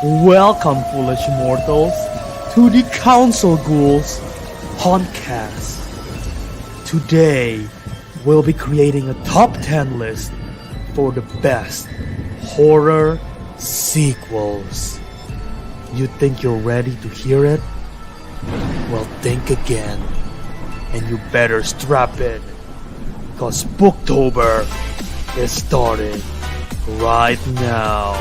Welcome, foolish mortals, to the Councilghouls podcast. Today, we'll be creating a top 10 list for the best horror sequels. You think you're ready to hear it? Well, think again. And you better strap in, cause Spooktober is starting right now.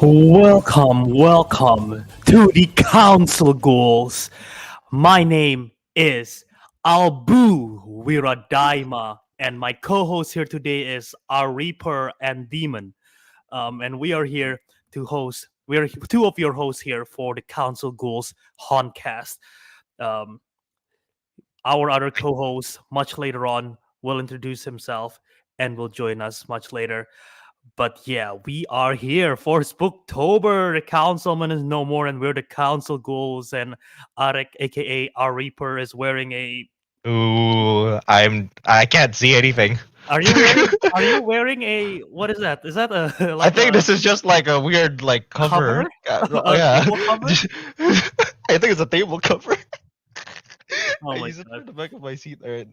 Welcome to the Councilghouls. My name is Albert Wiradharma, and my co-host here today is Ariq Andria. And we are here to host. We are two of your hosts here for the Councilghouls Honcast. Um, our other co-host, much later on, will introduce himself and will join us much later. But yeah, we are here for Spooktober. The councilman is no more, and we're the Councilghouls. And Ariq, aka Ariq, is wearing a. Ooh, I can't see anything. Are you wearing? Are you wearing a? What is that? Is that a? I think this is just like a weird cover. Yeah. Table cover? I think it's a table cover. Oh I my use it for god. the back of my seat. Alright.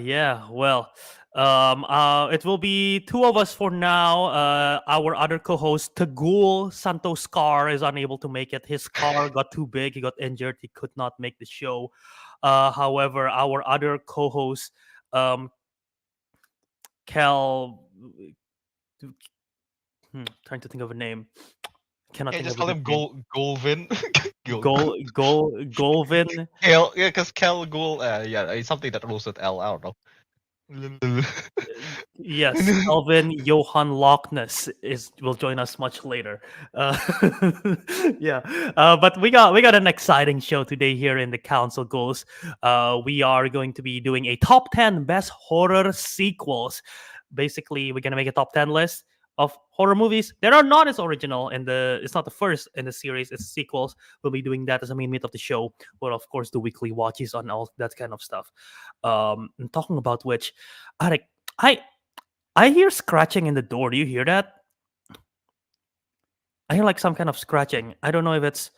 Yeah. Well. It will be two of us for now. Our other co-host Teguh Santoso is unable to make it. His car got too big. He got injured. He could not make the show. However, our other co-host, um, Cal, trying to think of a name. Cannot Yeah, think just of call a him name. Golvin. Golvin. Kel, yeah, because Kel Gul, yeah, it's something that rolls with L. I don't know. Yes, Kelvin Yohanes will join us much later. Uh, yeah, but we got an exciting show today here in the Councilghouls. We are going to be doing a top 10 best horror sequels. Basically, we're gonna make a top 10 list of horror movies that are not as original, and it's not the first in the series. It's sequels. We'll be doing that as a main meat of the show. We'll of course do weekly watches on all that kind of stuff. And talking about which, Arik, I I hear scratching in the door. Do you hear that? I hear like some kind of scratching. I don't know if it's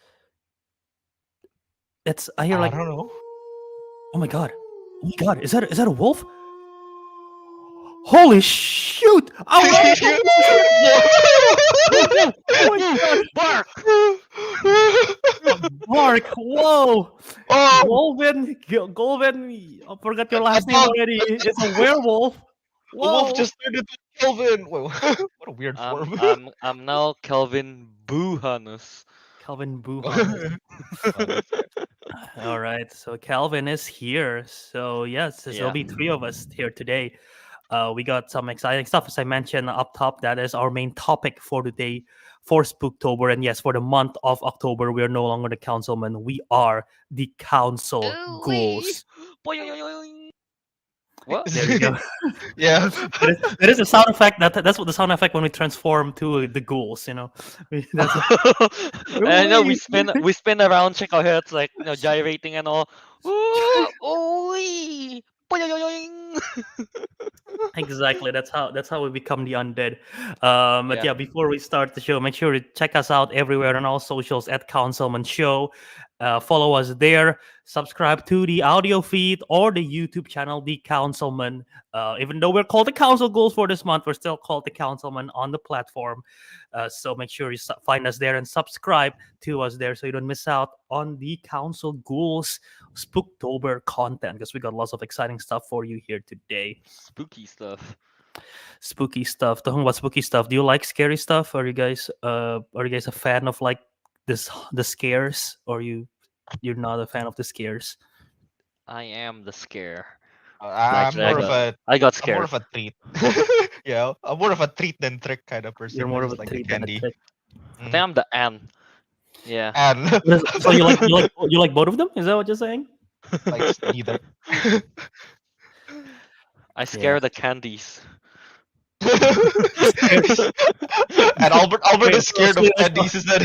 I hear I like, don't know. oh my god. Oh my god. Is that a wolf? Holy shoot! Oh, oh my god. Bark! Mark, whoa! Oh, Golvin, I forgot your a last name dog! already. It's a werewolf. A wolf Whoa! just turned into Kelvin. Wait, what a weird I'm form. I'm I'm now Kelvin Yohanes. Calvin Buhan. All right, so Calvin is here. So yes, there'll Yeah. be three of us here today. We got some exciting stuff, as I mentioned up top. That is our main topic for today for Spooktober, and yes, for the month of October, we are no longer the councilmen. We are the council Ooh-wee. ghouls. What? There you go. Yeah. It is a sound effect. That's what the sound effect when we transform to the ghouls. You know, that's I know we Ooh-wee. spin around, check our heads like gyrating and all. Ooh-wee. Boing. Exactly. That's how we become the undead. But Yeah. yeah, before we start the show, make sure to check us out everywhere on all socials at Councilman Show. Follow us there. Subscribe to the audio feed or the YouTube channel, The Councilman. Even though we're called the Councilghouls for this month, we're still called the Councilman on the platform. So make sure you find us there and subscribe to us there so you don't miss out on the Councilghouls Spooktober content, because we got lots of exciting stuff for you here today. Spooky stuff. Spooky stuff. Talking about spooky stuff. Do you like scary stuff? Are you guys a fan of like the scares, or you're not a fan of the scares? I am the scare. I'm Actually, more of a I got I'm more scared. of a treat. I'm more of a treat than trick kind of You're person. I more of just a like the treat than a candy. trick. I think Mm. I'm the N. Yeah. And So you like both of them? Is that what you're saying? likes neither. I Yeah. scare the candies. Scared. And Albert Wait, is scared of candies. Is that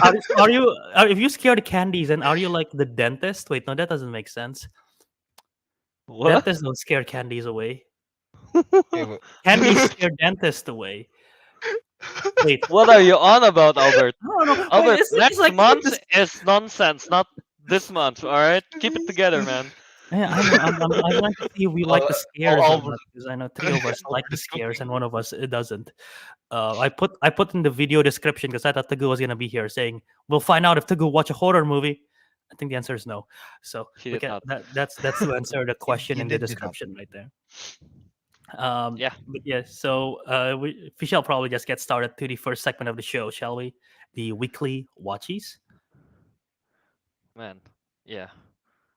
if you scare the candies, and are you like the dentist? Wait, no, that doesn't make sense. What? Dentists don't scare candies away. Okay, but- Candies scare dentists away. Wait, What are you on about, Albert? no, no, wait. Albert, It's like next month this. is nonsense, not this month. All right, keep it together, man. Yeah, I know. I want to see if we like the scares or Albert, not, because I know three of us like Albert the is scares and cooking. one of us it doesn't. I put in the video description because I thought Teguh was gonna be here saying we'll find out if Teguh watch a horror movie. I think the answer is no. So He we did can not. that's to answer the question He in the did not. description right there. Yeah, But yeah, so we shall probably just get started to the first segment of the show, shall we? The weekly watchies. man. Yeah.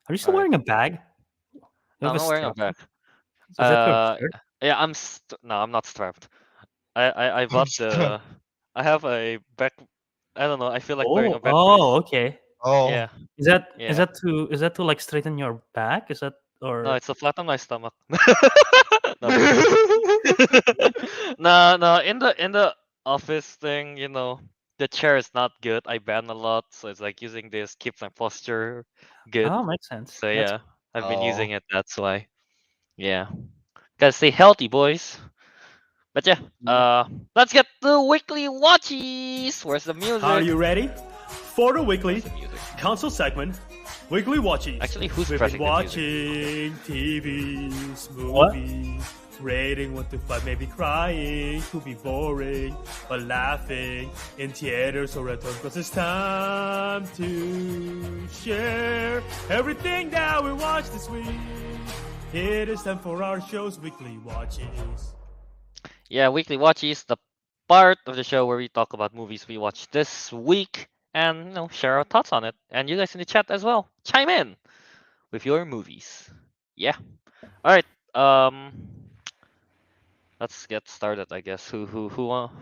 Are you All still right. wearing a bag? You No, have I'm a not wearing a strap. bag. Is that your Uh, shirt? yeah, no, I'm not strapped. I bought the. I have a back. I don't know. I feel like wearing Oh, a back oh, brace. okay. Yeah, Oh, Is that is yeah. that to is that to like straighten your back? Is that No, or it's a flat on my stomach. No, just kidding. No, no. In the office thing, the chair is not good. I bend a lot, so it's like using this keeps my posture good. oh, makes sense. So That's yeah, I've been oh. using it. That's why. Yeah, gotta stay healthy, boys. But yeah, mm. let's get the weekly watchies. Where's the Are music? you ready for the Where's weekly the music? council segment? Weekly watchies. Actually, who's We've been pressing the music? watching TVs, movies, rating 1 to 5, maybe crying, could be boring, but laughing in theaters or at home. Cause it's time to share everything that we watched this week. It is time for our show's weekly watchies. Yeah, weekly watchies, the part of the show where we talk about movies we watched this week and share our thoughts on it. And you guys in the chat as well, chime in with your movies. Yeah. All right. Let's get started. I guess Who wants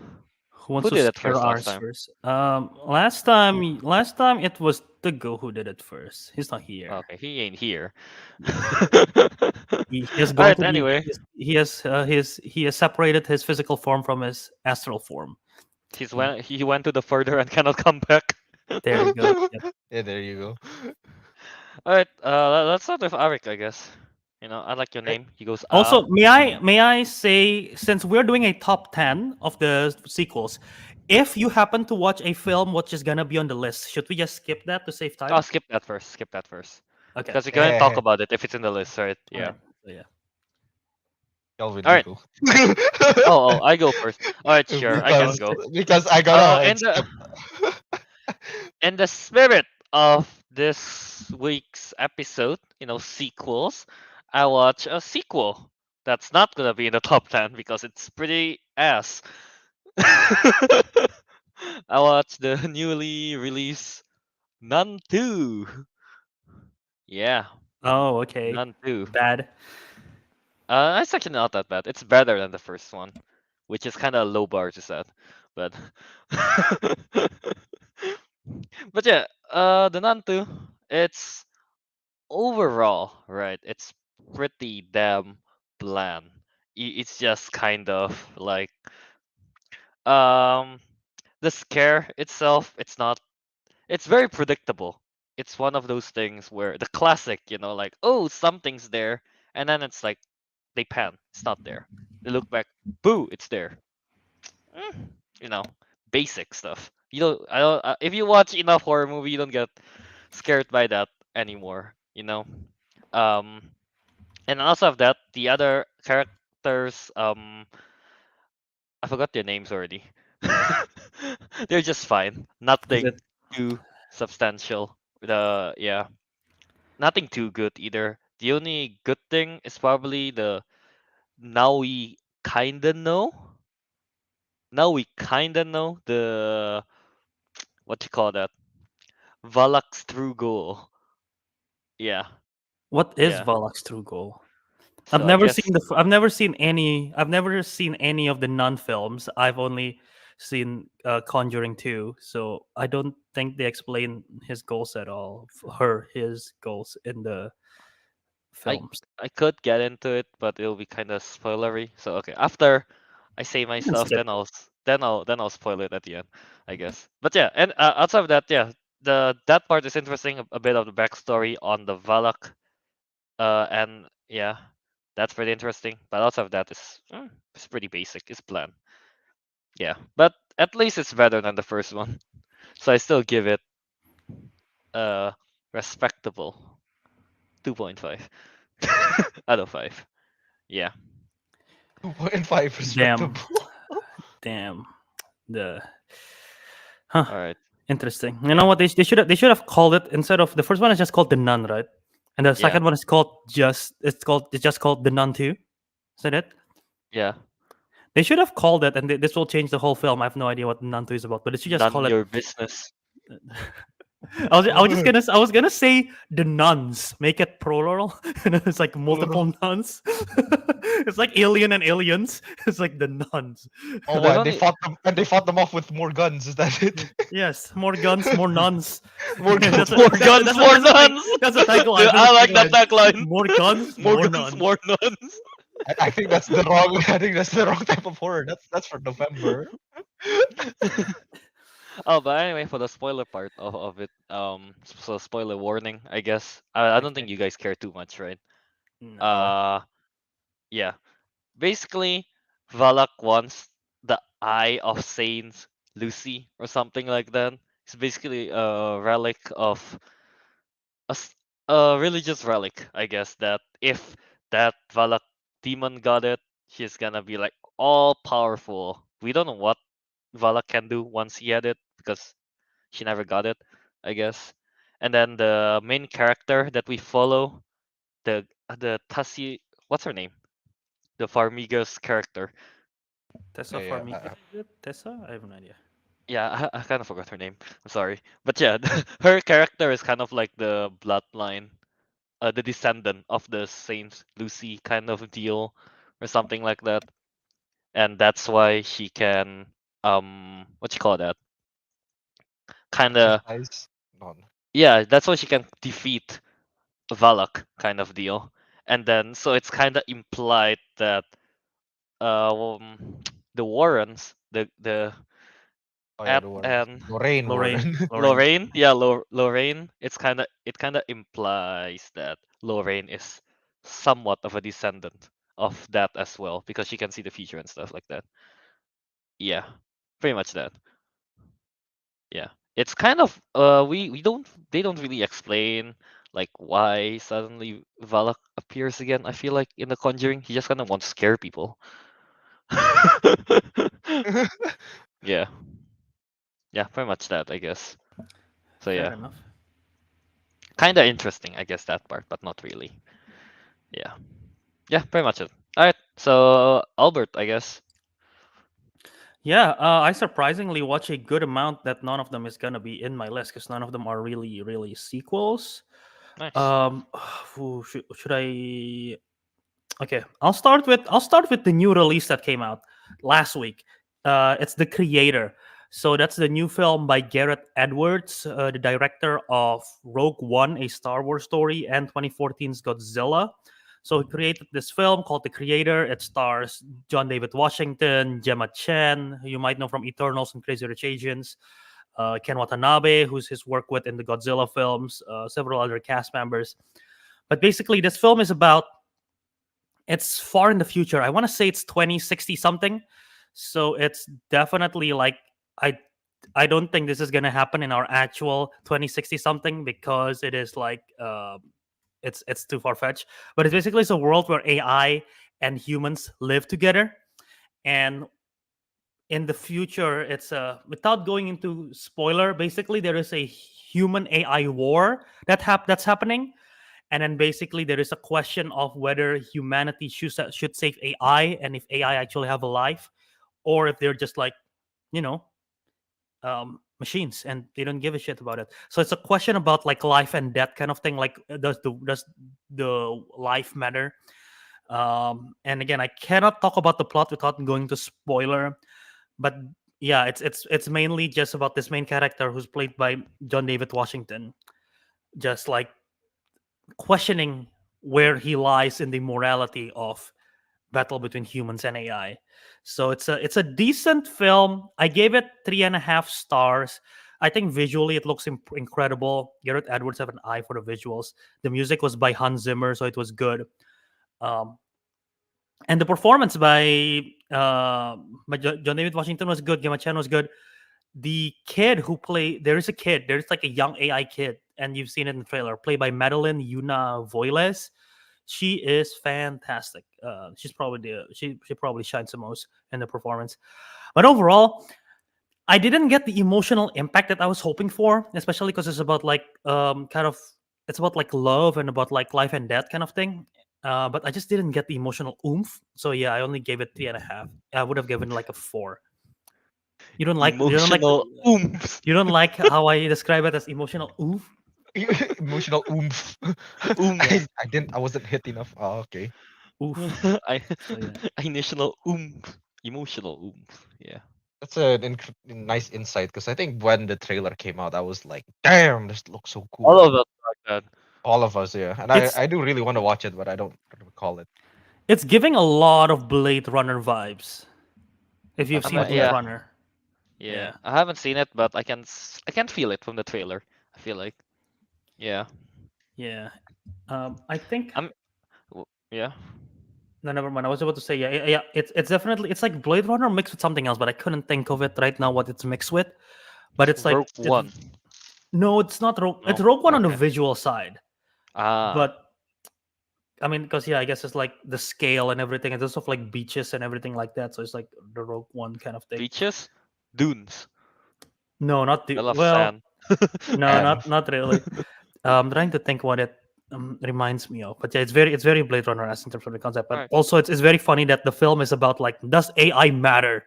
who to did it scare first last ours time? first? Last time it was the go who did it first. He's not here. Okay, he ain't here. He has All gone right. to the Anyway, he has separated his physical form from his astral form. he went to the further and cannot come back. There you go. Yep. Yeah, there you go. All right. Let's start with Ariq, I guess. I like your name. He goes Also, may I say, since we're doing a top 10 of the sequels, if you happen to watch a film which is gonna be on the list, should we just skip that to save time? Oh, skip that first. Skip that first. Okay. Because we can talk Yeah, about it if it's in the list, right? Yeah. Alright. So yeah. Kelvin, All you right. go. Oh, I go first. All right, sure, I can because go. because I gotta In like the skip. in the spirit of this week's episode, sequels, I watch a sequel that's not gonna be in the top 10 because it's pretty ass. I watched the newly released Nun 2. Yeah, Oh, okay. Nun 2. Bad. It's actually not that bad. It's better than the first one, which is kind of a low bar to set. But but yeah, the Nun 2, it's overall right. It's pretty damn bland. It's just kind of like um the scare itself. It's very predictable. It's one of those things where the classic, like, oh, something's there, and then it's like they pan, it's not there. They look back, boo, it's there. Mm, you know, basic stuff. You don't. I don't. If you watch enough horror movie, you don't get scared by that anymore. Um, and also of that, the other characters, I forgot their names already. They're just fine. Is it Nothing too substantial. Yeah, nothing too good either. The only good thing is probably the now we kinda know. Now we kinda know the what you call that Valak's true goal. Yeah, what is yeah. Valak's true goal? I've So I never guess seen I've never seen any. I've never seen any of the Nun films. I've only seen Conjuring 2, so I don't think they explain his goals at all. His goals in the I films. I could get into it, but it'll be kind of spoilery. So okay, after I say my You can stuff, skip then it. I'll spoil it at the end, I guess. But yeah, and outside of that, yeah, the that part is interesting. A bit of the backstory on the Valak, and yeah, that's pretty interesting. But outside of that, it's pretty basic. It's bland. Yeah, but at least it's better than the first one. So I still give it a respectable 2.5 out of 5. Yeah. 2.5 Damn, respectable. damn. The huh. All right. Interesting. You know what? They should have called it, instead of the first one is just called the Nun, right? And the Yeah. second one is it's just called the Nun 2. Is that it? Yeah. They should have called it, and this will change the whole film. I have no idea what Nun 2 is about, but they should just call None it. your business. I was gonna say the nuns. Make it plural. And it's like multiple nuns. It's like Alien and Aliens. It's like the nuns. Oh, There's what? only They fought them off with more guns. Is that it? Yes, more guns, more nuns. More guns. That's a, more guns, more nuns. that's a tagline. Dude, I like that tagline. More guns, More more guns, nuns. more nuns. I think that's the wrong. I think that's the wrong type of horror. That's for November. Oh, but anyway, for the spoiler part of it, so spoiler warning, I guess. I don't Okay. think you guys care too much, right? No. Uh, yeah. Basically, Valak wants the Eye of Saint Lucy or something like that. It's basically a relic of a religious relic, I guess. That if that Valak demon got it, she's gonna be like all powerful. We don't know what Valak can do once he had it because she never got it, I guess. And then the main character that we follow, the Tassi, what's her name? The Farmiga's character. Tessa Yeah, yeah. Farmiga. Is it Tessa? I have no idea. Yeah, I kind of forgot her name. I'm sorry, but yeah, her character is kind of like the bloodline, the descendant of the Saint Lucy kind of deal, or something like that. And that's why she can, what you call that? Kind of, Exercise. None. yeah, that's why she can defeat Valak kind of deal. And then so it's kind of implied that the Warrens, the Oh yeah, Ed the Warren. and Lorraine Lorraine. Warren. Lorraine. Yeah, Lorraine. It kind of implies that Lorraine is somewhat of a descendant of that as well because she can see the future and stuff like that. Yeah, pretty much that. Yeah, it's kind of we don't they don't really explain like why suddenly Valak appears again. I feel like in The Conjuring he just kind of wants to scare people. Yeah, yeah, pretty much that I guess. So Fair yeah, enough. kind of interesting I guess that part, but not really. Yeah, yeah, pretty much it. All right, so Albert, I guess. Yeah, I surprisingly watch a good amount that none of them is gonna be in my list because none of them are really sequels. Nice. Should I? Okay, I'll start with the new release that came out last week. It's The Creator. So that's the new film by Gareth Edwards, the director of Rogue One, a Star Wars story, and 2014's Godzilla. So he created this film called The Creator. It stars John David Washington, Gemma Chen, who you might know from Eternals and Crazy Rich Asians, Ken Watanabe, who's his work with in the Godzilla films, several other cast members. But basically, this film is about, it's far in the future. I want to say it's 2060 something. So it's definitely like, I I don't think this is gonna happen in our actual 2060 something because it is like it's too far fetched. But it's basically it's a world where AI and humans live together, and in the future, it's without going into spoiler. Basically, there is a human AI war that's happening, and then basically there is a question of whether humanity should save AI, and if AI actually have a life, or if they're just like, you know, machines and they don't give a shit about it. So it's a question about like life and death kind of thing. Like, does the life matter? And again, I cannot talk about the plot without going to spoiler. But yeah, it's mainly just about this main character who's played by John David Washington, just like questioning where he lies in the morality of battle between humans and AI. So it's a decent film. I gave it 3.5 stars. I think visually it looks incredible. Garrett Edwards have an eye for the visuals. The music was by Hans Zimmer, so it was good. Um, and the performance by John David Washington was good. Gemma Chan was good. The kid who there's a kid, there's like a young AI kid, and you've seen it in the trailer, played by Madeline Yuna Voiles. She is fantastic. She's probably she probably shines the most in the performance. But overall, I didn't get the emotional impact that I was hoping for, especially because it's about like kind of it's about like love and about like life and death kind of thing. But I just didn't get the emotional oomph. So yeah, I only gave it 3.5. I would have given like a 4. Emotional oomph. You don't like how I describe it as emotional oomph? Emotional oomph. Oomph. I wasn't hit enough. Oh, okay. Oof. I So yeah. Initial oomph. Emotional oomph. Yeah. That's a nice insight because I think when the trailer came out, I was like, "Damn, this looks so cool." All of us like that. All of us, yeah. And It's I do really want to watch it, but I don't recall it. it's giving a lot of Blade Runner vibes. If you've That's seen what Blade Yeah. Runner. Yeah. I haven't seen it, but I can feel it from the trailer. I feel like. Yeah. Yeah. I think I'm yeah. no, never mind. I was about to say yeah. It's definitely it's like Blade Runner mixed with something else, but I couldn't think of it right now what it's mixed with. But it's like Rogue One. no, it's not Rogue. It's No. Rogue One on the Okay. visual side, Ah. but I mean, because yeah, I guess it's like the scale and everything. It's also like beaches and everything like that. So it's like the Rogue One kind of thing. Beaches? Dunes. No, not the I love well. sand. No, And not really. I'm trying to think what it reminds me of, but yeah, it's very Blade Runner as in terms of the concept. But Alright. also, it's very funny that the film is about like does AI matter,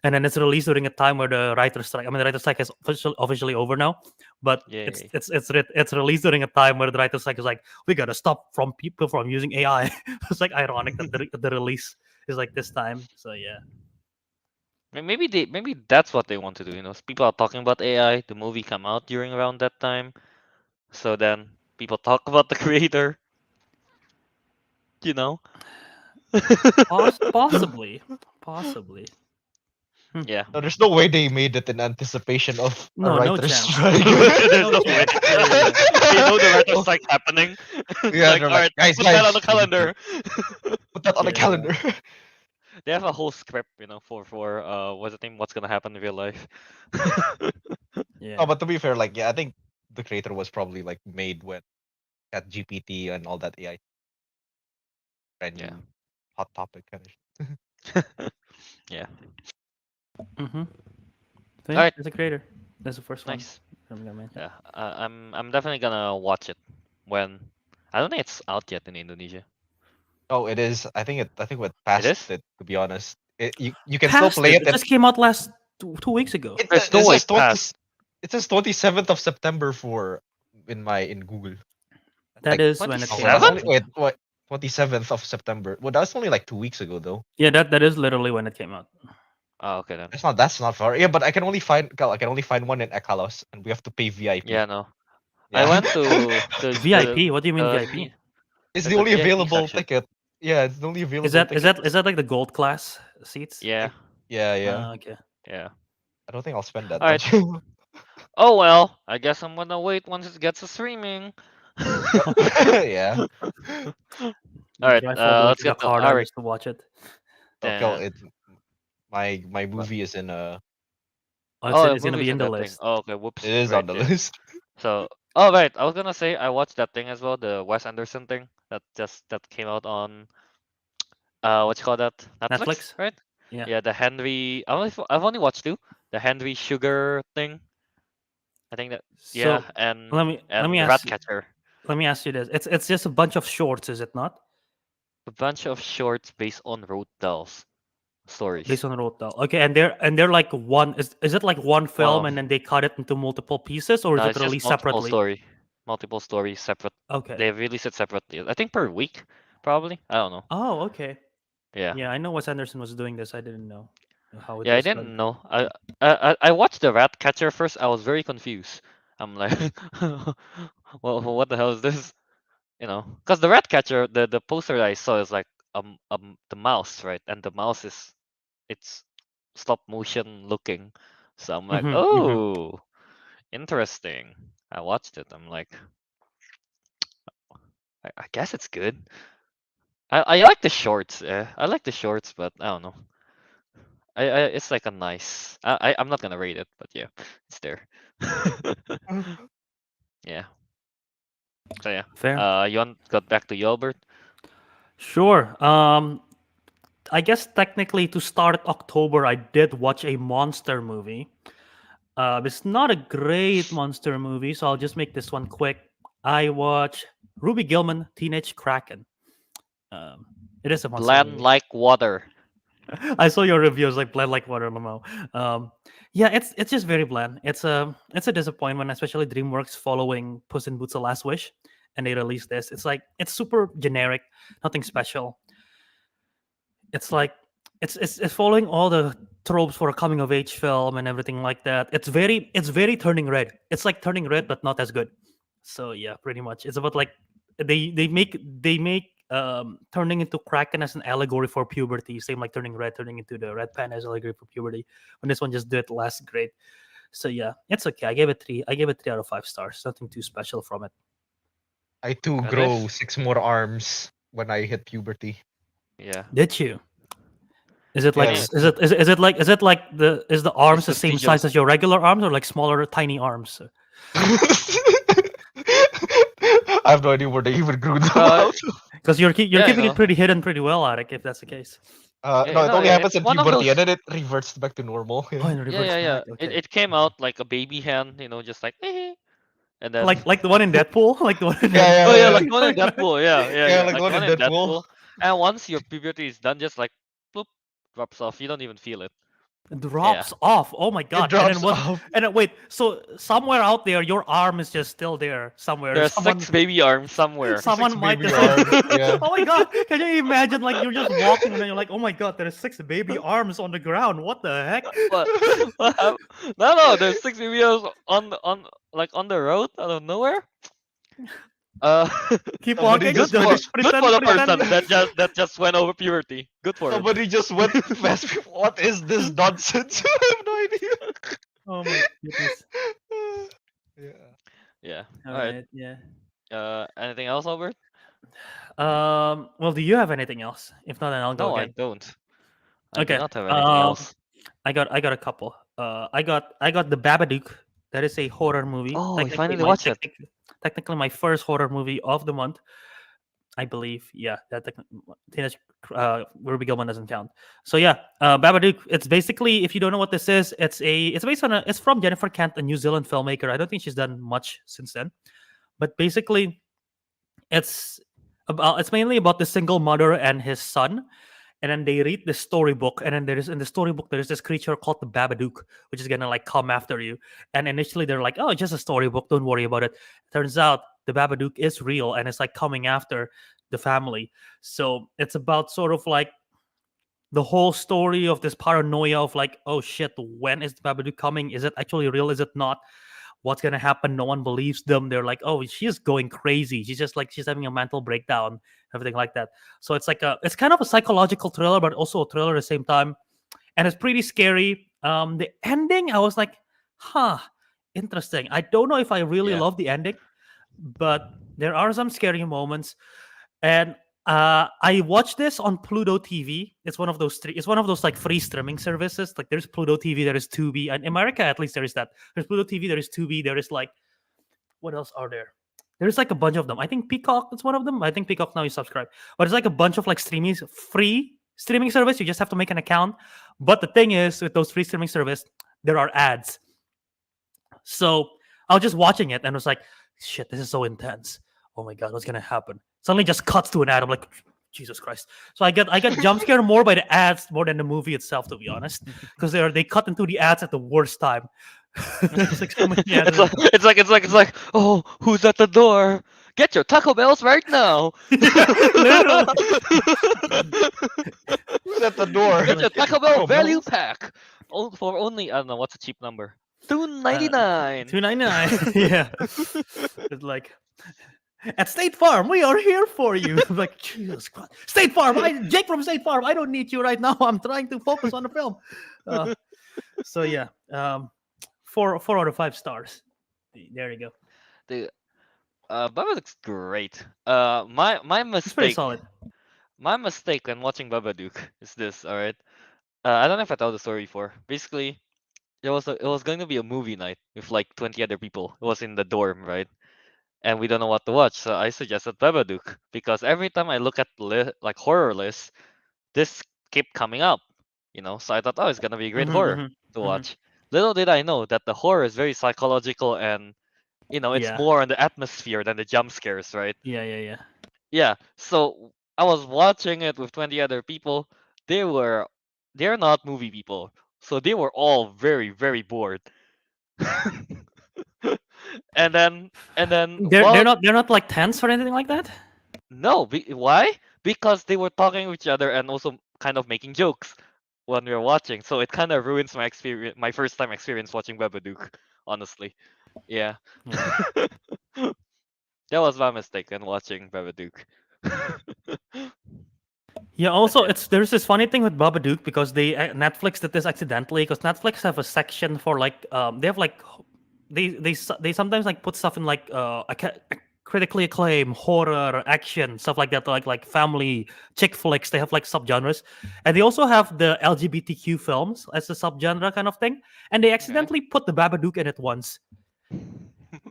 and then it's released during a time where the writer's strike. I mean, the writer's strike is officially over now, but Yay. it's released during a time where the writer's strike is like we gotta stop from people from using AI. It's like ironic that the release is like this time. So yeah. Maybe that's what they want to do, you know. People are talking about AI, the movie come out during around that time. So then people talk about the creator, you know? Possibly, possibly. Yeah. no, there's no way they made it in anticipation of a No, no writer's chance. strike. There's No no way. chance. Yeah. They know the writer's strike happening. Yeah, Like, they're like, alright, guys, put that on guys, the calendar. put that on the Yeah. calendar. They have a whole script, you know, for what's the name? What's gonna happen in real life? Yeah. Oh, but to be fair, like, yeah, I think the creator was probably like made when at GPT and all that AI brand Yeah. new hot topic kind of. Yeah. Mm-hmm. So All yeah, right. there's a creator. That's the first one Nice. I'm gonna mention. Yeah. I'm definitely gonna watch it when I don't think it's out yet in Indonesia. Oh, it is. I think it It passed is? it. To be honest, you can still Past play it. it. It just came out last 2 weeks ago. There's no It way says past. It says 27th of September for in Google. That's That like is when it came that's out. 27? only wait what 27th of September. Well, that's only like 2 weeks ago though. Yeah, that is literally when it came out. Oh, okay then. That's not far. Yeah, but I can only find one in Ekalos, and we have to pay VIP. Yeah, no. I Yeah, went to VIP. What do you mean VIP? it's the there's a only VIP available section. ticket. Yeah, it's the only available Is that ticket. like the gold class seats? Yeah, Yeah. Okay. yeah. I don't think I'll spend that All right. much. Oh well, I guess I'm gonna wait once it gets to streaming. Yeah. All right. Drive all the way Let's to get to Jakarta Ariq just to watch it. Okay, then. it's my movie is in Oh, Oh, the it's gonna be movie's in in the that thing. list. Oh, okay. it Whoops. is Right. on the Yeah. list. So, oh right. I was gonna say I watched that thing as well. The Wes Anderson thing that came out on what you call that? Netflix, Netflix. right? Yeah. Yeah, the Henry. I've only watched two. The Henry Sugar thing. I think that yeah, So and let me ask you Ratcatcher. this. It's just a bunch of shorts, is it not? A bunch of shorts based on Roald Dahl's Based stories. on Roald Dahl. Okay, and they're like one. Is it like one film Well, and then they cut it into multiple pieces, or is no, it it's just released separately? multiple stories separate. Okay. They release it separately. I think per week, probably. I don't know. Oh, okay. Yeah. Yeah, I know Wes Anderson was doing this. I didn't know how it Yeah, I was done. didn't know. I watched the rat catcher first. I was very confused. I'm like, well, what the hell is this? Because the rat catcher, the poster that I saw is like the mouse, right? And the mouse it's stop motion looking. So I'm like, Mm-hmm, mm-hmm. oh, interesting. I watched it. I'm like, I guess it's good. I like the shorts. I like the shorts, but I don't know. It's like a nice. I'm not gonna rate it, but yeah, it's there. Yeah. So yeah. Fair. You want got back to you, Albert? Sure. I guess technically to start October, I did watch a monster movie. It's not a great monster movie, so I'll just make this one quick. I watched Ruby Gilman, Teenage Kraken. Um, it is a monster Bland movie. like water. I saw your reviews like bland like water limo. Yeah, it's just very bland. It's a disappointment, especially DreamWorks following Puss in Boots: The Last Wish, and they released this. It's like it's super generic, nothing special. It's like it's following all the tropes for a coming of age film and everything like that. It's very Turning Red. It's like Turning Red, but not as good. So yeah, pretty much. It's about like they make turning into Kraken as an allegory for puberty, same like Turning Red, turning into the Red Panda as allegory for puberty. When this one just did last grade. So yeah, it's okay. I gave it three. I gave it 3 out of 5 stars. Nothing too special from it. I too And grow if 6 more arms when I hit puberty. yeah, Did you? Is it like Yeah. is the arms the same vestigial. size as your regular arms or like smaller tiny arms? I have no idea where they even grew them Uh, out. Because you're Yeah, keeping it pretty hidden pretty well, Ariq, if that's the case. No, it only happens it's in one of puberty, those. and then it reverts back to normal. Oh, in Yeah, reverse yeah, yeah. back. It Okay. it came out like a baby hand, just like and then Like the one in Deadpool, like the one in Yeah, oh Deadpool. yeah, yeah, like the one in Deadpool. Yeah, yeah, yeah, yeah, like the like the one in one in Deadpool. Deadpool. And once your puberty is done, just like bloop, drops off. You don't even feel it. It drops off. Oh my It god. And then drops what? off. And then, wait, so somewhere out there, your arm is just still there somewhere. There's Someone 6 baby arms somewhere. someone Six might baby decide. arms. Yeah. Oh my god! Can you imagine? Like you're just walking and then you're like, oh my god, there's 6 baby arms on the ground. What the heck? What? What No, there's 6 baby arms on the road out of nowhere. Uh, Keep Somebody walking. just good wa- for the person that just went over puberty. Good for him. Somebody just went fast. What is this nonsense? I have no idea. Oh my goodness. Yeah. Yeah. All All right. right. Yeah. Anything else, Albert? Well, do you have anything else? If not, then I'll go No, I again. don't. I do Okay. not have anything else. I got a couple. I got the Babadook. That is a horror movie. Oh, you Technically, finally watched it. technically my first horror movie of the month, I believe. Yeah, that Teenage Ruby Gilman doesn't count. So yeah, Babadook. It's basically, if you don't know what this is, it's based on it's from Jennifer Kent, a New Zealand filmmaker. I don't think she's done much since then, but basically, it's mainly about the single mother and his son, and then they read the storybook, and then there is in the storybook there is this creature called the Babadook, which is gonna like come after you. And initially they're like, oh, it's just a storybook, don't worry about it. Turns out the Babadook is real, and it's like coming after the family. So it's about sort of like the whole story of this paranoia of like, oh shit, when is the Babadook coming? Is it actually real? Is it not? What's gonna happen? No one believes them. They're like, oh, she's going crazy. She's just like she's having a mental breakdown, everything like that. So it's kind of a psychological thriller, but also a thriller at the same time, and it's pretty scary. The ending, I was like, huh, interesting. I don't know if I really Yeah. love the ending, but there are some scary moments. And I watched this on Pluto TV. It's one of those It's one of those like free streaming services. Like there's Pluto TV, there is Tubi, and in America at least there is that. There's Pluto TV, there is Tubi, there is like what else are there? There's like a bunch of them. I think Peacock is one of them. I think Peacock now you subscribe, but it's like a bunch of like free streaming service. You just have to make an account. But the thing is, with those free streaming service, there are ads. So I was just watching it and was like, shit, this is so intense. Oh my god, what's gonna happen? Suddenly just cuts to an ad. I'm like, Jesus Christ. So I get jump scared more by the ads more than the movie itself, to be honest. Because they cut into the ads at the worst time. There's like so many ads. It's like, oh, who's at the door? Get your Taco Bells right now. Literally. Who's at the door? Get your Taco Bell Taco value Bells? pack. For only, I don't know, what's a cheap number? Uh, $2.99. $2.99. Yeah. It's like at State Farm, we are here for you. Like Jesus Christ, State Farm. Jake from State Farm. I don't need you right now. I'm trying to focus on the film. So yeah, 4 out of 5 stars. There you go. The Babadook's great. My It's pretty mistake. solid. My mistake when watching Babadook is this. All right. I don't know if I told the story before. Basically, it was going to be a movie night with like 20 other people. It was in the dorm, right? And we don't know what to watch, so I suggested Babadook because every time I look at like horror lists, this kept coming up. So I thought, oh, it's gonna be a great horror to watch. Little did I know that the horror is very psychological and it's Yeah. more on the atmosphere than the jump scares, right? Yeah. Yeah. So I was watching it with 20 other people. They're not movie people, so they were all very very bored. and then They're while not like tense or anything like that. no, why? Because they were talking with each other and also kind of making jokes when we were watching. So it kind of ruins my experience, my first time experience watching Babadook. Honestly, yeah. That was my mistake when watching Babadook. Yeah. Also, yeah. there's this funny thing with Babadook because Netflix did this accidentally because Netflix have a section for like they have like they sometimes like put stuff in like critically acclaimed horror action stuff like that like family chick flicks. They have like subgenres, and they also have the LGBTQ films as a subgenre kind of thing. And they accidentally put the Babadook in it once. The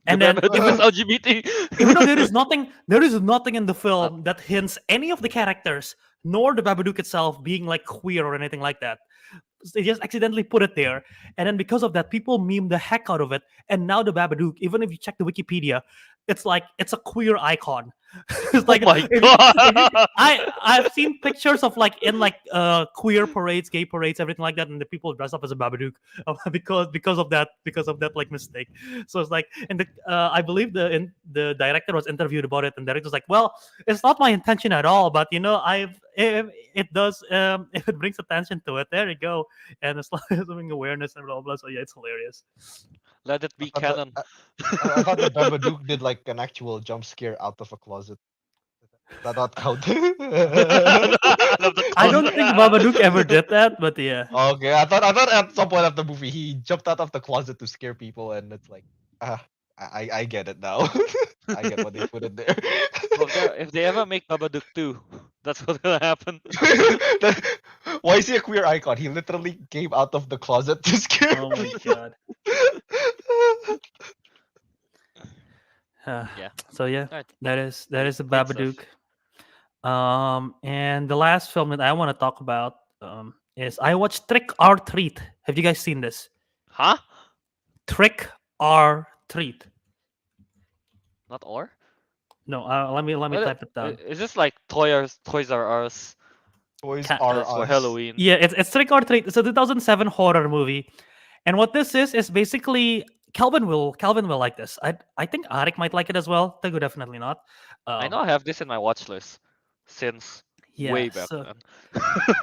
And then Babadook is LGBT. even though there is nothing in the film that hints any of the characters nor the Babadook itself being like queer or anything like that. They just accidentally put it there, and then because of that, people meme the heck out of it. And now the Babadook, even if you check the Wikipedia, it's like it's a queer icon. It's like Oh my if you, god. I've seen pictures of like in like queer parades, gay parades, everything like that, and the people dress up as a Babadook because of that like mistake. So it's like, and I believe the director was interviewed about it, and the director was like, "Well, it's not my intention at all, but if it does if it brings attention to it, there you go." And it's like something awareness and blah blah. So yeah, it's hilarious. Let it be I thought canon. I thought the Babadook did like an actual jump scare out of a closet. Does that not count? Out of the I don't closet. think Babadook ever did that, but yeah. Okay, I thought at some point of the movie he jumped out of the closet to scare people, and it's like, I get it now. I get what they put in there. Well, if they ever make Babadook 2, that's what's gonna happen. Why is he a queer icon? He literally came out of the closet to scare Oh my people. god. Yeah. So yeah, Alright, that is the great stuff. Babadook. And the last film that I want to talk about is I watched Trick or Treat. Have you guys seen this? Huh? Trick or Treat. Not or? No, let me type it down. Is this like Toys R Us Toys Ca- R for Us. Halloween? Yeah, it's Trick or Treat. It's a 2007 horror movie, and what this is basically Kelvin will like this. I think Ariq might like it as well. Teguh definitely not. I know I have this in my watch list since Yeah, way back so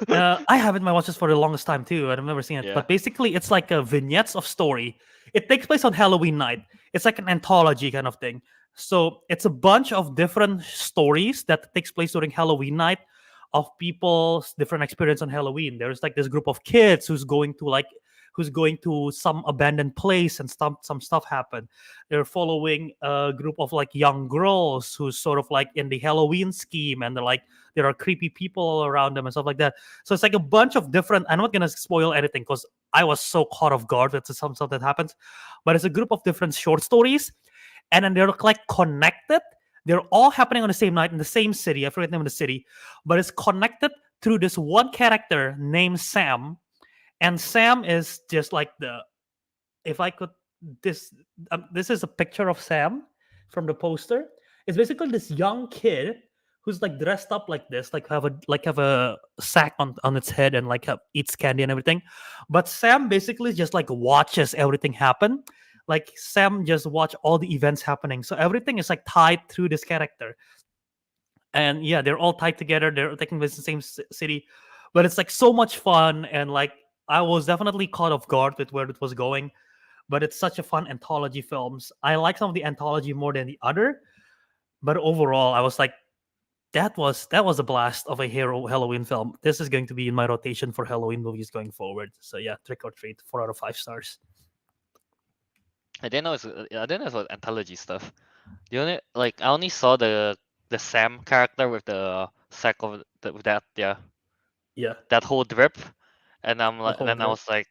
then. I have it in my watches for the longest time too. I've never seen it, Yeah. but basically it's like a vignettes of story. It takes place on Halloween night. It's like an anthology kind of thing. So it's a bunch of different stories that takes place during Halloween night of people's different experience on Halloween. There's like this group of kids who's going to some abandoned place and some stuff happen. They're following a group of like young girls who's sort of like in the Halloween scheme, and there are creepy people all around them and stuff like that. So it's like a bunch of different. I'm not gonna spoil anything because I was so caught off guard with some stuff that happens. But it's a group of different short stories, and then they're like connected. They're all happening on the same night in the same city. I forget the name of the city, but it's connected through this one character named Sam. And Sam is just like if I could this this is a picture of Sam from the poster. It's basically this young kid who's like dressed up like this, like have a sack on its head and like eats candy and everything. But Sam basically just like watches everything happen. like Sam just watch all the events happening, so everything is like tied through this character. And yeah, they're all tied together. They're taking place in the same city, but it's like so much fun. And like I was definitely caught off guard with where it was going, but it's such a fun anthology films. I like some of the anthology more than the other, but overall, I was like, that was a blast of a hero Halloween film. This is going to be in my rotation for Halloween movies going forward. So yeah, Trick or Treat, 4 out of 5 stars. I didn't know I didn't know it was anthology stuff. The only like I only saw the Sam character with the sack of with that Yeah, that whole drip, and whole then I drip. was like,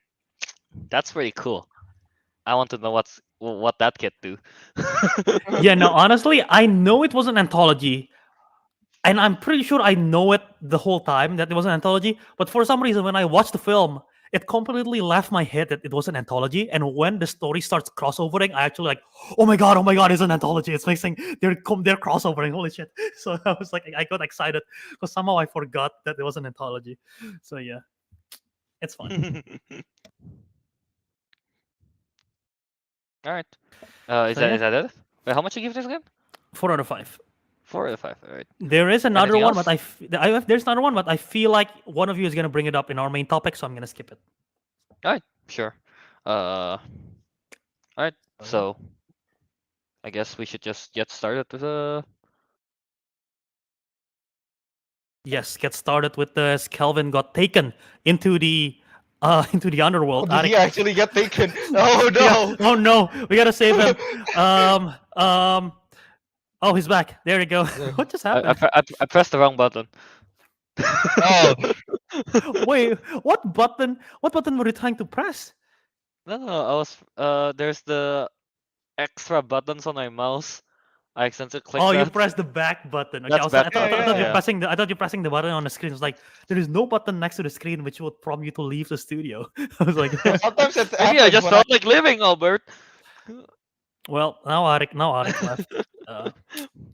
that's pretty cool. I want to know what that kid do. Yeah, no, honestly, I know it was an anthology, and I'm pretty sure I know it the whole time that it was an anthology. But for some reason, when I watched the film, it completely left my head that it was an anthology. And when the story starts crossovering, I actually like, oh my god, it's an anthology. It's mixing. They're crossovering. Holy shit! So I was like, I got excited because somehow I forgot that it was an anthology. So yeah, it's fun. All right. So yeah, Is that it? Wait, how much you give this again? 4 out of 5. 4 out of 5. All right. There is another Anything one, but else? there's another one, but I feel like one of you is gonna bring it up in our main topic, so I'm gonna skip it. All right. Sure. All right. So, yeah. So I guess we should just get started with the. Yes, get started with this. Kelvin got taken into the into the Oh, underworld. did he Ariq. actually get taken? Oh Yeah. no! Oh no, we gotta save him. Oh, he's back. There you go. What just happened? I pressed the wrong button. Oh, Wait, what button? What button were you trying to press? No, I was there's the extra buttons on my mouse. I accidentally clicked Oh, that. you pressed the back button. Okay, That's back I thought button, you're yeah. pressing the. I thought you're pressing the button on the screen. It's like there is no button next to the screen which would prompt you to leave the studio. I was like, sometimes it Maybe I happens just when felt like living, Albert. well, now Ariq left.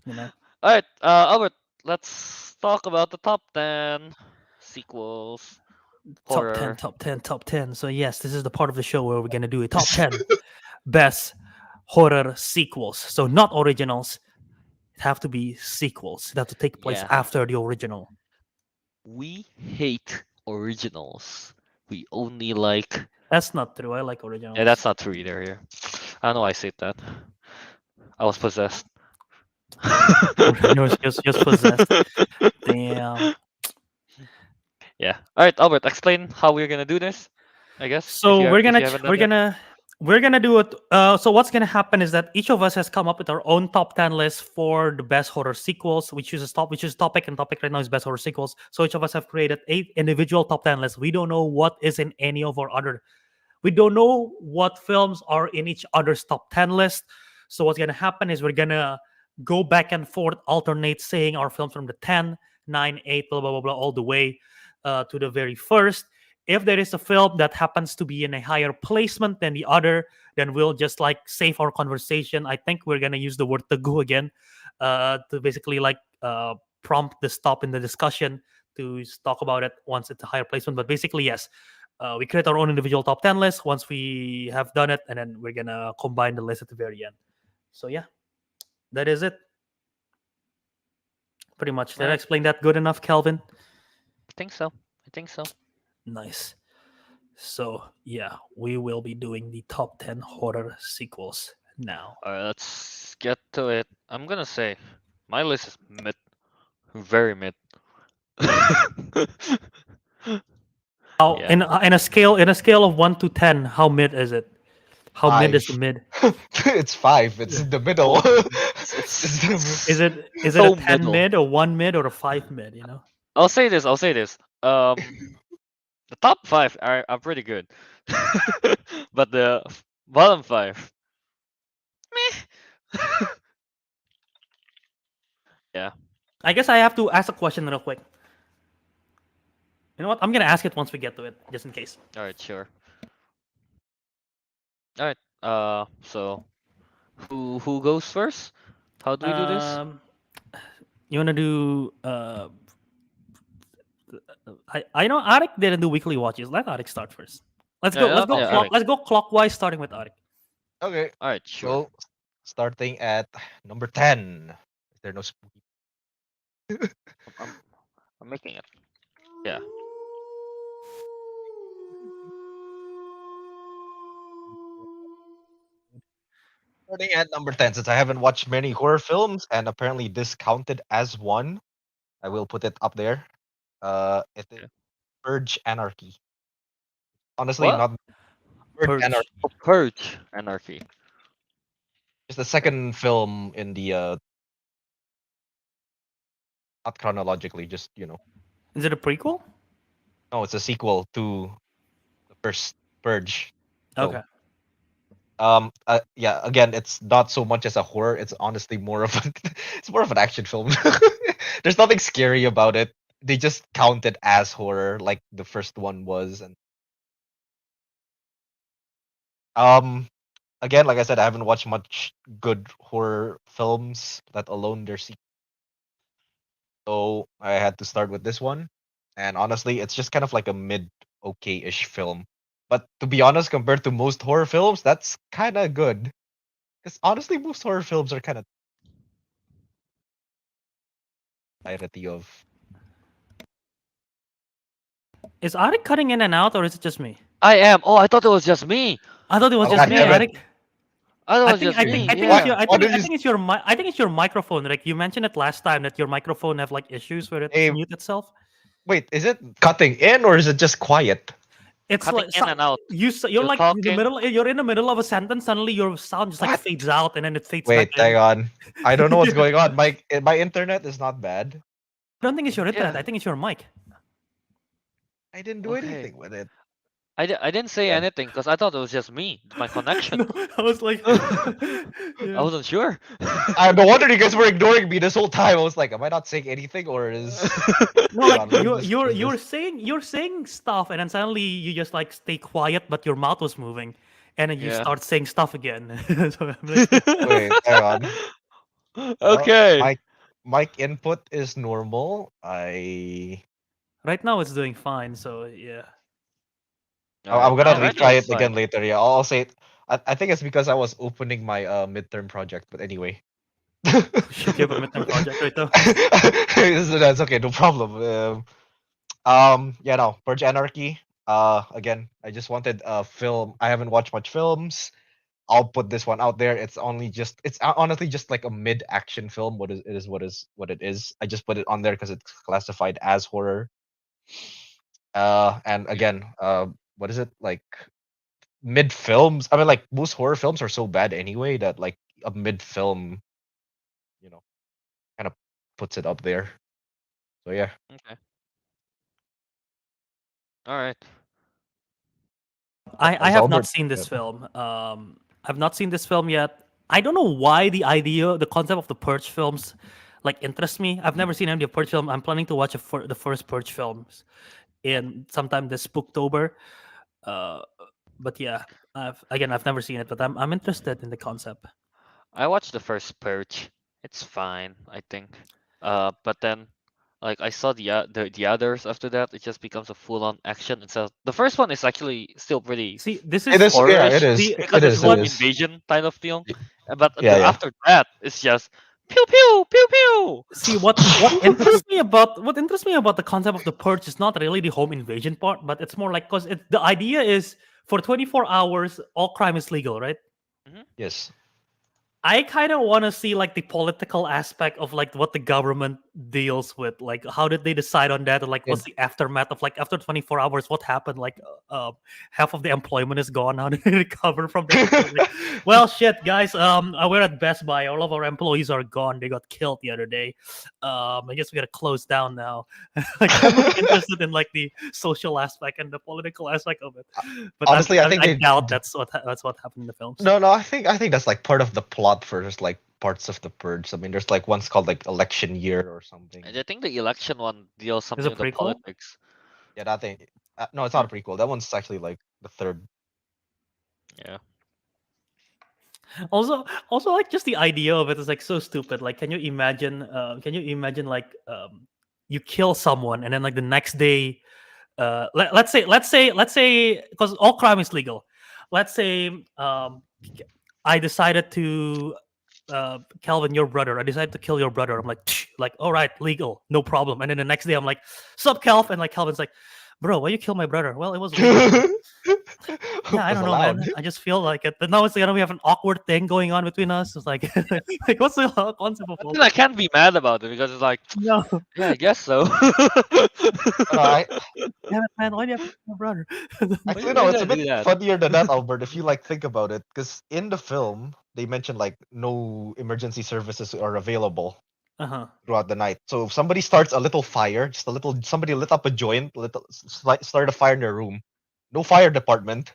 You know. All right, Albert. Let's talk about the top 10 sequels. Horror. Top 10. So yes, this is the part of the show where we're gonna do a top 10 best horror sequels. So not originals. It have to be sequels. It have to take place Yeah. after the original. We hate originals. We only like. That's not true. I like originals. Yeah, that's not true either. Here, I don't know why I said that. I was possessed. just possessed. Damn. Yeah. All right, Albert. Explain how we're gonna do this. I guess. So if you haven't done yet. we're gonna do it. So what's gonna happen is that each of us has come up with our own top 10 list for the best horror sequels. We choose topic, and topic right now is best horror sequels. So each of us have created 8 individual top 10 lists. We don't know what is in any of our other. We don't know what films are in each other's top 10 list. So what's gonna happen is we're gonna go back and forth, alternate saying our films from the 10, 9, 8, blah blah blah, blah all the way to the very first. If there is a film that happens to be in a higher placement than the other, then we'll just like save our conversation. I think we're gonna use the word Teguh again to basically like prompt the stop in the discussion to talk about it once it's a higher placement. But basically, yes, we create our own individual top 10 list once we have done it, and then we're gonna combine the list at the very end. So yeah, that is it. Pretty much. Did I Alright. explain that good enough, Kelvin? I think so. I think so. Nice. So yeah, we will be doing the top 10 horror sequels now. All right, let's get to it. I'm gonna say my list is mid, very mid. How Yeah. in a scale of 1 to 10, how mid is it? How mid is the 5. mid? It's 5. It's in the middle. Is it so a 10 middle. mid or 1 mid or a 5 mid, you know? I'll say this. The top 5 are pretty good, but the bottom 5, meh. Yeah. I guess I have to ask a question real quick. You know what? I'm gonna ask it once we get to it, just in case. All right, sure. All right. So who goes first? How do we do this? You wanna do I know Ariq didn't do weekly watches. Let Ariq start first. Let's go. Yeah, Let's go. yeah, Clock, Ariq. let's go clockwise, starting with Ariq. Okay. All right, sure. So starting at number 10. Is there no spooky? I'm, I'm making it. Yeah. Starting at number 10, since I haven't watched many horror films and apparently this counted as one, I will put it up there. It is Okay. Purge Anarchy. Honestly, What? not Purge Purge. Anarchy. Oh, Purge Anarchy. It's the second film in the not chronologically, just Is it a prequel? no, it's a sequel to the first Purge film. Okay. Yeah, again, it's not so much as a horror, it's honestly more of it's more of an action film. There's nothing scary about it. They just count it as horror like the first one was. And um again, like I said, I haven't watched much good horror films, let alone their sequel. So I had to start with this one. And honestly, it's just kind of like a mid okay-ish film. But to be honest, compared to most horror films, that's kind of good. Because honestly, most horror films are kind of variety of. Is Ariq cutting in and out, or is it just me? I am. Oh, I thought it was just me. I thought it was Oh just god me, damn it! Ariq. I thought it I was think just I think me. I think it's Yeah. your Why did I you think it's your I think it's your microphone. Like you mentioned it last time that your microphone have like issues where it hey, mute itself. wait, is it cutting in or is it just quiet? It's Cutting like in and out. you're You're like in the talking. middle. You're in the middle of a sentence. Suddenly your sound just like What? fades out and then it fades back Wait, hang in. on. I don't know what's going on. My internet is not bad. I don't think it's your internet. Yeah. I think it's your mic. I didn't do Okay. anything with it. I didn't say God. anything because I thought it was just me, my connection. No, I was like, I yeah. wasn't sure. No wonder you guys were ignoring me this whole time. I was like, am I not saying anything or is No, hang like on, what is this? you're What is you're this? you're saying stuff, and then suddenly you just like stay quiet, but your mouth was moving, and then you Yeah. start saying stuff again. So I'm like, Wait, hang on. Well, Okay. mic input is normal. I right now it's doing fine. So yeah, All right. I'm gonna Yeah, right now retry it's it again fine. later. Yeah, I'll say it. I think it's because I was opening my midterm project, but anyway. shit, you have a midterm project right now. That's okay, no problem. Yeah, no, Purge Anarchy. Again, I just wanted a film. I haven't watched much films. I'll put this one out there. It's honestly just like a mid action film. What it is. I just put it on there because it's classified as horror. And Yeah. again, what is it like? Mid films. I mean, like most horror films are so bad anyway that like a mid film, you know, kind of puts it up there. So yeah. Okay. All right. I As have not Albert. seen this film. I've not seen this film yet. I don't know why the concept of the Purge films, like interests me. I've never seen any of the Purge film. I'm planning to watch the first Purge films in sometime this Spooktober. Uh, but yeah, I've never seen it, but I'm interested in the concept. I watched the first Purge. It's fine, I think. But then, like I saw the others after that, it just becomes a full-on action itself. The first one is actually still pretty See, this It is is. Yeah, it horror-ish is. see It because it's is. It home what is. invasion kind of feel. Y- But Yeah, yeah. after that, it's just pew pew pew pew. see what interests me about the concept of the purge is not really the home invasion part, but it's more like because the idea is for 24 hours all crime is legal, right? Mhm. Yes. I kind of want to see like the political aspect of like what the government deals with. Like, how did they decide on that? And like, It, what's the aftermath of like after 24 hours? What happened? Like, half of the employment is gone. How did they recover from that? Like, well, shit, guys. We're at Best Buy. All of our employees are gone. They got killed the other day. I guess we gotta close down now. Like, I'm really interested in like the social aspect and the political aspect of it. But honestly, I think I they. doubt that's what happened in the films. No, I think that's like part of the plot for just like parts of the purge. I mean, there's like one's called like election year or something. And I think the election one deals There's a something with the prequel. politics. Yeah, that thing. No, it's not a prequel. That one's actually like the third. Yeah. Also like just the idea of it is like so stupid. Like can you imagine like you kill someone and then like the next day let's say because all crime is legal. Let's say I decided to Kelvin, your brother. I decided to kill your brother. I'm like, like, all right, legal, no problem. And then the next day, I'm like, sup, Kelv? And like Kelvin's like, bro, why you kill my brother? Well, it was legal. I'm like, yeah, I Was don't know, allowed. man. I just feel like it. But now it's like we have an awkward thing going on between us. It's like, like what's the concept of But all then I can't be mad about it because it's like, no? yeah, I guess so. I Damn it, man! Why do you have to kill my brother? actually Why no, you it's a gotta bit do that? funnier than that, Albert, if you like think about it. Because in the film, they mentioned like no emergency services are available Uh huh. throughout the night. So if somebody starts a little fire, just a little somebody lit up a joint, start a fire in their room. No fire department.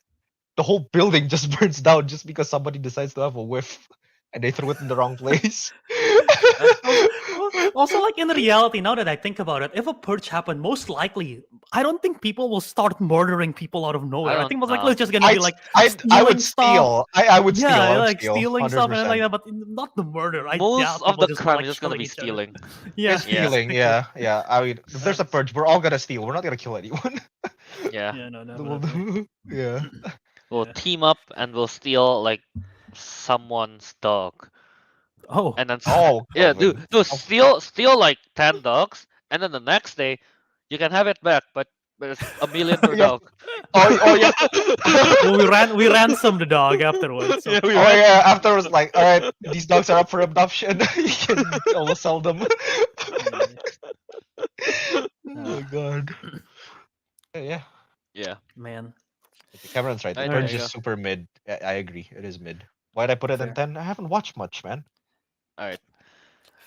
The whole building just burns down just because somebody decides to have a whiff and they threw it in the wrong place. Also, like in reality, now that I think about it, if a purge happened, most likely, I don't think people will start murdering people out of nowhere. I don't think most likely know. it's just gonna be like I stealing would stuff. steal. I would steal. I Yeah, would like steal. stealing stuff and then like 100%. that, but not the murder. I Most doubt of people the just crime like is just gonna killing be each other. stealing. Yeah, It's stealing, exactly. yeah. I mean, if there's a purge, we're all gonna steal. We're not gonna kill anyone. Yeah. Yeah, no, We'll definitely. do- yeah. We'll Yeah. team up and we'll steal like someone's dog. Oh, And then Oh, yeah, Kelvin. no, Oh, steal like 10 dogs, and then the next day you can have it back, but it's a million per yeah. dog. Oh, yeah. well, we ransomed the dog afterwards. So Yeah, we Oh ran. yeah. Afterwards, like, all right, these dogs are up for adoption. You can almost sell them. Oh my god. Yeah. Yeah. man, Okay, Cameron's right. The Alright, there purge you alrighty, is go. super mid. I agree. It is mid. Why did I put it in fair, 10? I haven't watched much, man. Alright.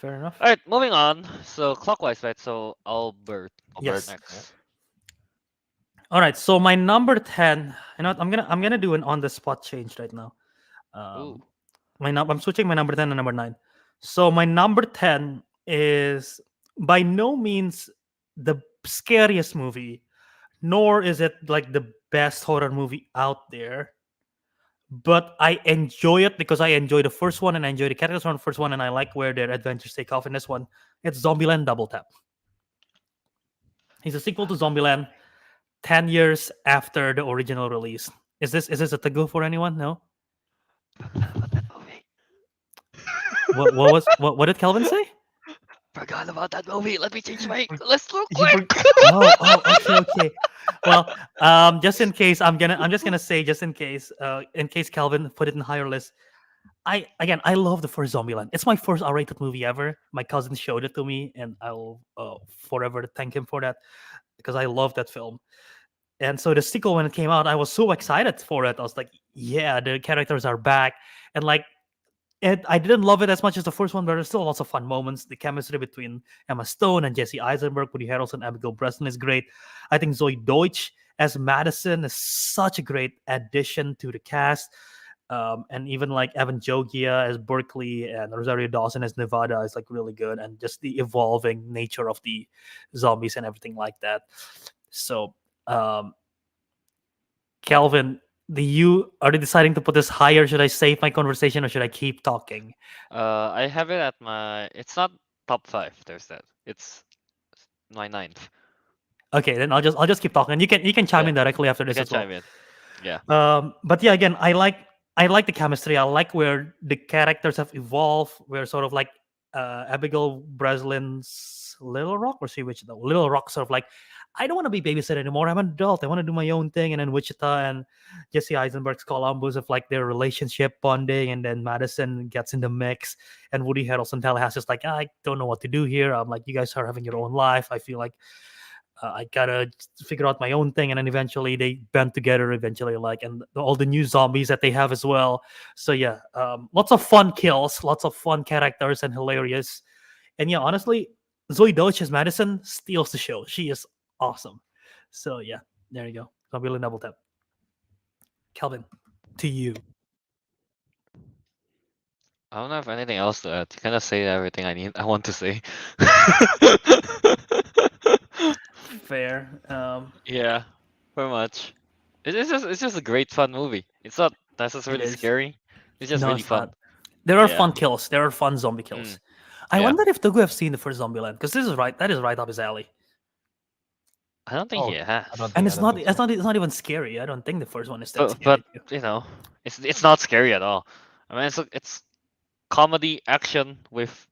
fair enough. Alright, moving on. So clockwise, right? So Albert Albert. Yes. Yeah. next. All right. So my number 10. You know what? I'm gonna do an on the spot change right now. Ooh. Um, I'm switching my number 10 to number 9. So my number 10 is by no means the scariest movie, nor is it like the best horror movie out there. But I enjoy it because I enjoy the first one and I enjoy the characters on the first one and I like where their adventures take off in this one. It's Zombieland Double Tap. It's a sequel to Zombieland 10 years after the original release. Is this a Teguh for anyone? No? Forgot about that movie. What did Kelvin say? Forgot about that movie. Let me change my list real You quick. forgot. Okay. Well, just in case, I'm just gonna say, just in case Calvin put it in higher list. I love the first Zombieland. It's my first R-rated movie ever. My cousin showed it to me, and I'll forever thank him for that because I love that film. And so the sequel, when it came out, I was so excited for it. I was like, yeah, the characters are back, and like and I didn't love it as much as the first one, but there's still lots of fun moments. The chemistry between Emma Stone and Jesse Eisenberg, Woody Harrelson, Abigail Breslin is great. I think Zoe Deutsch as Madison is such a great addition to the cast. And even like Evan Jogia as Berkeley and Rosario Dawson as Nevada is like really good. And just the evolving nature of the zombies and everything like that. So, um, Calvin, are you deciding to put this higher? Should I save my conversation or should I keep talking? I have it at my. It's not top 5. There's that. It's my 9th. Okay, then I'll just keep talking. You can chime Yeah, in directly after you this can as well. chime in. Yeah. But yeah, again, I like the chemistry. I like where the characters have evolved. Where sort of like Abigail Breslin's Little Rock, or she which Little Rock sort of like, I don't want to be babysitter anymore. I'm an adult. I want to do my own thing. And then Wichita and Jesse Eisenberg's Columbus of like their relationship bonding, and then Madison gets in the mix, and Woody Harrelson Tallahassee's like, I don't know what to do here. I'm like, you guys are having your own life. I feel like I gotta figure out my own thing, and then eventually they band together. Eventually, like, and all the new zombies that they have as well. So yeah, lots of fun kills, lots of fun characters, and hilarious. And yeah, honestly, Zoe Deutsch as Madison steals the show. She is awesome. So yeah, there you go. Zombie double tap. Kelvin, to you. I don't have anything else to add. You kind of say everything I want to say. Fair. Yeah, pretty much. It's just a great fun movie. It's not necessarily is. scary. It's just No, really it's fun. not. There are Yeah. fun kills. There are fun zombie kills. Mm, I yeah. wonder if Togu have seen the first Zombieland because that is right up his alley. I don't think Oh, he I has. don't And think. I don't think it's not even scary. I don't think the first one is that But scary. you know, it's not scary at all. I mean, it's comedy action with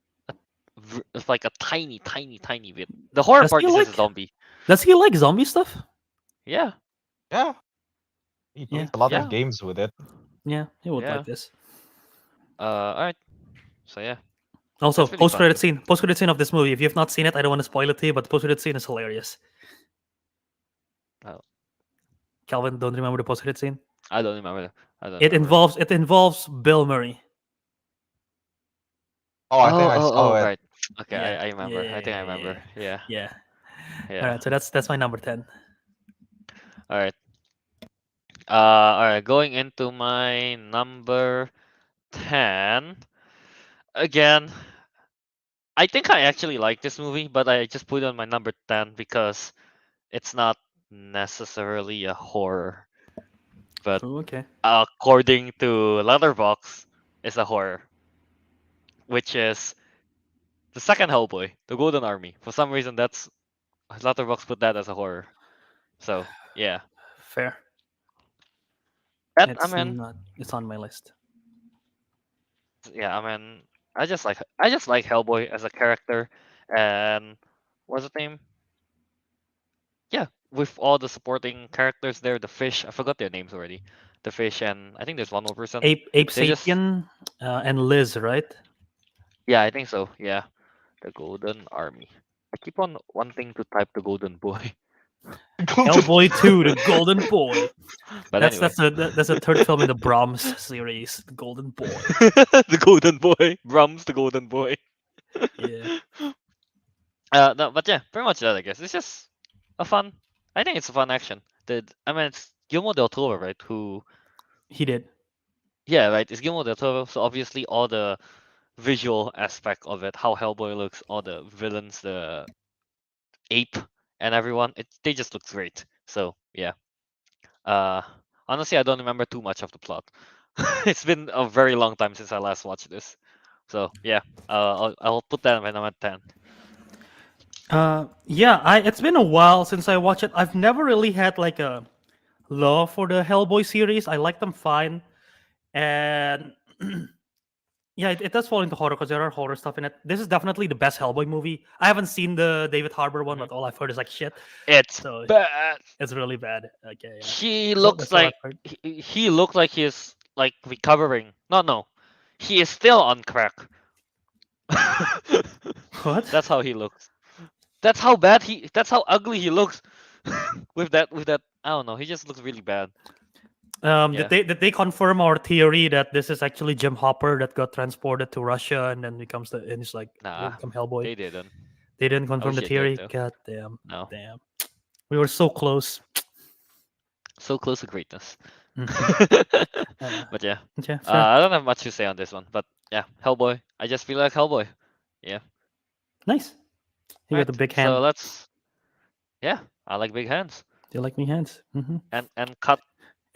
like a tiny, tiny, tiny bit. The horror Does part he is just a like zombie. does he like zombie stuff? Yeah, Yeah, he Yeah. plays a lot of yeah, games with it. Yeah, he would yeah. like this. All right. So yeah, Also, that's really fun too. post credit scene of this movie. If you have not seen it, I don't want to spoil it to you, but the post credit scene is hilarious. Oh, Calvin, don't remember the post credit scene? I don't remember. I don't It remember. involves Bill Murray. Oh, I think Oh, I oh, saw oh, it. right. Okay, Yeah, I yeah, remember. I think I remember. Yeah, yeah. All yeah. right, so that's my number 10. All right. All right. Going into my number 10. Again, I think I actually like this movie, but I just put it on my number 10 because it's not necessarily a horror, but Oh, okay. according to Letterboxd, it's a horror, which is the second Hellboy, the Golden Army. For some reason, that's Letterboxd put that as a horror. So yeah, Fair. that I It's mean, not. It's on my list. yeah, I mean, I just like Hellboy as a character, and what's his name? Yeah, with all the supporting characters there, the fish. I forgot their names already. The fish, and I think there's one more person. Ape They just Sapien and Liz, right? yeah, I think so. Yeah, the Golden Army. I keep on wanting to type the Golden Boy, Hellboy 2, the Golden Boy. but anyway, That's a third film in the Brahms series, the Golden Boy. the Golden Boy, Brahms, the Golden Boy. Yeah, No, but yeah, pretty much that. I guess it's just a fun. I think it's a fun action. I mean, it's Guillermo del Toro, right? Who, he did. yeah, right. It's Guillermo del Toro, so obviously all the visual aspect of it, how Hellboy looks, all the villains, the ape, and everyone, they just looks great. So yeah. Uh, Honestly, I don't remember too much of the plot. It's been a very long time since I last watched this. So yeah, I'll put that at my number 10. Yeah, it's been a while since I watched it. I've never really had like a love for the Hellboy series. I like them fine, and yeah, it does fall into horror because there are horror stuff in it. This is definitely the best Hellboy movie. I haven't seen the David Harbour one, Mhm. but all I've heard is like shit. It's So bad. it's really bad. Okay, yeah, He so looks that's all I've like heard. he looked like he's like recovering. No, no, he is still on crack. What? That's how he looks. That's how bad he. That's how ugly he looks. With that, I don't know. He just looks really bad. Did Yeah. they confirm our theory that this is actually Jim Hopper that got transported to Russia and then becomes and it's like Nah, become Hellboy? they didn't. They didn't I confirm wish the they did theory. though. God damn, No. damn. We were so close. So close to greatness. Mhm. Uh, But yeah, yeah, fair. I don't have much to say on this one. But yeah, Hellboy. I just feel like Hellboy. Yeah. Nice. You got Right. a big So hand. let's. Yeah, I like big hands Do you like me hands? and cut.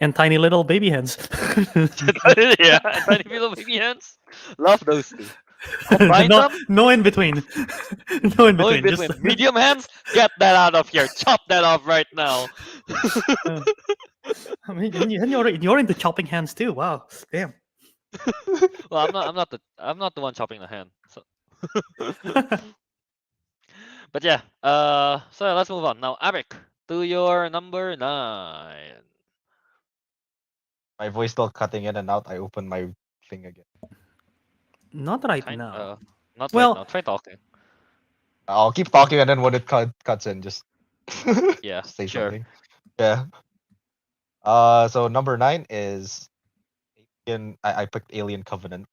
And tiny little baby hands. Yeah, and tiny little baby hands. Love those two. Combine no, them. no in between. No in No in between. Just between. Medium hands. Get that out of here. Chop that off right now. I mean, and you're into chopping hands too. Wow, damn. Well, I'm not the one chopping the hand. So. But yeah. So let's move on now. Ariq, to your number 9. My voice still cutting in and out. I open my thing again. Not right Kind. now. Not right Well, now. Try talking. I'll keep talking, and then when it cuts in, just Yeah. say Sure. something. Yeah. So number 9 is Alien. I picked Alien Covenant.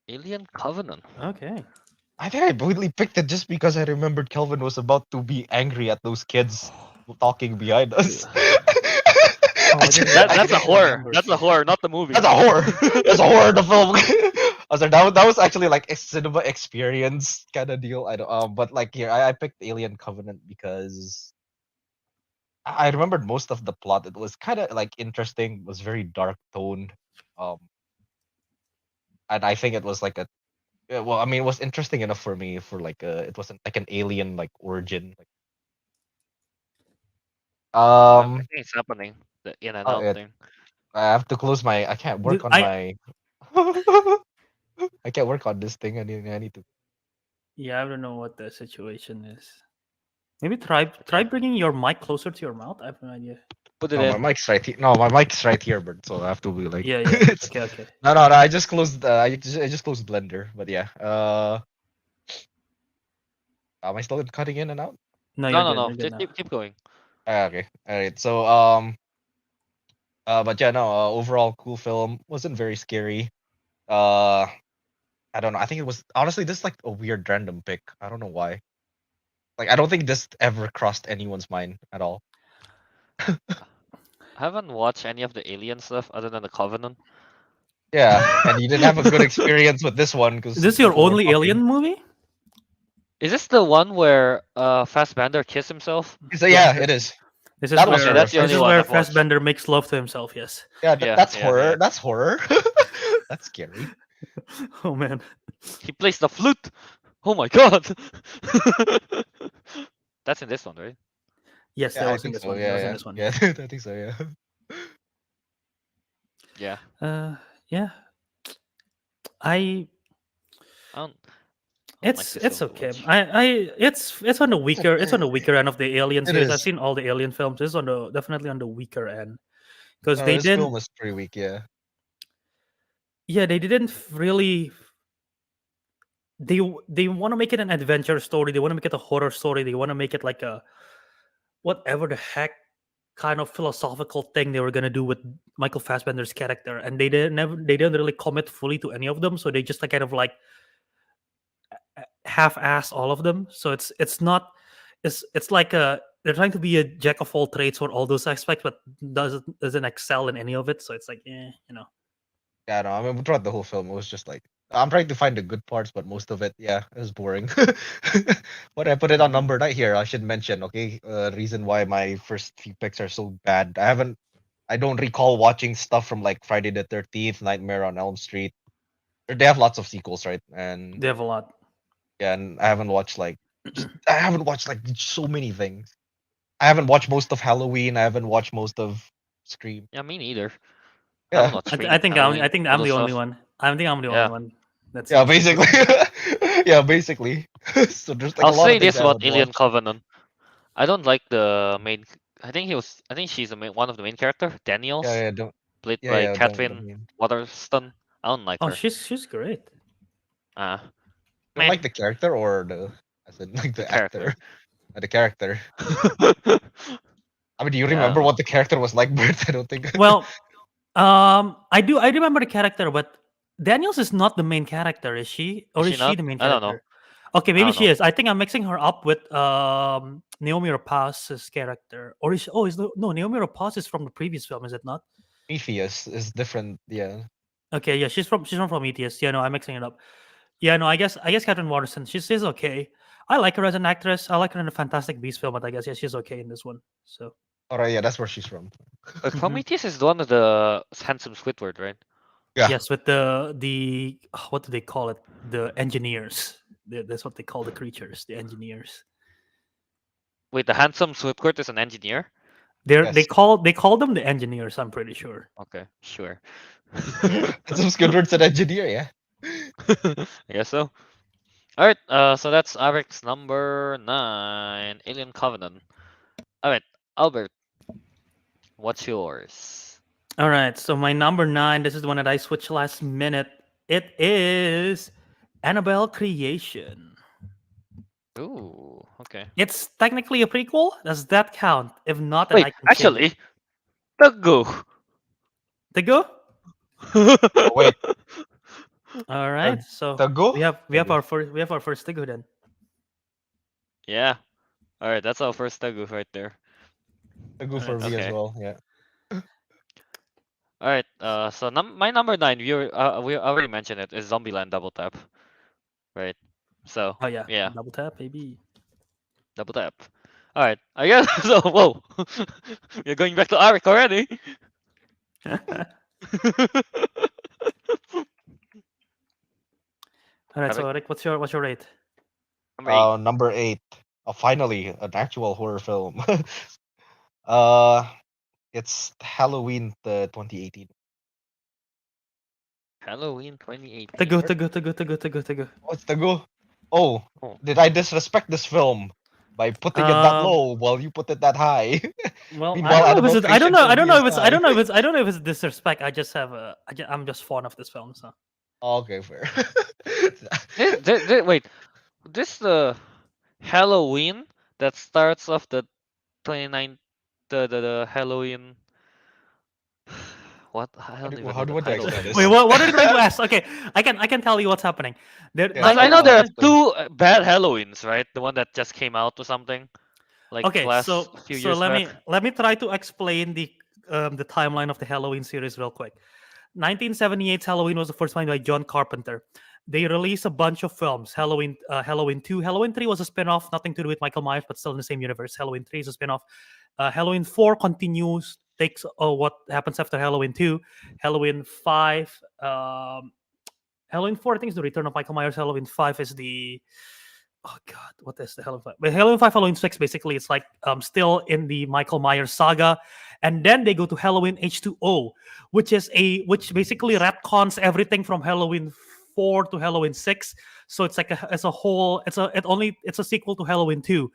Alien Covenant. okay. I think I really picked it just because I remembered Kelvin was about to be angry at those kids talking behind us. Oh, I didn't, I That's a didn't horror. remember. That's a horror, not the movie. That's a horror. That's a horror in the film. I was like, that was actually like a cinema experience kind of deal. I don't but like here I picked Alien Covenant because I remembered most of the plot. It was kind of like interesting. Was very dark toned. Um, and I think it was like a yeah, well, I mean, it was interesting enough for me for like it wasn't like an alien like origin. Like, I um, think it's happening. The in and oh, out thing. I have to close my. I can't work Dude, on my. I can't work on this thing. I need to. Yeah, I don't know what the situation is. Maybe try bringing your mic closer to your mouth. I have no idea. Put it No, my in. mic's right here. No, my mic's right here, but so I have to be like. Yeah, yeah. It's Okay, okay. no. I just closed. I just closed Blender. But yeah. Am I still cutting in and out? No, No, you're no, good. no. You're good Just now. keep going. Okay. All right. So but yeah, no. Overall, cool film. Wasn't very scary. Uh, I don't know. I think it was honestly this is like a weird random pick. I don't know why. Like I don't think this ever crossed anyone's mind at all. I haven't watched any of the alien stuff other than the Covenant. Yeah, and you didn't have a good experience with this one Is because this your people were only fucking. Alien movie? Is this the one where Fassbender kissed himself? So Yes. yeah, it is. This is That was Okay, where that's the horrifying. this only is one where I've watched. Fassbender makes love to himself. Yes. Yeah, Yeah, that's yeah, horror. yeah. That's horror. That's scary. Oh man. He plays the flute. Oh my god. That's in this one, right? Yes, that Yeah, I was in think this so. one. That Yeah, was in yeah, this one. yeah. I think so. Yeah. Yeah. Yeah. I I don't like this it's film too okay. much. It's on the It's weaker it's on okay. the weaker end of the Alien It series. I've is. seen all the Alien films. This is on the definitely on the weaker end because No, they this didn't. film is pretty weak. Yeah. Yeah, they didn't really. They want to make it an adventure story. They want to make it a horror story. They want to make it like a whatever the heck kind of philosophical thing they were gonna do with Michael Fassbender's character, and they didn't really commit fully to any of them. So they just like kind of like half-ass all of them. So it's not it's like a they're trying to be a jack of all trades for all those aspects, but doesn't excel in any of it. So it's like, Yeah. No, I mean, throughout the whole film, it was just like I'm trying to find the good parts, but most of it, yeah, it was boring. But I put it on Mhm. number 9 here. I should mention, okay, reason why my first few picks are so bad. I don't recall watching stuff from like Friday the 13th, Nightmare on Elm Street. They have lots of sequels, right? And They have a lot. yeah, and I haven't watched like so many things. I haven't watched most of Halloween. I haven't watched most of Scream. Yeah, me neither. I haven't Yeah, watched I, th- I Scream, think I Halloween, think all I'm the the only stuff. one. I think I'm the only Yeah. one that's yeah, seen most of basically, it. yeah, basically. So there's like I'll a lot say of things this I about haven't Alien watched. Covenant. I don't like the main. I think she's one of the main character, Yeah, Daniels, yeah, don't. played Yeah, by yeah, don't Catherine mean. Waterston. I don't like Oh, her. she's great. Uh, Don't meh, like the character or as in like the the character. actor, the character. I mean, do you Yeah, I remember don't know. what the character was like, Bert? I don't think. Well, I do. I remember the character, but Daniels is not the main character, is she? Is Or is she she not? the main I don't know. character? Okay, I maybe don't she know. is. I think I'm mixing her up with Naomi Rapaz's character. Or is no, Naomi Rapaz is from the previous film, is it not? Prometheus is different. Yeah. Okay, yeah, she's from Prometheus. Yeah, no, I'm mixing it up. Yeah, no, I guess Catherine Waterston. She's okay. I like her as an actress. I like her in the Fantastic Beasts film, but I guess yeah, she's okay in this one. So All right. Yeah, that's where she's from. mhm. Prometheus is the one of the handsome Squidward, right? Yeah. Yes, with the what do they call it? The engineers. That's what they call the creatures. The engineers. Wait, the handsome Squidward is an engineer? They Yes. call them the engineers. I'm pretty sure. Okay, sure. That's some Squidward's an engineer. Yeah. I guess so. All right. So that's Ariq's number 9, Alien Covenant. All right, Albert, what's yours? All right. So my number 9. This is the one that I switched last minute. It is Annabelle Creation. Ooh, okay. It's technically a prequel. Does that count? If not, then Wait, I can change it. actually, Teguh. To go. Oh, wait. All right. So Teguh. we have Teguh. our first Tigo then. Yeah. All right, that's our first Teguh right there. Teguh All for right. me as Okay. well. Yeah. All right. So my number 9, we already mentioned it, is Zombieland Double Tap, right? So Oh yeah. yeah, Double tap, baby. Double Tap. All right. I guess so. Whoa, you're going back to Ariq already. All right. Ariq, So Rick, what's your rate? number 8. Number 8. Finally, an actual horror film. uh, it's Halloween, the 2018. Halloween 2018. Teguh, Teguh, Teguh, Teguh, Teguh, Teguh. What's the go? Oh, Oh. did I disrespect this film by putting it that Um, low while you put it that high? well, I Meanwhile, don't know if animal it's, I don't creation know, for I don't me know is if it's, I high. don't know if it's, I don't know if it's disrespect. I just have I'm just fond of this film. So Okay, fair. Wait, this the Halloween that starts off the 29, the Halloween. What? I don't even How know do you the want to title explain wait, this? anymore. what are you trying to ask? Okay, I can tell you what's happening. There, Yes, Because I know I'll there are 1970. explain. two bad Halloweens, right? The one that just came out or something, like Okay, last so a few so years let back. me try to explain the timeline of the Halloween series real quick. 1978's Halloween was the first one by John Carpenter. They released a bunch of films. Halloween 2, Halloween 3 was a spin-off, nothing to do with Michael Myers, but still in the same universe. Halloween 3 is a spin-off. Halloween 4 continues, takes what happens after Halloween 2. Halloween 5, Halloween 4, I think, is the return of Michael Myers. Halloween 5 is the oh god, what is the Halloween 5? But Halloween 5, Halloween 6, basically, it's like still in the Michael Myers saga. And then they go to Halloween H2O, which basically retcons everything from Halloween 4 to Halloween 6. So it's like as a whole, it's a sequel to Halloween 2.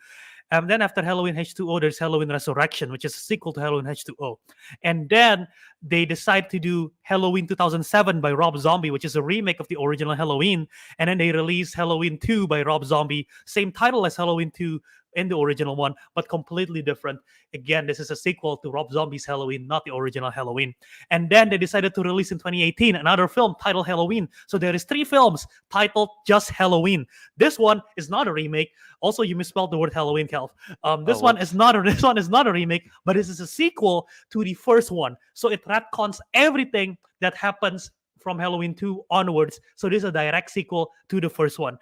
And then after Halloween H2O, there's Halloween Resurrection, which is a sequel to Halloween H2O. And then they decide to do Halloween 2007 by Rob Zombie, which is a remake of the original Halloween. And then they release Halloween 2 by Rob Zombie, same title as Halloween 2 in the original one, but completely different. Again, this is a sequel to Rob Zombie's Halloween, not the original Halloween. And then they decided to release in 2018 another film titled Halloween. So there is three films titled just Halloween. This one is not a remake. Also, you misspelled the word Halloween, Calv. Oh, This one is whoops. not a this one is not a remake, but this is a sequel to the first one. So it retcons everything that happens from Halloween 2 onwards. So this is a direct sequel to the first one.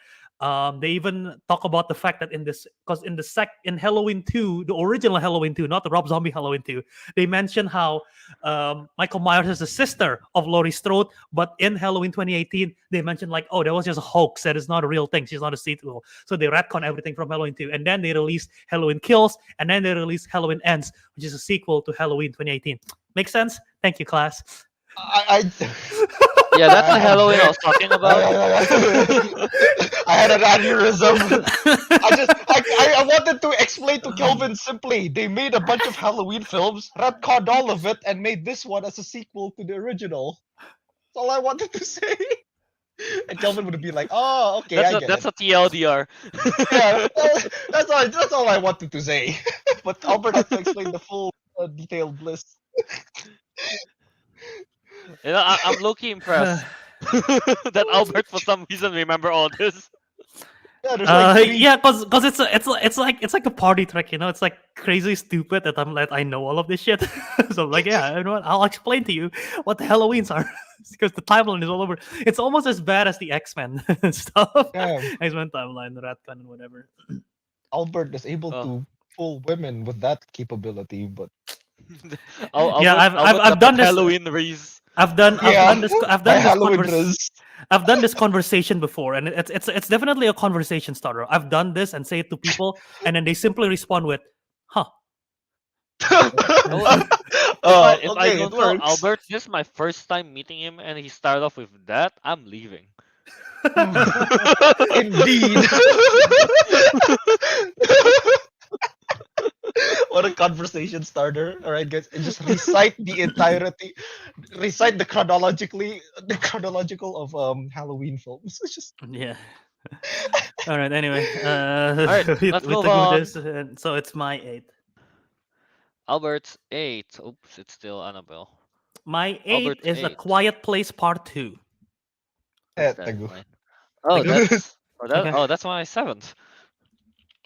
They even talk about the fact that because in Halloween 2, the original Halloween 2, not the Rob Zombie Halloween 2, they mention how Michael Myers is the sister of Laurie Strode, but in Halloween 2018, they mentioned like, oh, that was just a hoax. That is not a real thing. She's not a sequel. So they retcon everything from Halloween 2, and then they released Halloween Kills, and then they released Halloween Ends, which is a sequel to Halloween 2018. Make sense? Thank you, class. I Yeah, that's the I have Halloween I very was talking about. I had an aneurysm. I wanted to explain to Kelvin simply. They made a bunch of Halloween films, retconned all of it, and made this one as a sequel to the original. That's all I wanted to say. And Kelvin would be like, "Oh, okay, I get That's it." a TLDR. Yeah, that's all I wanted to say. But Albert has to explain the full detailed list. I'm low-key impressed that Albert for some reason remember all this. Yeah, there's like three. Yeah, cause it's like a party trick, you know. It's like crazy stupid that I know all of this shit. So I'm like, yeah, you know what? I'll explain to you what the Halloweens are, because the timeline is all over. It's almost as bad as the X-Men stuff, Yeah, X-Men timeline, the Ratcon and whatever. Albert is able Oh. to fool women with that capability, but Yeah, Albert I've dapat done this. Halloween Reese. yeah, my Halloween is. I've done this conversation before, and it's definitely a conversation starter. I've done this and say it to people, and then they simply respond with, "Huh." Oh, if I Okay, it don't tell works. Albert this is my first time meeting him and he started off with that, I'm leaving. Indeed. What a conversation starter. All right, guys. And just recite the chronological of Halloween films. It's just Yeah. All right. Anyway, All right, let's with move the good on. this, so it's my eight. Albert's 8. Oops, it's still Annabelle. My eight Albert's is A 8. Quiet Place Part Two. Where's that in Teguh. mine? Oh, Tagu? Okay. that's my 7th.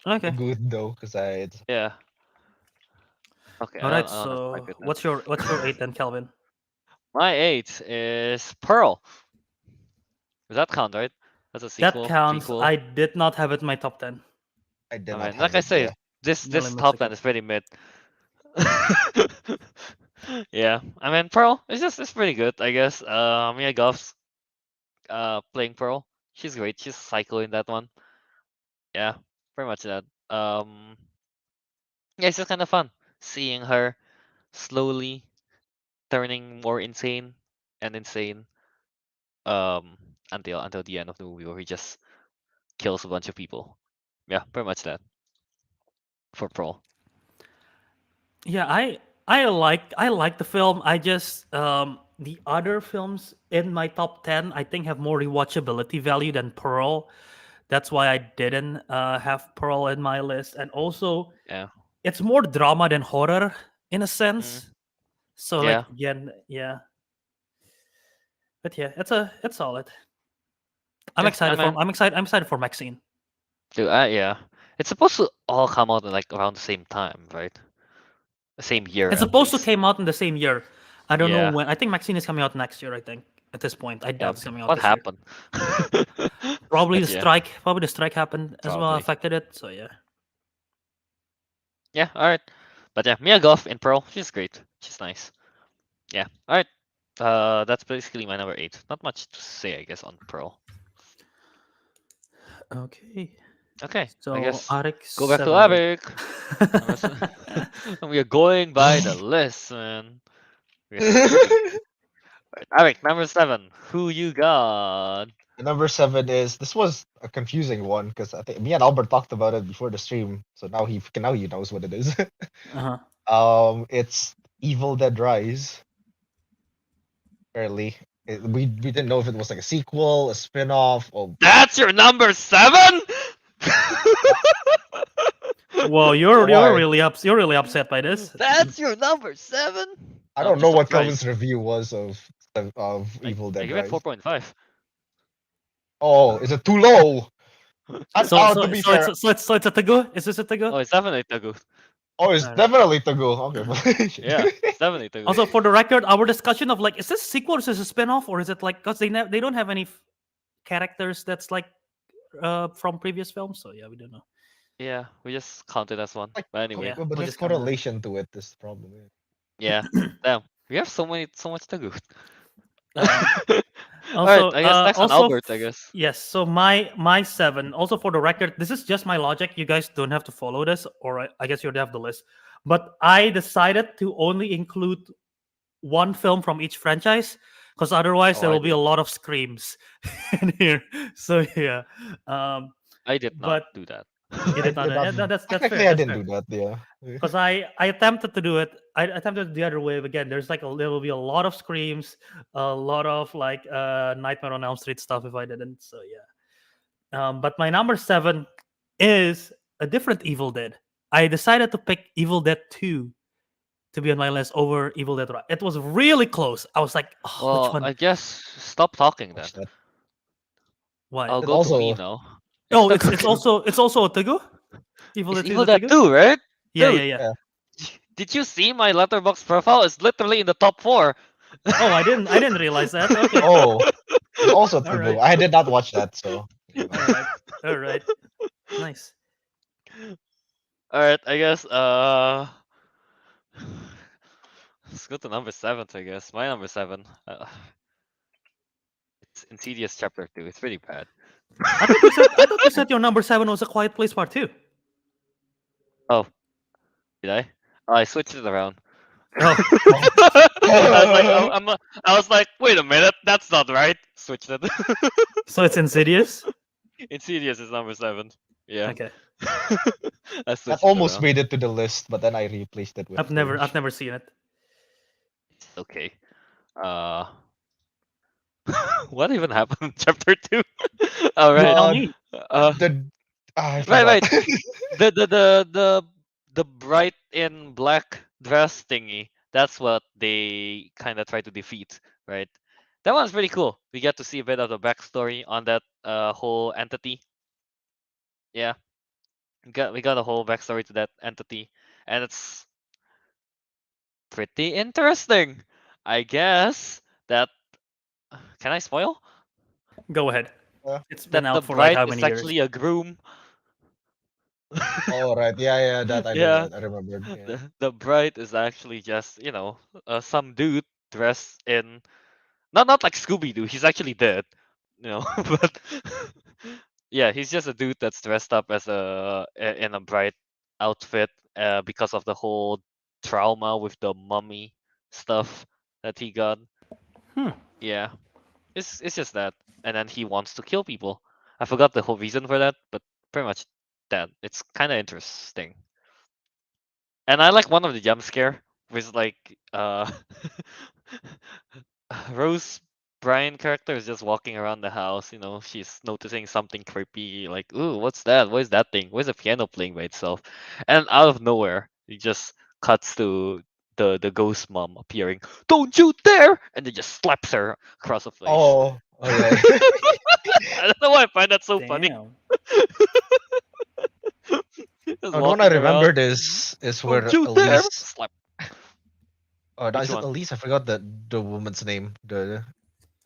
Okay. Good though, because it's Yeah. Okay, All right. I don't type So it then. what's your eight then, Kelvin? My 8 is Pearl. Does that count, right? That's a That sequel. counts. Prequel. I did not have it in my top 10. I did I not mean, like have I it say, there. Yeah, this let me top check 10 it. is pretty mid. Yeah, I mean Pearl. It's pretty good, I guess. Mia Goth's playing Pearl. She's great. She's psycho in that one. Yeah, pretty much that. Yeah, it's just kind of fun seeing her slowly turning more insane and insane. until the end of the movie where he just kills a bunch of people. Yeah, pretty much that for Pearl. Yeah, I like the film. I just the other films in my top 10 I think have more rewatchability value than Pearl. That's why I didn't have Pearl in my list. And also Yeah. it's more drama than horror in a Mm, sense. So like yeah. again, yeah. But yeah, it's solid. Yeah. I mean, I'm excited for Maxine. dude, yeah. It's supposed to all come out like around the same time, right? The same year It's at supposed to least. came out in the same year. I don't know Yeah. when. I think Maxine is coming out next year, I think. At this point, I Yeah. doubt it's coming out What this year. happened? Probably But the yeah, strike. Probably the strike happened as well, probably. affected it. So yeah. Yeah. All right. But yeah, Mia Goth in Pearl, she's great. She's nice. Yeah. All right. That's basically my number 8. Not much to say, I guess, on Pearl. Okay. Okay. I So guess Ariq go back to 7 then. Arik. We are going by the list, man. We're skipping. Arik, number 7. Who you got? Number 7 is, this was a confusing one because I think me and Albert talked about it before the stream, so now he knows what it is. Uh-huh. It's Evil Dead Rise. Apparently, we didn't know if it was like a sequel, a spin-off, or That's your number 7? Well, why. you're really upset by this. That's your number 7? I I'm don't know just what surprised. Kelvin's review was of I, Evil I Dead give it Rise. 4.5. Oh, is it too low? So To so be so fair, it's a Teguh? Is this a Teguh? Oh, it's definitely Teguh. oh, it's Alright. definitely to go. Okay, Yeah, shit. it's definitely Teguh. Also, for the record, our discussion of like, is this a sequel or is this a spin-off or is it like because they don't have any characters that's like from previous films, so yeah, we don't know. Yeah, we just counted as one. Like, But anyway, Yeah, but we'll there's just count it. correlation to it. This is the problem. yeah. Damn, we have so much Teguh. Also, Alright, I guess next on Albert, I guess. yes. So my 7. Also, for the record, this is just my logic. You guys don't have to follow this, or I guess you'd have the list. But I decided to only include one film from each franchise because otherwise Oh, there I will be a did. lot of screams in here. So yeah, I did not but do that. you I did not. did not. That's fair. Technically, I That's didn't fair. do that. Yeah. Because I attempted to do it. I attempted the other way. Again, there's like there will be a lot of screams, a lot of like Nightmare on Elm Street stuff if I didn't. So yeah. But my number 7 is a different Evil Dead. I decided to pick Evil Dead 2 to be on my list over Evil Dead Rise. It was really close. I was like, oh, which Well, one? I guess stop talking then. Watch that. Why? I'll It go to me also, now. Oh, Teguh. it's also a Teguh. Evil It's Dead 2 is Evil a Dead Teguh. 2, right? Yeah, yeah, Dude, yeah. yeah. did you see my letterbox profile? It's literally in the top 4. Oh, I didn't realize that. Okay. Oh, it's also to All go. right. I did not watch that, so All right. All right. Nice. Alright, I guess let's go to number 7, I guess. My number 7. It's Insidious Chapter 2. It's really bad. I thought you said your number 7 was A Quiet Place Part 2. Oh, did I? Oh, I switched it around. Oh. I was like, wait a minute, that's not right. Switched it. So it's Insidious? Insidious is number 7. Yeah. Okay. I that switched it almost around. made it to the list, but then I replaced it with. I've never seen it. It's okay. Uh, what even happened in chapter 2? All right. Tell me. The I Right. forgot. The bright in black dress thingy. That's what they kind of try to defeat, right? That one's pretty cool. We get to see a bit of the backstory on that whole entity. Yeah, we got a whole backstory to that entity, and it's pretty interesting. I guess that can I spoil Go ahead. Yeah. It's been that the out for like bride how is many years? actually a groom. Oh right, yeah, that I did. Yeah, I remembered. Yeah. the bride is actually just some dude dressed in not like Scooby Doo. He's actually dead, but yeah, he's just a dude that's dressed up as in a bright outfit because of the whole trauma with the mummy stuff that he got. Hmm. Yeah, It's just that, and then he wants to kill people. I forgot the whole reason for that, but pretty much that. It's kind of interesting. And I like one of the jump scare with like Rose Bryan character is just walking around the house, she's noticing something creepy, like, ooh, what's that? What is that thing? Where's the piano playing by itself? And out of nowhere, it just cuts to the ghost mom appearing. Don't you dare! And it just slaps her across the face. Oh yeah. I don't know why I find that so funny. Damn. Just Oh, the one I walking around. remembered is Don't where you dare! Elise. Slap. Oh, no, Which is it one? Elise? I forgot the woman's name. The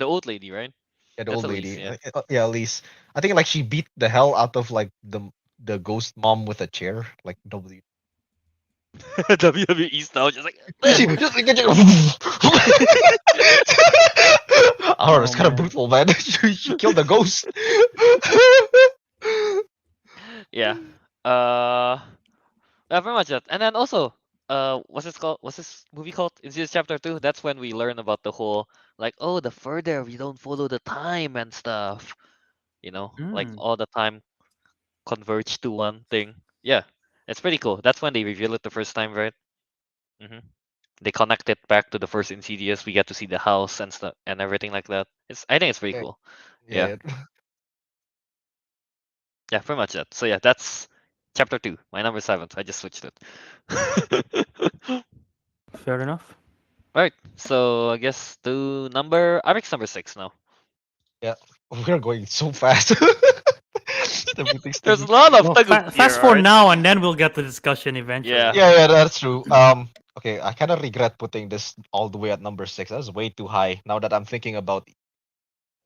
old lady, right? Yeah, the That's old Elise, lady. yeah. Yeah, Elise. I think like she beat the hell out of like the ghost mom with a chair, like W. WWE style, just like She just like, oh, it's Oh kind of man. brutal, man. She killed the ghost. yeah. Uh, Very much that. And then also, what's this called? What's this movie called? Insidious Chapter 2. That's when we learn about the whole, like, oh, the further we don't follow the time and stuff. Like Mm. all the time converge to one thing. Yeah, it's pretty cool. That's when they reveal it the first time, right? Mm-hmm. They connect it back to the first Insidious. We get to see the house and stuff and everything like that. I think it's pretty Yeah, cool. Yeah, yeah. yeah, pretty much that. So yeah, that's chapter 2. My number 7. I just switched it. Fair enough. Right. So I guess Ariq's number 6 now. Yeah. We're going so fast. Everything's There's a taking. lot of Well, Teguh here, fast forward alright? now, and then we'll get to discussion Yeah. eventually. Yeah, that's true. Okay, I kind of regret putting this all the way at number 6. That's way too high. Now that I'm thinking about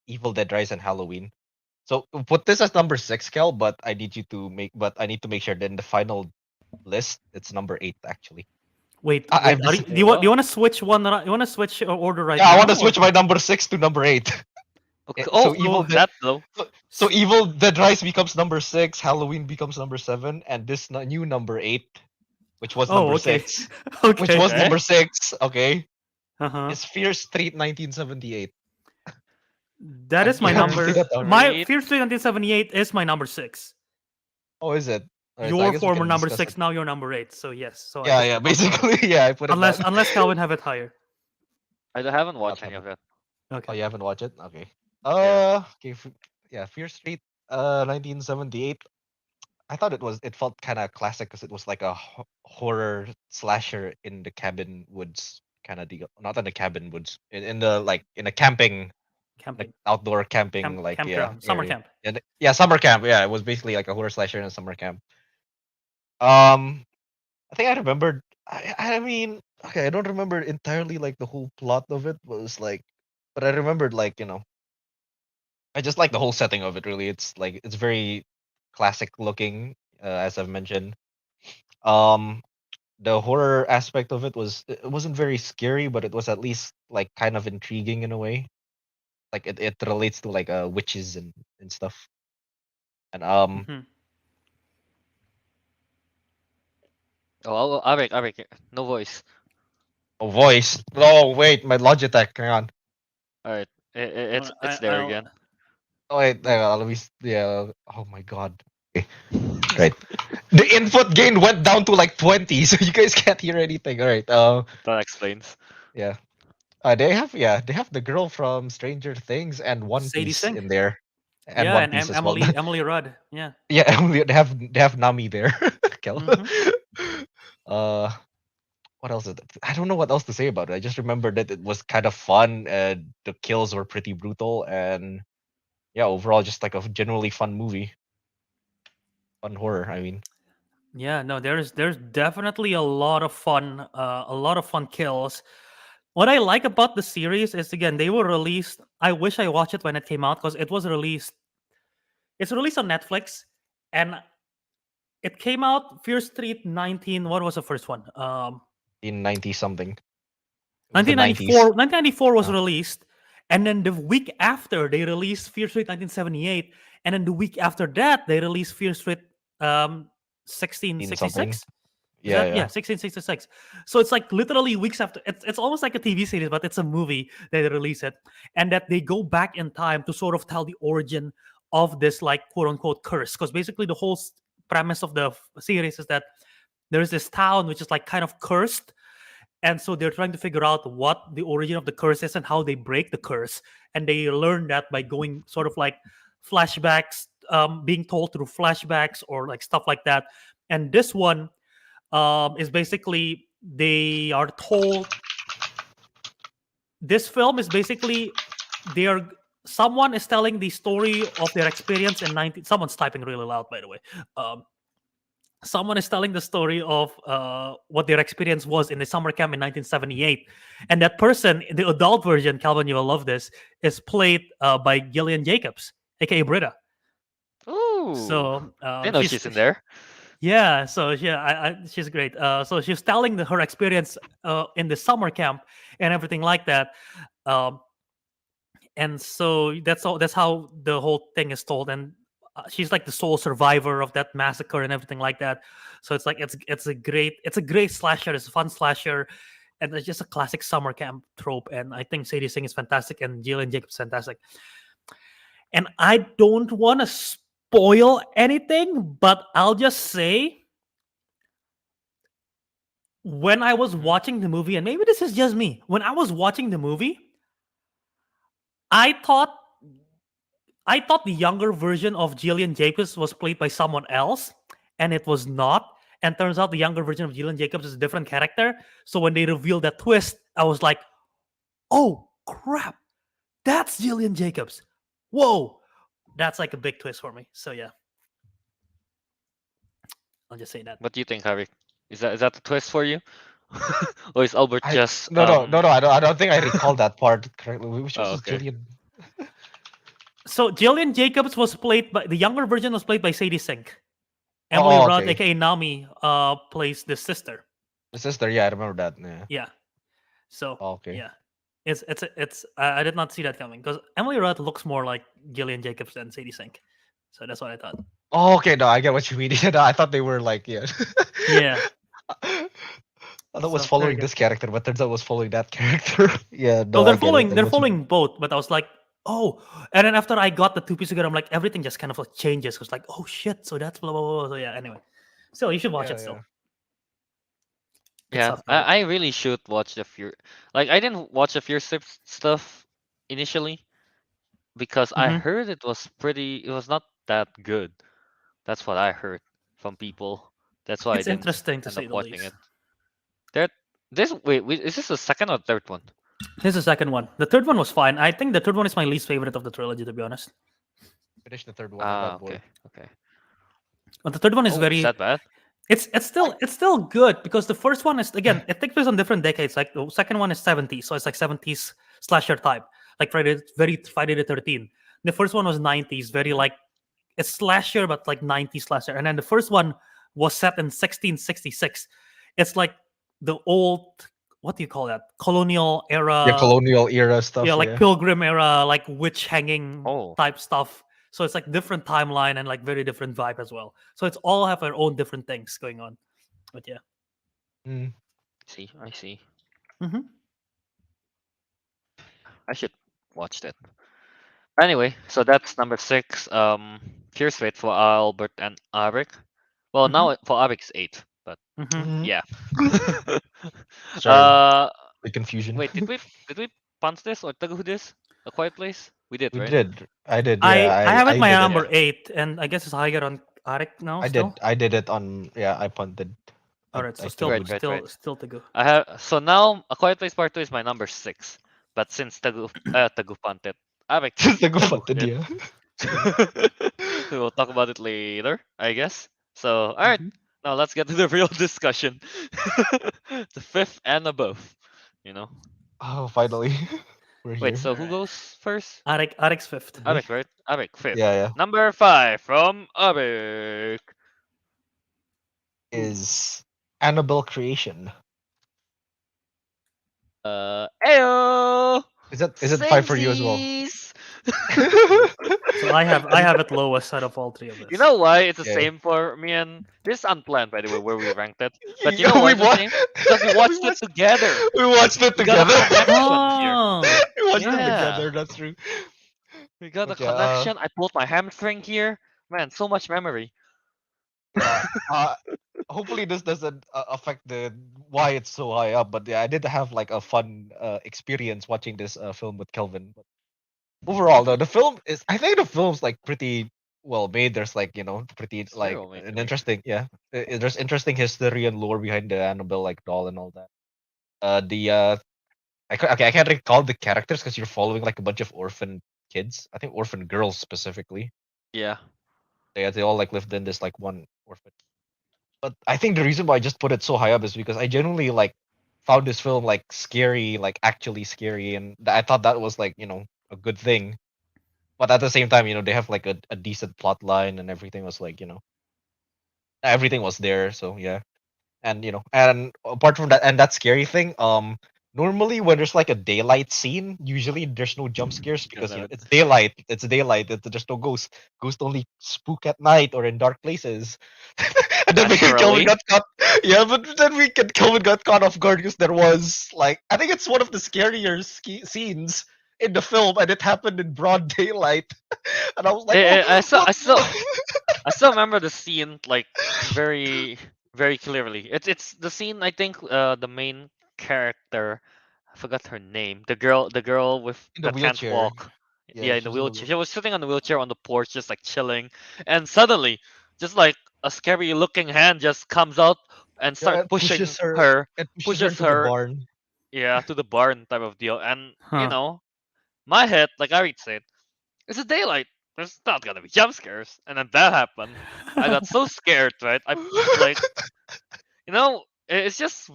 Evil Dead Rise and Halloween. So put this as number 6, Kel. But I need to make sure that in the final list, it's number 8 actually. Wait, I wait. mis- Do you want? Do you want to switch one? You want to switch order right yeah, I now? want to Or? switch my number 6 to number 8. Okay. So Oh, Evil So, Dead. that though. So Evil Dead Rise becomes number 6, Halloween becomes number 7, and this new number 8, which was oh, number okay, 6, which okay. was Okay. number 6, okay, Uh huh. is Fear Street 1978. That I'm is my Fear kind of putting number. that down. My Street. Fear Street 1978 is my number 6. Oh, is it? Alright, so I Your guess we former can number discuss it. 6, now your number 8. So yes. So I Yeah, guess yeah, we're both wrong. basically, yeah, I put it down. Unless Calvin have it higher. I haven't Not watched any having. of it. Oh, Okay. you haven't watched it? Okay. Yeah. Okay, yeah, Fear Street, 1978. I thought it felt kind of classic because it was like a horror slasher in the cabin woods kind of deal. Not in the cabin woods, in the like in a camping, like Camping. outdoor camping, like yeah, Campground. Summer area. camp. And yeah, summer camp. Yeah, it was basically like a horror slasher in a summer camp. Um, I think I remembered. I mean, okay, I don't remember entirely like the whole plot of it was like, but I remembered like I just like the whole setting of it. Really, it's like it's very classic looking, as I've mentioned. Um, the horror aspect of it wasn't very scary, but it was at least like kind of intriguing in a way. Like it relates to like witches and stuff. And Hmm. Oh, Ariq. No voice. oh, voice. Oh wait, my Logitech. Hang on. Alright. It's Well, it's there again. Oh wait, hang on, let me. Yeah. Oh my god. Okay, right. The input gain went down to like 20, so you guys can't hear anything. All right. That explains. Yeah. They have the girl from Stranger Things and One Sadie Piece Sink. in there, and Yeah, One and Piece as well. Emily Rudd. Yeah. Yeah, they have Nami there. Kel. Hmm. uh, what else? I don't know what else to say about it. I just remember that it was kind of fun. And the kills were pretty brutal, and yeah, overall, just like a generally fun movie, fun horror. I mean, Yeah. No, there's definitely a lot of fun kills. What I like about the series is again they were released. I wish I watched it when it came out because it was released. It's released on Netflix, and it came out Fear Street 19. What was the first one? in 90 something, it was the 90s. 1994 was Uh, released, and then the week after they released Fear Street 1978, and then the week after that they released Fear Street in something. 1666. Is Yeah, that yeah. 1666? So it's like literally weeks after. It's almost like a TV series, but it's a movie that they release it, and that they go back in time to sort of tell the origin of this like quote unquote curse. Because basically the whole premise of the series is that there's this town which is like kind of cursed, and so they're trying to figure out what the origin of the curse is and how they break the curse, and they learn that by going sort of like flashbacks, being told through flashbacks or like stuff like that. And this one is basically they are told, this film is basically they are someone is telling the story of their experience in 19, someone's typing really loud by the way. um, Someone is telling the story of what their experience was in the summer camp in 1978, and that person, the adult version, Calvin, you will love this, is played by Gillian Jacobs, aka Britta. Ooh. So I know she's in there. yeah, so yeah, she's great. So she's telling her experience in the summer camp and everything like that. Um, and so that's how the whole thing is told. And she's like the sole survivor of that massacre and everything like that. So it's like it's a great slasher. It's a fun slasher, and it's just a classic summer camp trope. And I think Sadie Singh is fantastic, and Jillian Jacobs is fantastic. And I don't want to spoil anything, but I'll just say, when I was watching the movie, and maybe this is just me, when I was watching the movie, I thought I thought the younger version of Jillian Jacobs was played by someone else, and it was not. And turns out the younger version of Jillian Jacobs is a different character. So when they revealed that twist, I was like, "Oh crap, that's Jillian Jacobs! Whoa, that's like a big twist for me." So yeah, I'll just say that. What do you think, Harry? Is that the twist for you? Or is Albert I just no. I don't think I recall that part correctly. Which was okay. Jillian? So Jillian Jacobs was played by the younger version was played by Sadie Sink. Emily Rudd, Okay. aka Nami, plays the sister. The sister. Yeah, I remember that. Yeah. Yeah. So Okay. yeah, it's I did not see that coming because Emily Rudd looks more like Gillian Jacobs than Sadie Sink. So that's what I thought. Oh, okay. No, I get what you mean. No, I thought they were like, yeah. Yeah. I thought it was So, very following good. this character, but turns out it was following that character. Yeah, no, Well, I get it. I they're get what you mean. following both, but I was like, oh, and then after I got the two pieces together, I'm like, everything just kind of like changes. It's like, oh shit, so that's blah blah blah. So yeah, anyway, so you should watch it still. Good Yeah, stuff, Calvin. I really should watch the Fear. Like I didn't watch the Fear stuff initially because I Mhm. heard it was pretty. It was not that good. That's what I heard from people. That's why I It's didn't interesting to end say up the watching least. it. There, this wait, is this the second or third one? Here's the second one. The third one was fine. I think the third one is my least favorite of the trilogy, to be honest. Finish the third one. I Ah, got bored. okay. But the third one is Oh, is very. that bad? It's still good because the first one is, again, it takes place on different decades. Like the second one is 70s, so it's like 70s slasher type, like Friday the 13th. The first one was 90s, very like it's slasher but like 90s slasher, and then the first one was set in 1666. It's like the old, what do you call that, colonial era, Yeah, colonial era stuff. yeah, like Yeah. pilgrim era, like witch hanging Oh, type stuff. So it's like different timeline and like very different vibe as well. So it's all have their own different things going on. But yeah. Mm. see, I see. Hmm. I should watch that. Anyway, so that's number 6. Here's wait for Albert and Ariq. Well, Hmm. now for Ariq it's 8, but Hmm. Mhm. yeah. Sorry, uh, the confusion. wait, did we punch this or Teguh this? A Quiet Place? We did, We right? did. I did. Yeah, I have it I my did it. number 8, and I guess it's higher on Arik now still. I did it on. Yeah, I punted. All right, so I still still Right, do. right, right. still to go. I have so now A Quiet Place Part 2 is my number 6. But since Teguh punted, Ariq Just the go punted punted. it. Yeah. We'll talk about it later, I guess. So, all right, Mhm. now let's get to the real discussion. The 5th and above, you know. Oh, finally, we're Wait, here. so who Alright. goes first? Arik's 5th. Me? Ariq, right? Ariq, 5th. Yeah, yeah. Number 5 from Ariq. Is Annabelle Creation? Ayo! Is it 5 for you as well? Samesies! So I have it lowest out of all three of You us. know why it's the Yeah. same for me and this is unplanned by the way where we ranked it. But you know Yeah, why it's the same? Because we we watched it watched together. we watched it We got a together. connection here. Oh, We watched it Yeah, together. That's true. we got a But yeah, connection. I pulled my hamstring here. Man, so much memory. yeah. Hopefully this doesn't affect the why it's so high up. But yeah, I did have like a fun experience watching this film with Kelvin. But overall, though, the film is I think the film's like pretty well made. There's like pretty It's very like well made to an me. interesting there's interesting history and lore behind the Annabelle like doll and all that. The I can't recall the characters because you're following like a bunch of orphan kids. I think orphan girls specifically. Yeah. They all like lived in this like one orphan. But I think the reason why I just put it so high up is because I genuinely like found this film like scary, like actually scary, and I thought that was like a good thing. But at the same time, they have like a decent plot line and everything was like everything was there. So yeah. And apart from that, and that scary thing, normally when there's like a daylight scene, usually there's no jump scares Yeah, because no, it's daylight. It's daylight. There's no ghosts. Ghosts only spook at night or in dark places. And then Kelvin naturally. got caught. Yeah, but then Kelvin got caught off guard because there was like I think it's one of the scarier scenes in the film, and it happened in broad daylight. And I was like, oh, I saw what? I still remember the scene like very very clearly. It's the scene I think the main character I forgot her name. The girl with In the that can't wheelchair. walk. Yeah, Yeah, in she the was in the wheelchair. wheelchair. She was sitting on the wheelchair on the porch just like chilling and suddenly just like a scary looking hand just comes out and Yeah, start it pushing pushes her. her It pushes her pushes to the her barn. yeah to the barn type of deal. And huh. my head like I said it's a daylight. There's not gonna be jump scares. And then that happened. I got so scared, right? I like, it's just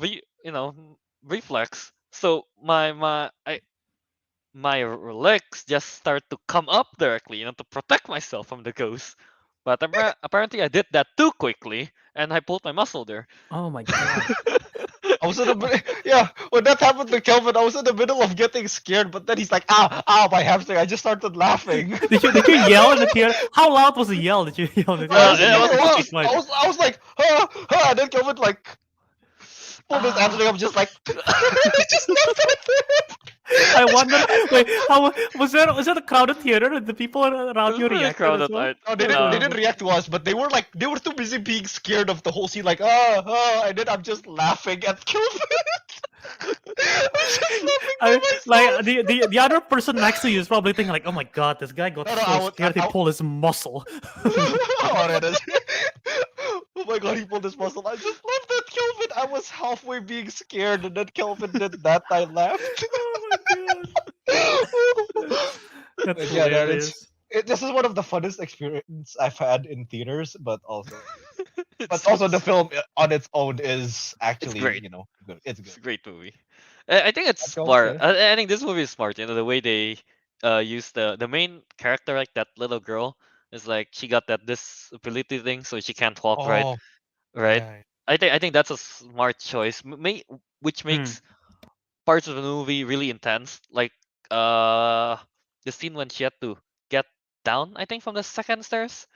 reflex. So my legs just start to come up directly, to protect myself from the ghost. But apparently I did that too quickly, and I pulled my muscle there. Oh my god. I was in the yeah. When that happened to Kelvin, I was in the middle of getting scared, but then he's like, my hamstring. I just started laughing. Did you yell in the theater? How loud was the yell? Did you yell in the I theater? don't Did It you was just mostly keep quiet? I was like, and then Kelvin like pulled his hamstring. ah. I'm just like, just left it. I wonder. Wait, how was that a crowded theater and the people It around was you pretty reacted as crowded. well? No, What was they going didn't on? react to us, but they were too busy being scared of the whole scene, like and then I'm just laughing at Kelvin. I'm just laughing by Like myself. the other person next to you is probably thinking like, oh my god, this guy got No, so scared he I pulled his muscle. oh, that is. Oh my god, he pulled his muscle. I just laughed at Kelvin. I was halfway being scared, and then Kelvin did that. I laughed. Oh my god, that's But yeah, hilarious. this is one of the funnest experience I've had in theaters, but it's also the it's film on its own is it's actually great. good. It's It's good. a great movie. I think it's That's all smart. okay. I think this movie is smart. The way they use the main character, like that little girl, is like she got that disability thing, so she can't walk right. Oh Right. yeah. I think that's a smart choice. Which Hmm. makes parts of the movie really intense. Like uh the scene when she had to get down, I think from the second stairs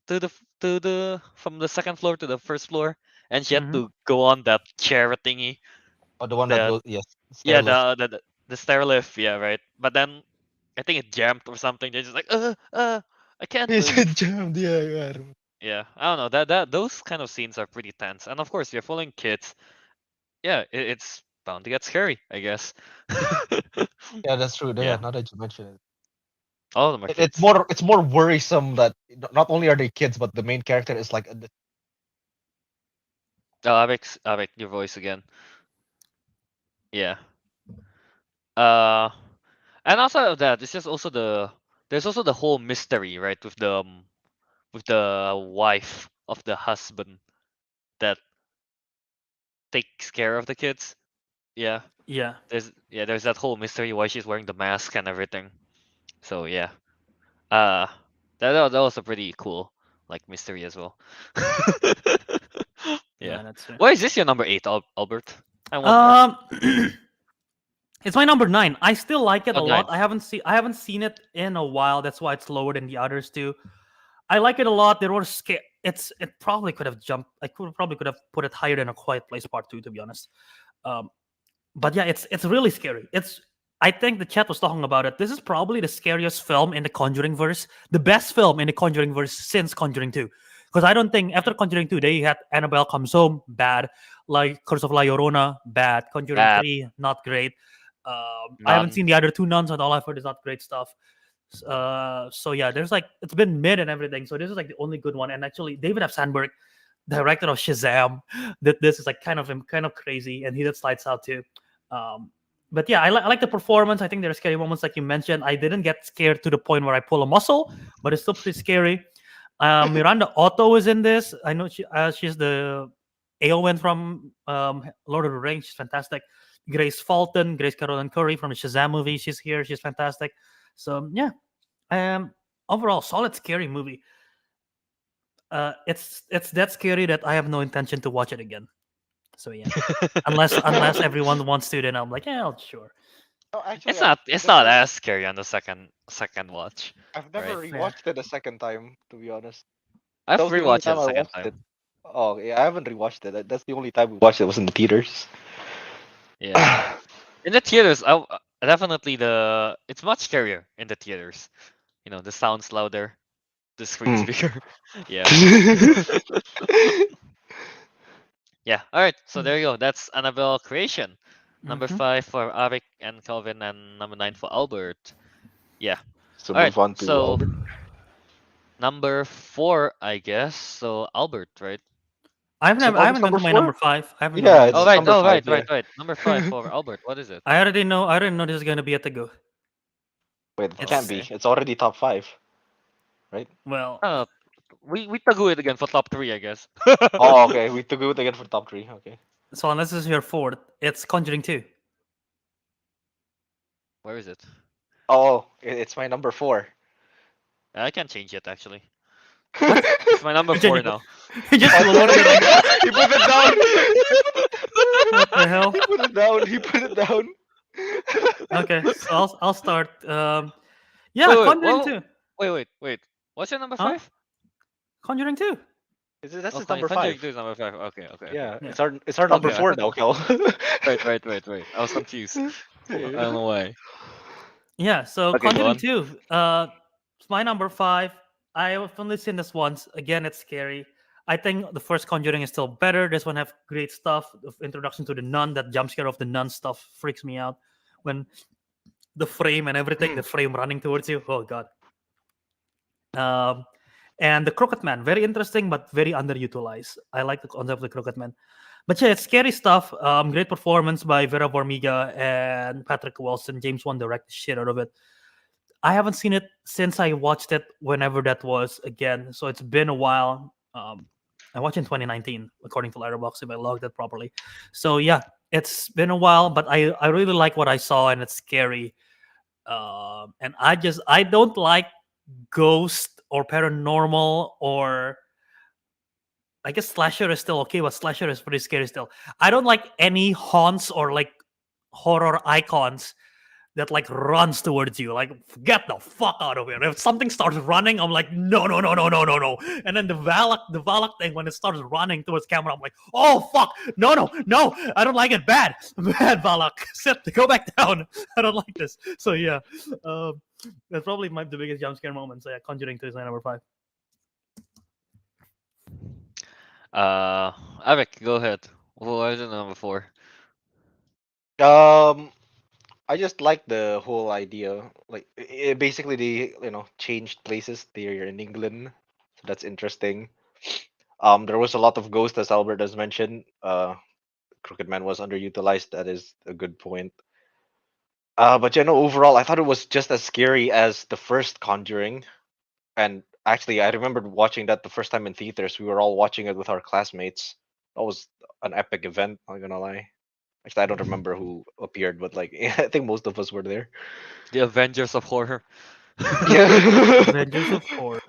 to the from the second floor to the first floor, and she had Mm-hmm. to go on that chair thingy. Oh, the one that The goes yes, stair yeah lift. the stair lift, yeah, right. But then I think it jammed or something. They're just like I can't It's move. jammed. Yeah, yeah. Yeah, I don't know. That those kind of scenes are pretty tense. And of course, you're following kids. Yeah, it's bound to get scary, I guess. Yeah, that's true. Yeah, Yeah, now that you mention it. all of them are It's kids. more worrisome that not only are they kids, but the main character is like Oh, Avik, your voice again. Yeah. Uh, and outside of that, it's just also there's also the whole mystery, right, with the wife of the husband that takes care of the kids. Yeah, Yeah. there's that whole mystery why she's wearing the mask and everything. So yeah. Uh, that was a pretty cool like mystery as well. Yeah. Yeah, that's true. Why is this your number 8, Albert? I wonder. Um, It's my number 9. I still like it Oh, a lot. nine. I haven't seen it in a while. That's why it's lower than the others too. I like it a lot. There were it probably could have jumped. Probably could have put it higher than A Quiet Place Part 2, to be honest. Um, but yeah, it's really scary. It's I think the chat was talking about it. This is probably the scariest film in the Conjuring verse, the best film in the Conjuring verse since Conjuring 2. Because I don't think after Conjuring 2 they had Annabelle Comes Home bad, like Curse of La Llorona bad, Conjuring Bad. 3 not great. I haven't None. seen the other two nuns, and all I've heard is not great stuff. So yeah, there's like it's been mid and everything. So this is like the only good one. And actually, David F. Sandberg, director of Shazam, that this is like kind of crazy, and he did Lights Out too. Um, but yeah, I like the performance. I think there are scary moments, like you mentioned. I didn't get scared to the point where I pull a muscle, but it's still pretty scary. Miranda Otto is in this. I know she's the Eowyn from Lord of the Rings. She's fantastic. Grace Carolyn Curry from the Shazam movie. She's here. She's fantastic. So yeah, overall solid scary movie. It's that scary that I have no intention to watch it again. So yeah, unless everyone wants to, then I'm like, yeah, sure. Oh, actually, It's I've not. It's not never, as scary on the second watch, I've never right? Fair. rewatched it a second time. To be honest, I've that was the only rewatched it time a I second watched it. time. Oh yeah, I haven't rewatched it. That's the only time we watched it was in the theaters. Yeah. In the theaters, definitely it's much scarier in the theaters. You know, the sound's louder, the screen's Mm. bigger. Yeah. Yeah. All right. So there you go. That's Annabelle Creation. Number Mm-hmm. 5 for Arik and Kelvin, and number 9 for Albert. Yeah. So All right. move on to So Albert. number 4, I guess. So Albert, right? Is it I August haven't gone number to my four? number 5. I haven't gone to Yeah, my Oh number it's right. 5. number No, right, five. right, Yeah. right. Number 5 for Albert. What is it? I already know. I already know this is gonna be a Teguh. Wait, it can't It's be. Okay. It's already top five, right? well, Uh, we tagu it again for top 3, I guess. Oh, okay. We took it again for top three. Okay. so unless this is your fourth, it's Conjuring 2. Where is it? Oh, it's my number four. I can change it actually. What? It's my number You change 4 it. now. You just Oh, lowered it again. he put it down. What the hell? He put it down. He put it down. Okay, so I'll start. Yeah, Wait, wait, Conjuring whoa, 2. wait. What's your number Huh? 5? Conjuring 2. That's Oh, his number Conjuring five. 2 is number 5. Okay. Yeah, Yeah. it's our number Okay, I four thought. now, Kel. Wait. I was confused. I don't know why. Yeah, so Okay, go Conjuring on. 2. It's my number 5. I've only seen this once. Again, it's scary. I think the first Conjuring is still better. This one have great stuff. The introduction to the nun, that jump scare of the nun stuff freaks me out. When the frame and everything, the frame running towards you. Oh god. Um, and the Crooked Man, very interesting but very underutilized. I like the concept of the Crooked Man. But yeah, it's scary stuff. Great performance by Vera Farmiga and Patrick Wilson. James Wan directed the shit out of it. I haven't seen it since I watched it whenever that was again. So it's been a while. I watched in 2019, according to Letterboxd, if I logged it properly. So yeah, it's been a while, but I really like what I saw, and it's scary. And I don't like ghost or paranormal, or I guess slasher is still okay, but slasher is pretty scary still. I don't like any haunts or like horror icons that like runs towards you. Like, get the fuck out of here. If something starts running, I'm like, no. And then the Valak thing, when it starts running towards camera, I'm like, oh fuck, no, I don't like it. Bad, bad Valak. Sit, go back down. I don't like this. So yeah, that's probably the biggest jump scare moment. So yeah, Conjuring 2 is my number 5. Arik, go ahead. What is it number 4? um, I just like the whole idea. Like, basically, they changed places. They're in England, so that's interesting. There was a lot of ghosts, as Albert has mentioned. Crooked Man was underutilized. That is a good point. But overall, I thought it was just as scary as the first Conjuring. And actually, I remembered watching that the first time in theaters. We were all watching it with our classmates. That was an epic event. Not gonna lie. Actually, I don't remember who appeared, but like, I think most of us were there. The Avengers of Horror. Yeah. Avengers of Horror.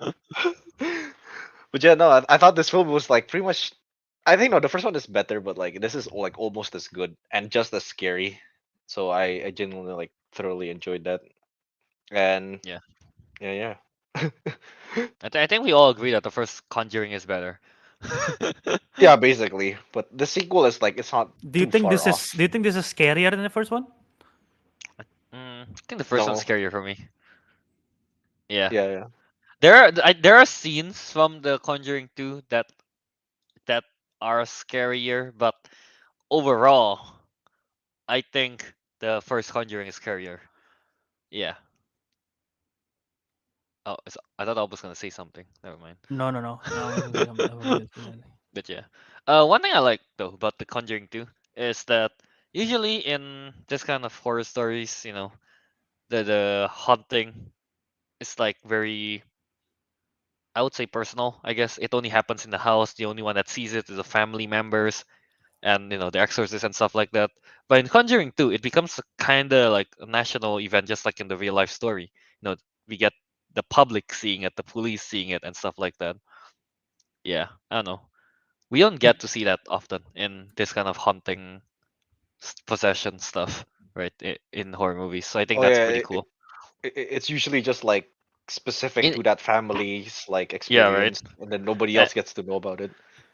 But yeah, no, I thought this film was like pretty much. I think no, the first one is better, but like this is like almost as good and just as scary. So I genuinely like thoroughly enjoyed that. And Yeah. yeah, yeah. I think we all agree that the first Conjuring is better. Yeah, basically. But the sequel is like it's not Do you too think far this off. is? Do you think this is scarier than the first one? I think the first one's No. scarier for me. Yeah. Yeah, yeah. There are scenes from the Conjuring 2 that are scarier, but overall, I think the first Conjuring is scarier. Yeah. Oh, I thought I was gonna say something. Never mind. No, no, no. No, I wasn't gonna say something. I wasn't gonna say anything. But yeah. One thing I like though about the Conjuring 2 is that usually in this kind of horror stories, the haunting is like very, I would say, personal. I guess it only happens in the house. The only one that sees it is the family members and the exorcist and stuff like that. But in Conjuring 2, it becomes kind of like a national event, just like in the real life story. We get the public seeing it, the police seeing it, and stuff like that. Yeah, I don't know. We don't get to see that often in this kind of haunting possession stuff, right? In horror movies. So I think Oh that's yeah, pretty cool. it's usually just like specific In, to that family's like yeah, right. experience, and then nobody Uh, else gets to know about it.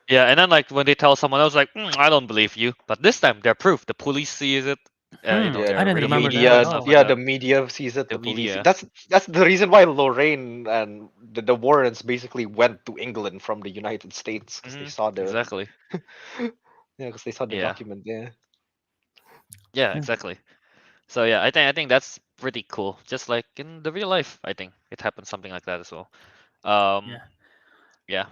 yeah, and then like when they tell someone else, like, I don't believe you. But this time they're proof. The police sees it. Yeah, I They're didn't the remember radiating that it at and media, stuff all. like yeah, that. the media sees it. The The police. media. That's the reason why Lorraine and the Warrens basically went to England from the United States because they saw the Exactly. yeah, because they saw the Yeah. document. Yeah. Yeah, Yeah, exactly. So yeah, I think that's pretty cool. Just like in the real life, I think it happens something like that as well. Um, yeah. yeah.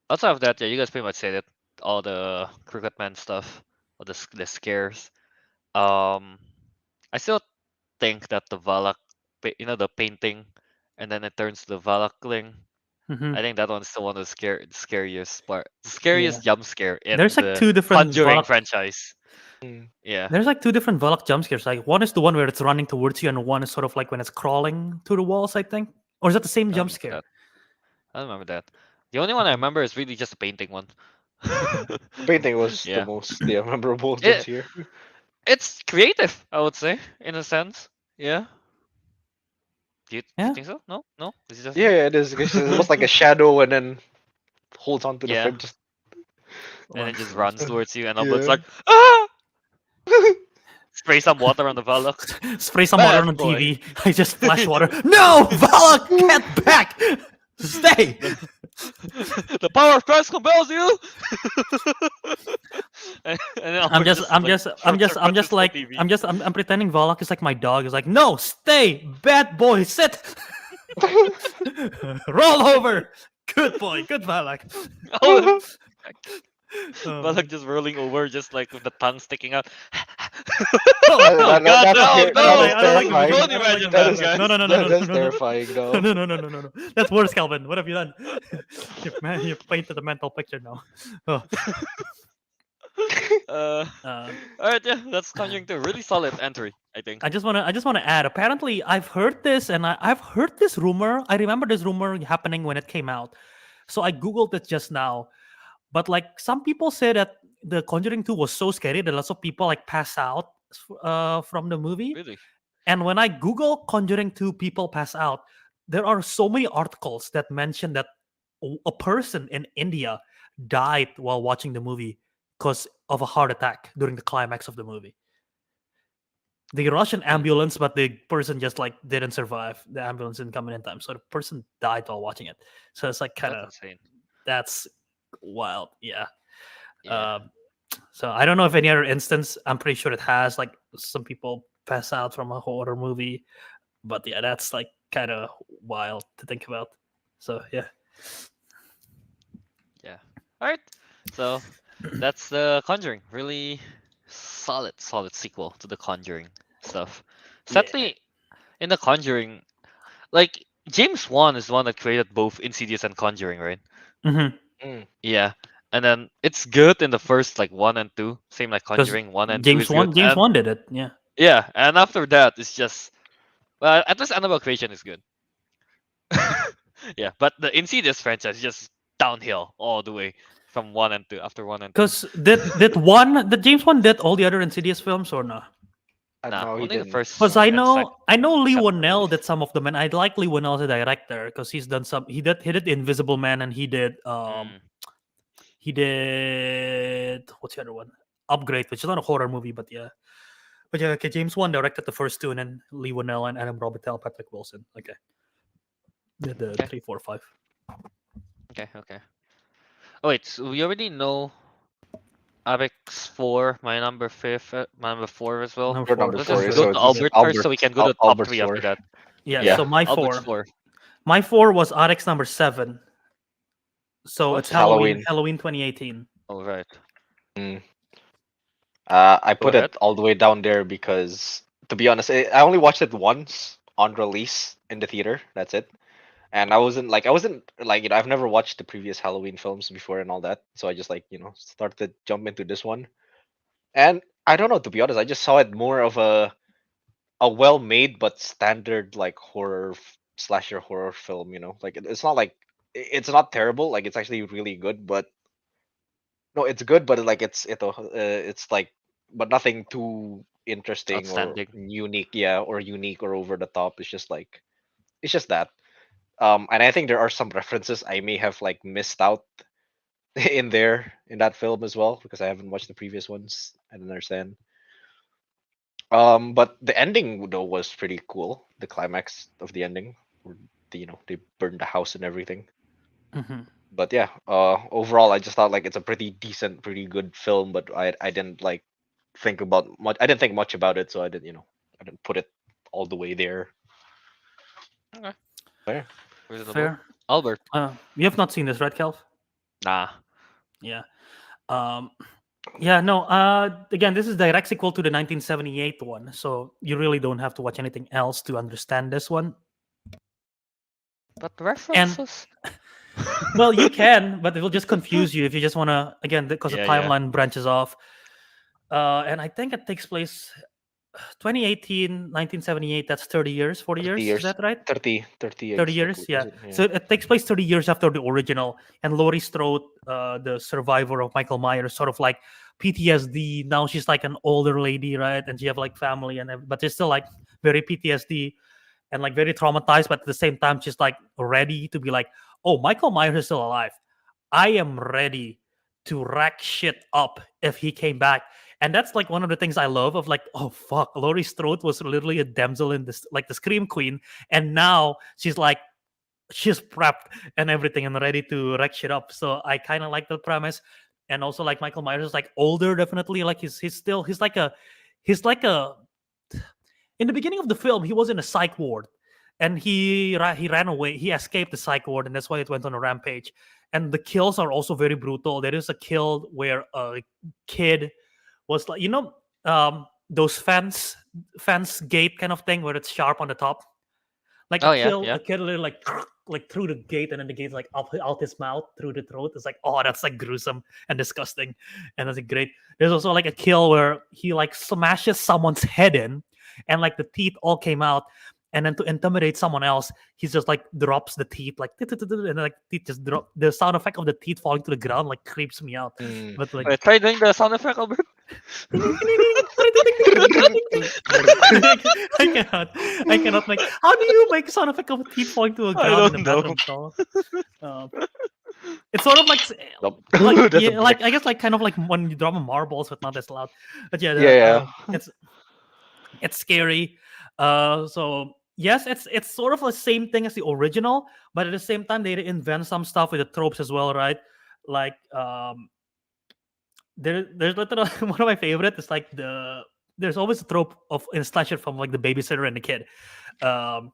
Outside of that, yeah, you guys pretty much said it. All the Cricket Man stuff, all the scares. Um, I still think that the Valak, the painting, and then it turns to the Valakling. Hmm. I think that one's still one of scariest part, Yeah. scariest jump scare in There's like the two different Conjuring Valak. franchise. Mm. Yeah, There's like two different Valak jump scares. Like one is the one where it's running towards you, and one is sort of like when it's crawling to the walls. I think, or is that the same I don't jump remember scare? that. I don't remember that. The only one I Okay. remember is really just the painting one. Okay. Painting was the Yeah. most memorable jumps It here. it's creative, I would say, in a sense. Yeah. Do you Yeah. think so? No? No? Is it just Yeah, me? it is. It was like a shadow and then holds onto the Yeah. frame. Just And it Well, just runs towards you and Albert's yeah. like, ah! Spray some water on the Valak. spray some water on Bad the boy. TV. I just splash water. No, Valak, get back! Stay. The power of Christ compels you. And then I'm Albert just, just I'm like just, I'm just, I'm touches just the like, TV. I'm pretending Valak is like my dog. Is like, no, stay, bad boy, sit, roll over, good boy, good Valak. Oh, Um, Valak just rolling over, just like with the tongue sticking out. oh Oh no, God, That's no, I don't no! like, that's I don't like the terrifying. visual. Don't I don't like the imagine That that, visual. is No, no, guys. no, no, no, that's no, no, terrifying, no, though. no, no, no, no, no, no. That's worse, Calvin. What have you done? You've painted a mental picture now. Oh, Uh, uh, all right, yeah, that's Conjuring 2. Really solid entry, I think. I just wanna add. Apparently, I've heard this, and I've heard this rumor. I remember this rumor happening when it came out, so I googled it just now. But like some people say that the Conjuring 2 was so scary that lots of people like pass out from the movie. Really. And when I Google Conjuring 2 people pass out, there are so many articles that mention that a person in India died while watching the movie because of a heart attack during the climax of the movie. They rushed an Really. ambulance, but the person just like didn't survive. The ambulance didn't come in time, so the person died while watching it. So it's like kind That's of insane. that's wild. Yeah. Yeah. Um, so I don't know if any other instance. I'm pretty sure it has like some people pass out from a horror movie, but yeah, that's like kind of wild to think about. So yeah, Yeah. All right. So that's the Conjuring. Really solid sequel to the Conjuring stuff. yeah. Sadly, in the Conjuring, like James Wan is the one that created both Insidious and Conjuring, right? Mm-hmm. Mm. Yeah. And then it's good in the first like 1 and 2, same like Because Conjuring 1 and 2 is good. James And Wan did it. Yeah. yeah, and after that it's just, well, at least Annabelle Creation is good. Yeah, but the Insidious franchise is just downhill all the way from 1 and 2 after 1 and 2. Because did James Wan did all the other Insidious films or not? Nah, No, he only the didn't. first Because and second I know Lee chapter Whannell movies. did some of them, and I like Lee Whannell as a director because he's done some. He did Invisible Man, and Mm. he did what's the other one? Upgrade, which is not a horror movie, but yeah. But yeah, okay, James Wan directed the first two, and then Lee Whannell and Adam Robitel, Patrick Wilson. Okay, did the Okay. 3, 4, 5. Okay. Oh wait, so we already know Apex 4, my number 4 as well. Number Your 4. number Let's Sounds 4 just is go good. so to it's Yeah. Albert first, so we can go to top Albert's 3 after 4. that. Yeah. Yeah. So my Albert's 4, 4. my 4 was RX number 7. So it's What? Halloween. Halloween 2018. Oh right. Mm. I Go put ahead. it all the way down there because, to be honest, I only watched it once on release in the theater. That's it. And I wasn't like, I've never watched the previous Halloween films before and all that. So I just like, started to jump into this one. And I don't know, to be honest, I just saw it more of a well-made but standard like slasher horror film. Like it's not like it's not terrible. Like it's actually really good, but no, it's good, but like it's like, but nothing too interesting or Outstanding. unique, yeah, or unique or over the top. It's just that. And I think there are some references I may have like missed out in that film as well because I haven't watched the previous ones. I don't understand. But the ending though was pretty cool. The climax of the ending, where they burned the house and everything. Hmm. But yeah, overall, I just thought like it's a pretty decent, pretty good film. But I didn't like think about much. I didn't think much about it, so I didn't put it all the way there. Okay. Fair. Reasonable. Fair. Albert. You have not seen this, right, Kelv? Nah. Yeah. Um, yeah, no. Again, this is direct sequel to the 1978 one, so you really don't have to watch anything else to understand this one. But And references? well, you can, but it will just confuse you if you just want to. Again, because the Yeah, yeah. timeline branches off. And I think it takes place 2018, 1978. That's 30 years, 40 30 years. Is years. that right? 30 30 exactly. years, yeah. Was it? Yeah. So it takes place 30 years after the original, and Laurie Strode, the survivor of Michael Myers, sort of like PTSD. Now she's like an older lady, right? And she have like family but she's still like very PTSD and like very traumatized, but at the same time she's like ready to be like, oh, Michael Myers is still alive. I am ready to rack shit up if he came back. And that's like one of the things I love of like, oh fuck, Laurie Strode was literally a damsel in this, like the Scream Queen, and now she's prepped and everything and ready to wreck shit up. So I kind of like the premise, and also like Michael Myers is like older, definitely. Like he's like a in the beginning of the film he was in a psych ward, and he ran away. He escaped the psych ward, and that's why it went on a rampage. And the kills are also very brutal. There is a kill where a kid was like, those fence gate kind of thing where it's sharp on the top, like Oh yeah, yeah. a kid literally like through the gate, and then the gate's like up out his mouth through the throat. It's like, oh, that's like gruesome and disgusting, and that's like great. There's also like a kill where he like smashes someone's head in, and like the teeth all came out. And then to intimidate someone else, he just like drops the teeth, like and then, like teeth just drop. The sound effect of the teeth falling to the ground like creeps me out. Mm. But like Wait, try doing the sound effect, Albert. I cannot. I cannot make. How do you make sound effect of teeth falling to a I ground in a don't know. bathroom stall? Um, it's sort of like Nope. like That's a yeah, like brick. I guess like kind of like when you drop a marbles, but not as loud. But yeah, Yeah, yeah. it's scary. So yes, it's sort of the same thing as the original, but at the same time they invent some stuff with the tropes as well, right? Like there's literally one of my favorite is like there's always a trope of in slasher from like the babysitter and the kid. Um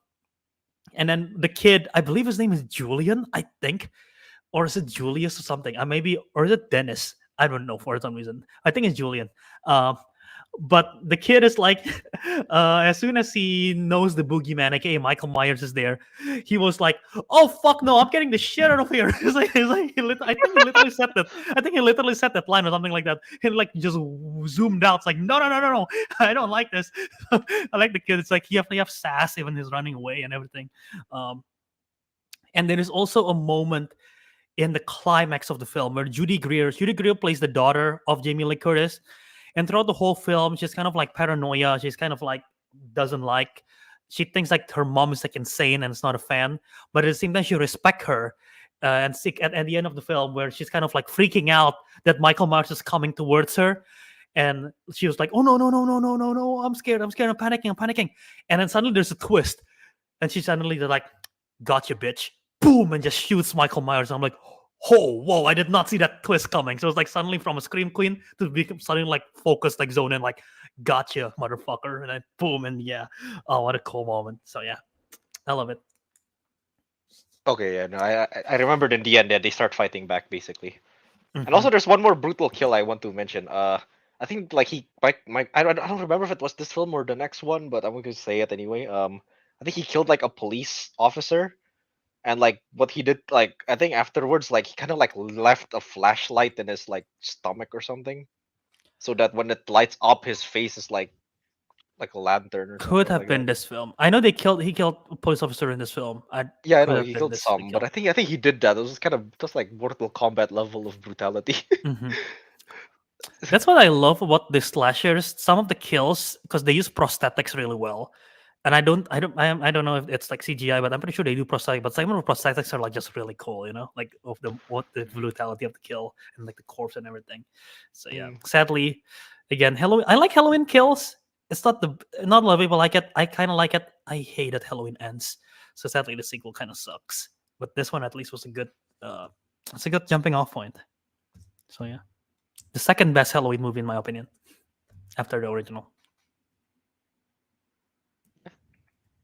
and then the kid, I believe his name is Julian, I think, or is it Julius or something? I maybe or is it Dennis? I don't know for some reason. I think it's Julian. Um but the kid is like as soon as he knows the boogeyman, aka Michael Myers, is there, he was like, oh fuck no, I'm getting the shit out of here. I think he literally said that. I think he literally said that line or something like that. He like just zoomed out. It's like, no, I don't like this. I like the kid. It's like he have sass even he's running away and everything. um and there is also a moment in the climax of the film where Judy Greer plays the daughter of Jamie Lee Curtis, And throughout the whole film, she's kind of like paranoia. She's kind of like doesn't like. She thinks like her mom is like insane and is not a fan. But at the same time, she respect her. And sick at the end of the film, where she's kind of like freaking out that Michael Myers is coming towards her, and she was like, "Oh no, no, no, no, no, no, no! I'm scared! I'm scared! I'm panicking! I'm panicking!" And then suddenly there's a twist, and she suddenly they're like, "Gotcha, bitch!" Boom, and just shoots Michael Myers. I'm like, "Oh, whoa! I did not see that twist coming." So it's like suddenly from a scream queen to become suddenly like focused, like zone in, like, "Gotcha, motherfucker!" And then boom, and yeah, oh, what a cool moment. So yeah, I love it. Okay, yeah, no, I remembered in the end that they start fighting back basically. And Mhm. also, there's one more brutal kill I want to mention. I think like I don't remember if it was this film or the next one, but I'm going to say it anyway. I think he killed like a police officer, and like what he did, like I think afterwards, like he kind of like left a flashlight in his like stomach or something, so that when it lights up, his face is like a lantern or Could something have like been that. this film. I know he killed a police officer in this film. I Yeah, I could know have he been killed this some, but kill. I think he did that. It was kind of just like Mortal Kombat level of brutality. Mhm. That's what I love about the slashers. Some of the kills, because they use prosthetics really well, and I don't know if it's like CGI, but I'm pretty sure they do prosthetic. But some of the prosthetics are like just really cool, you know, like of the brutality of the kill and like the corpse and everything. So yeah, Mm. sadly, again, Halloween. I like Halloween kills. It's not a lot of people like it. I kind of like it. I hate that Halloween ends. So sadly, the sequel kind of sucks. But this one at least was a good. It's a good jumping off point. So yeah, the second best Halloween movie in my opinion, after the original.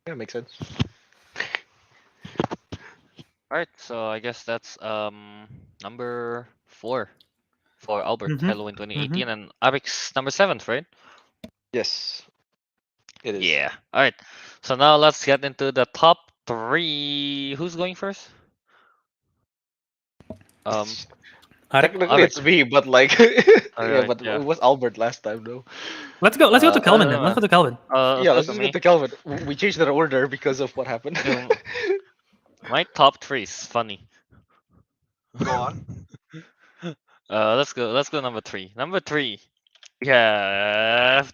Yeah, makes sense. All right, so I guess that's number 4 for Albert, Mm-hmm. Halloween Mm-hmm. 2018, and Ariq's number 7th, right? Yes, it is. Yeah. All right. So now let's get into the top 3. Who's going first? Um, Technically, Ariq. it's me, but like, All yeah, right. but Yeah. it was Albert last time, though. Let's go. Let's go to I Kelvin don't then. Let's know. go to Kelvin. Yeah, So let's to just get me, to Kelvin. We changed the order because of what happened. um, my top 3 is funny. Go on. Let's go. Let's go number 3. Number 3. Yeah.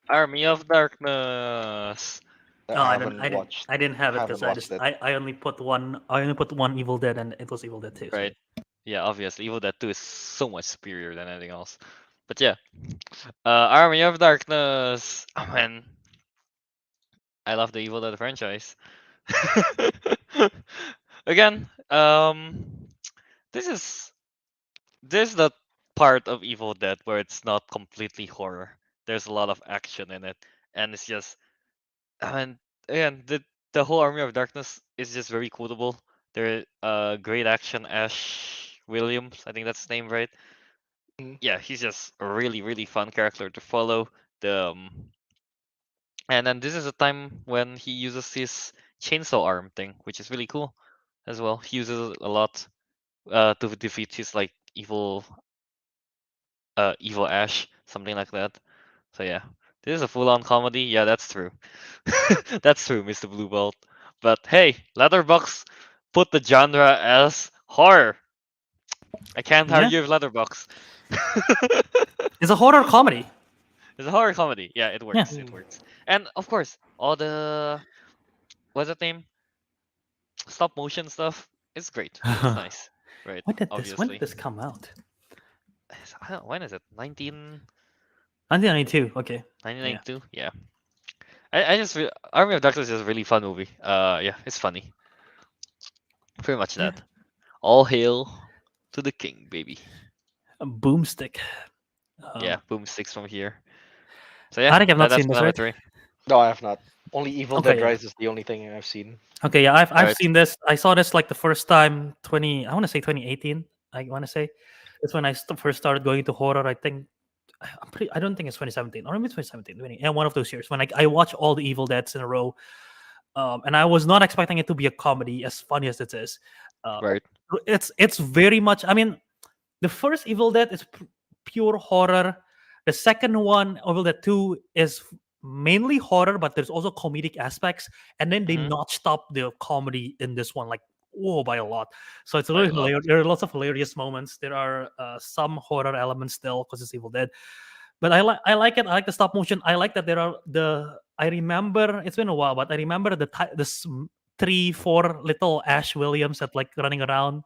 Army of Darkness. That No, I haven't watched. I didn't have it because Haven't watched it. I only put one. I only put one Evil Dead, and it was Evil Dead 2. So. Right. Yeah, obviously, Evil Dead 2 is so much superior than anything else. But yeah, Army of Darkness. Oh man, I love the Evil Dead franchise. Again, this is the part of Evil Dead where it's not completely horror. There's a lot of action in it, and it's just and again the whole Army of Darkness is just very quotable. There, great action. Ash Williams, I think that's his name, right? Mm. Yeah, he's just a really fun character to follow. The and then this is a time when he uses his chainsaw arm thing, which is really cool as well. He uses it a lot to defeat his like evil Ash, something like that. So yeah, this is a full-on comedy. Yeah, that's true. That's true, Mr. Blue Belt. But hey, Letterbox put the genre as horror. I can't Yeah, argue with Letterbox. it's a horror comedy. It's a horror comedy. Yeah, it Yeah. works. It works. And of course, all the what's that name? Stop motion stuff. It's great. It's nice. Right. When did Obviously. this come out? I don't, when is it? 1992. Okay. 1992? Yeah. I just Army of Darkness is a really fun movie. Yeah, it's funny. Pretty much Yeah. that. All hail to the king, baby. A boomstick. Yeah, boomsticks from here. So yeah, I think I've not that's seen my this, number right? 3. No, I have not. Only Evil Okay, Dead yeah. Rise is the only thing I've seen. Okay, yeah, I've Alright. seen this. I saw this like the first time I want to say 2018. I want to say it's when I first started going to horror. I think I don't think it's 2017 or maybe 2017. Yeah, one of those years when I watch all the Evil Deads in a row. And I was not expecting it to be a comedy, as funny as it is. Right. It's very much. I mean, the first Evil Dead is pure horror. The second one, Evil Dead 2, is mainly horror, but there's also comedic aspects. And then they Mhm. notched up the comedy in this one, like by a lot. So it's By really a lot. hilarious. There are lots of hilarious moments. There are some horror elements still because it's Evil Dead. But I like it. I like the stop motion. I like that there are the. I remember it's been a while, but I remember the 3, 4 little Ash Williams that like running around,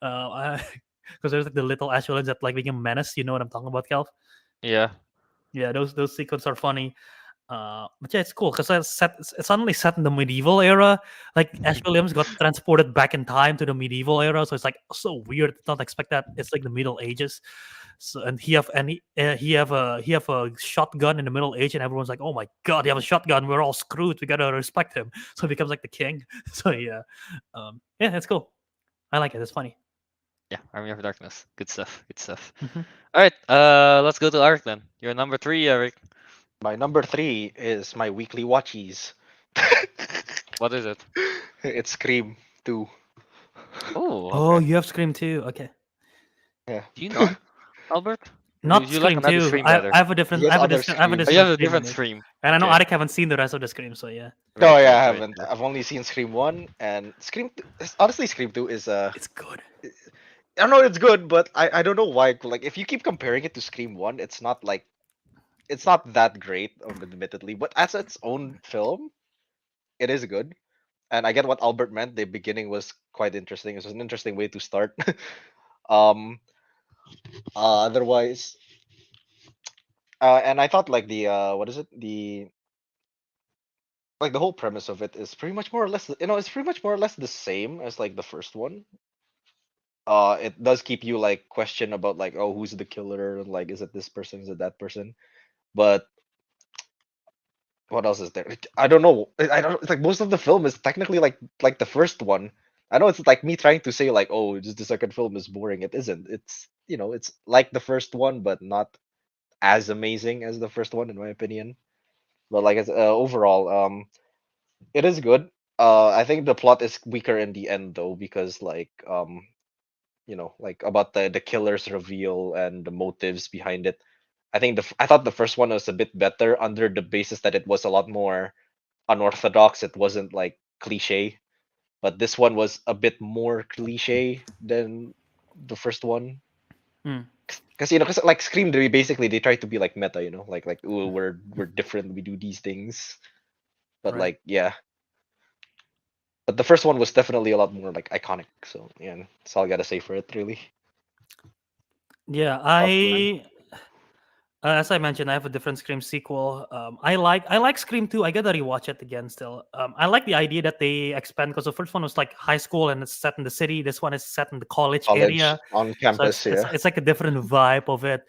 because there's like the little Ash Williams that like being a menace. You know what I'm talking about, Kelv? Yeah. Yeah, those sequences are funny. But yeah, it's cool because it's suddenly set in the medieval era. Like Ash Williams got transported back in time to the medieval era, so it's like so weird. Not expect that. It's like the Middle Ages. So and he have a shotgun in the Middle Age, and everyone's like, oh my god, he have a shotgun. We're all screwed. We gotta respect him. So he becomes like the king. So yeah, yeah, it's cool. I like it. It's funny. Yeah. Army of Darkness. Good stuff. Good stuff. Mhm. All right. Let's go to Ariq then. You're number 3, Ariq. My number 3 is my weekly watchies. What is it? It's Scream 2. Oh. Oh, Okay. you have Scream too. Okay. Yeah. Do you not, Albert? Or Not you like Scream another 2. Scream I, better? I have a different. Yes, I have a other different. I have a Screams. Oh, you have a different Scream. different in it. Scream. And I know Okay. Ariq haven't seen the rest of the Scream, so yeah, No, Right, yeah, I right, right, haven't. right. I've only seen Scream 1 and Scream 2. Honestly, Scream 2 is it's good. I know it's good, but I don't know why. Like, if you keep comparing it to Scream 1, it's not that great, admittedly. But as its own film, it is good. And I get what Albert meant. The beginning was quite interesting. It was an interesting way to start. um. Otherwise, and I thought like the what is it? The like the whole premise of it is pretty much more or less, it's pretty much more or less the same as like the first one. It does keep you like question about like, oh, who's the killer? Like, is it this person? Is it that person? But what else is there? Like, I don't know. I don't. It's like most of the film is technically like the first one. I know it's like me trying to say like, oh, just the second film is boring. It isn't. It's it's like the first one, but not as amazing as the first one in my opinion. But like overall, it is good. I think the plot is weaker in the end though because like like about the killer's reveal and the motives behind it. I thought the first one was a bit better under the basis that it was a lot more unorthodox. It wasn't like cliche, but this one was a bit more cliche than the first one. Hmm. Because cause like Scream, they try to be like meta, like ooh, we're different, we do these things. But Right. like yeah, but the first one was definitely a lot more like iconic. So yeah, that's all I gotta say for it, really. Yeah, Popcorn. as I mentioned, I have a different Scream sequel. I like Scream 2. I gotta rewatch it again still. I like the idea that they expand because the first one was like high school and it's set in the city. This one is set in the college College area, on so campus, yeah. it's like a different vibe of it.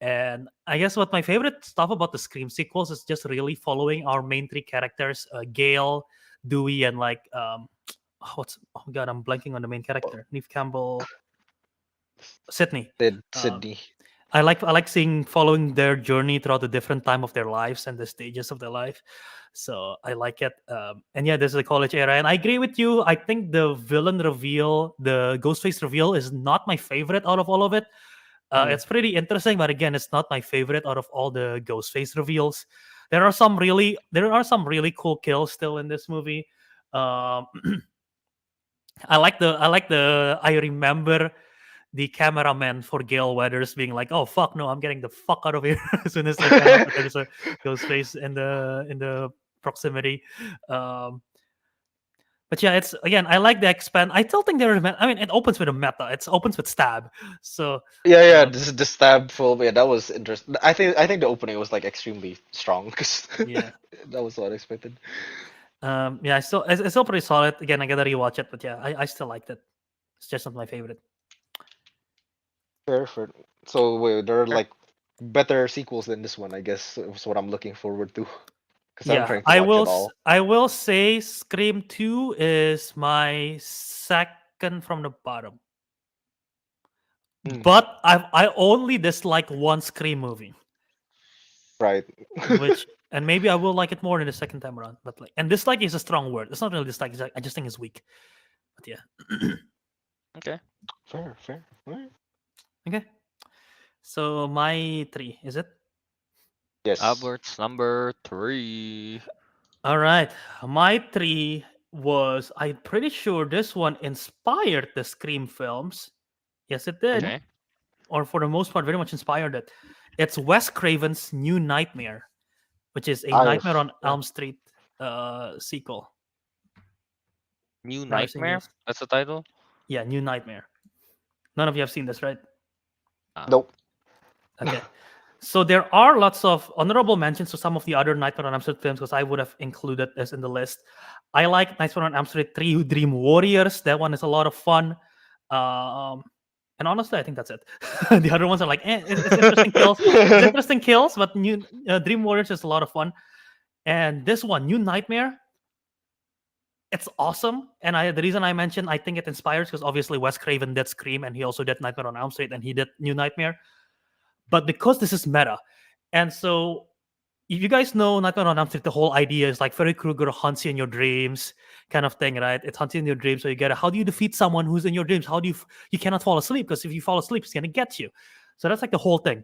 And I guess what my favorite stuff about the Scream sequels is just really following our main 3 characters, Gail, Dewey, and like oh god, I'm blanking on the main character, Neve Campbell, Sydney. Did Um, Sydney. I like seeing following their journey throughout the different time of their lives and the stages of their life. So I like it. And yeah, this is a college era, and I agree with you. I think the villain reveal, the Ghostface reveal, is not my favorite out of all of it. Mm. It's pretty interesting, but again, it's not my favorite out of all the Ghostface reveals. There are some really cool kills still in this movie. Um, I remember the cameraman for Gale Weathers being like, "Oh fuck no, I'm getting the fuck out of here" as soon as they found out that there's a ghost face in the proximity. Um, but yeah, it's again, I like the expand. I still think there is. I mean, it opens with a meta. It opens with stab. So Yeah, um, this is the stab film. Yeah, that was interesting. I think the opening was like extremely strong because yeah, that was so unexpected. yeah, it's still pretty solid. Again, I gotta rewatch it, but yeah, I still liked it. It's just not my favorite. Fair, fair. So wait, there are Sure. like better sequels than this one, I guess. Is what I'm looking forward to because I'm Yeah, trying to watch it all. I will say Scream 2 is my second from the bottom. Mm, But I only dislike one Scream movie, right. which and maybe I will like it more in the second time around. But like and dislike is a strong word. It's not really dislike, I just think it's weak. But yeah. Okay. Fair, fair. Alright. Okay. So my 3, is it? Yes. Albert's number 3. All right. My 3 was I'm pretty sure this one inspired the Scream films. Yes, it did. Mhm. Okay. Or for the most part, very much inspired it. It's Wes Craven's New Nightmare, which is a I've Nightmare on yeah. Elm Street sequel. New Never seen Nightmare. this. That's the title. Yeah, New Nightmare. None of you have seen this, right? Ah, Nope. Okay. So there are lots of honorable mentions to some of the other Nightmare on Elm Street films because I would have included this in the list. I like Nightmare on Elm Street 3 Dream Warriors. That one is a lot of fun. Um, and honestly, I think that's it. The other ones are like, it's interesting kills. It's interesting kills, but new Dream Warriors is a lot of fun. And this one, New Nightmare, it's awesome. And the reason I mentioned I think it inspires because obviously Wes Craven did Scream and he also did Nightmare on Elm Street and he did New Nightmare. But because this is meta, and so if you guys know Nightmare on Elm Street, the whole idea is like Freddy Krueger hunts you in your dreams, kind of thing, right? It's hunting in your dreams. So you get how do you defeat someone who's in your dreams? How do you cannot fall asleep because if you fall asleep, it's gonna get you. So that's like the whole thing.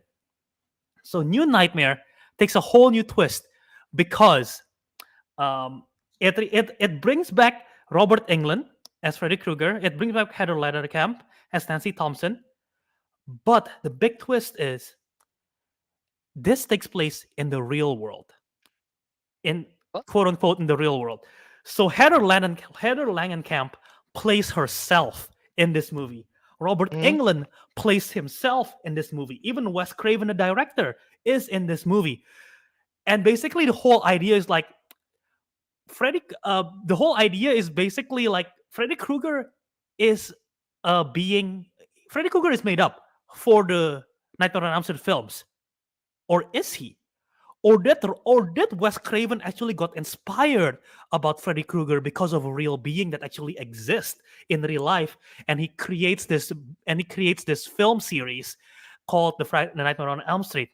So New Nightmare takes a whole new twist because um, it brings back Robert Englund as Freddy Krueger. It brings back Heather Langenkamp as Nancy Thompson. But the big twist is this takes place in the real world, in what? quote unquote in the real world. So Heather Langenkamp plays herself in this movie. Robert Mhm. Englund plays himself in this movie. Even Wes Craven, the director, is in this movie. And basically, the whole idea is like the whole idea is basically like Freddy Krueger is being Freddy Krueger is made up for the Nightmare on Elm Street films, or is he? Or did Wes Craven actually got inspired about Freddy Krueger because of a real being that actually exists in real life, and he creates this film series called the Nightmare on Elm Street.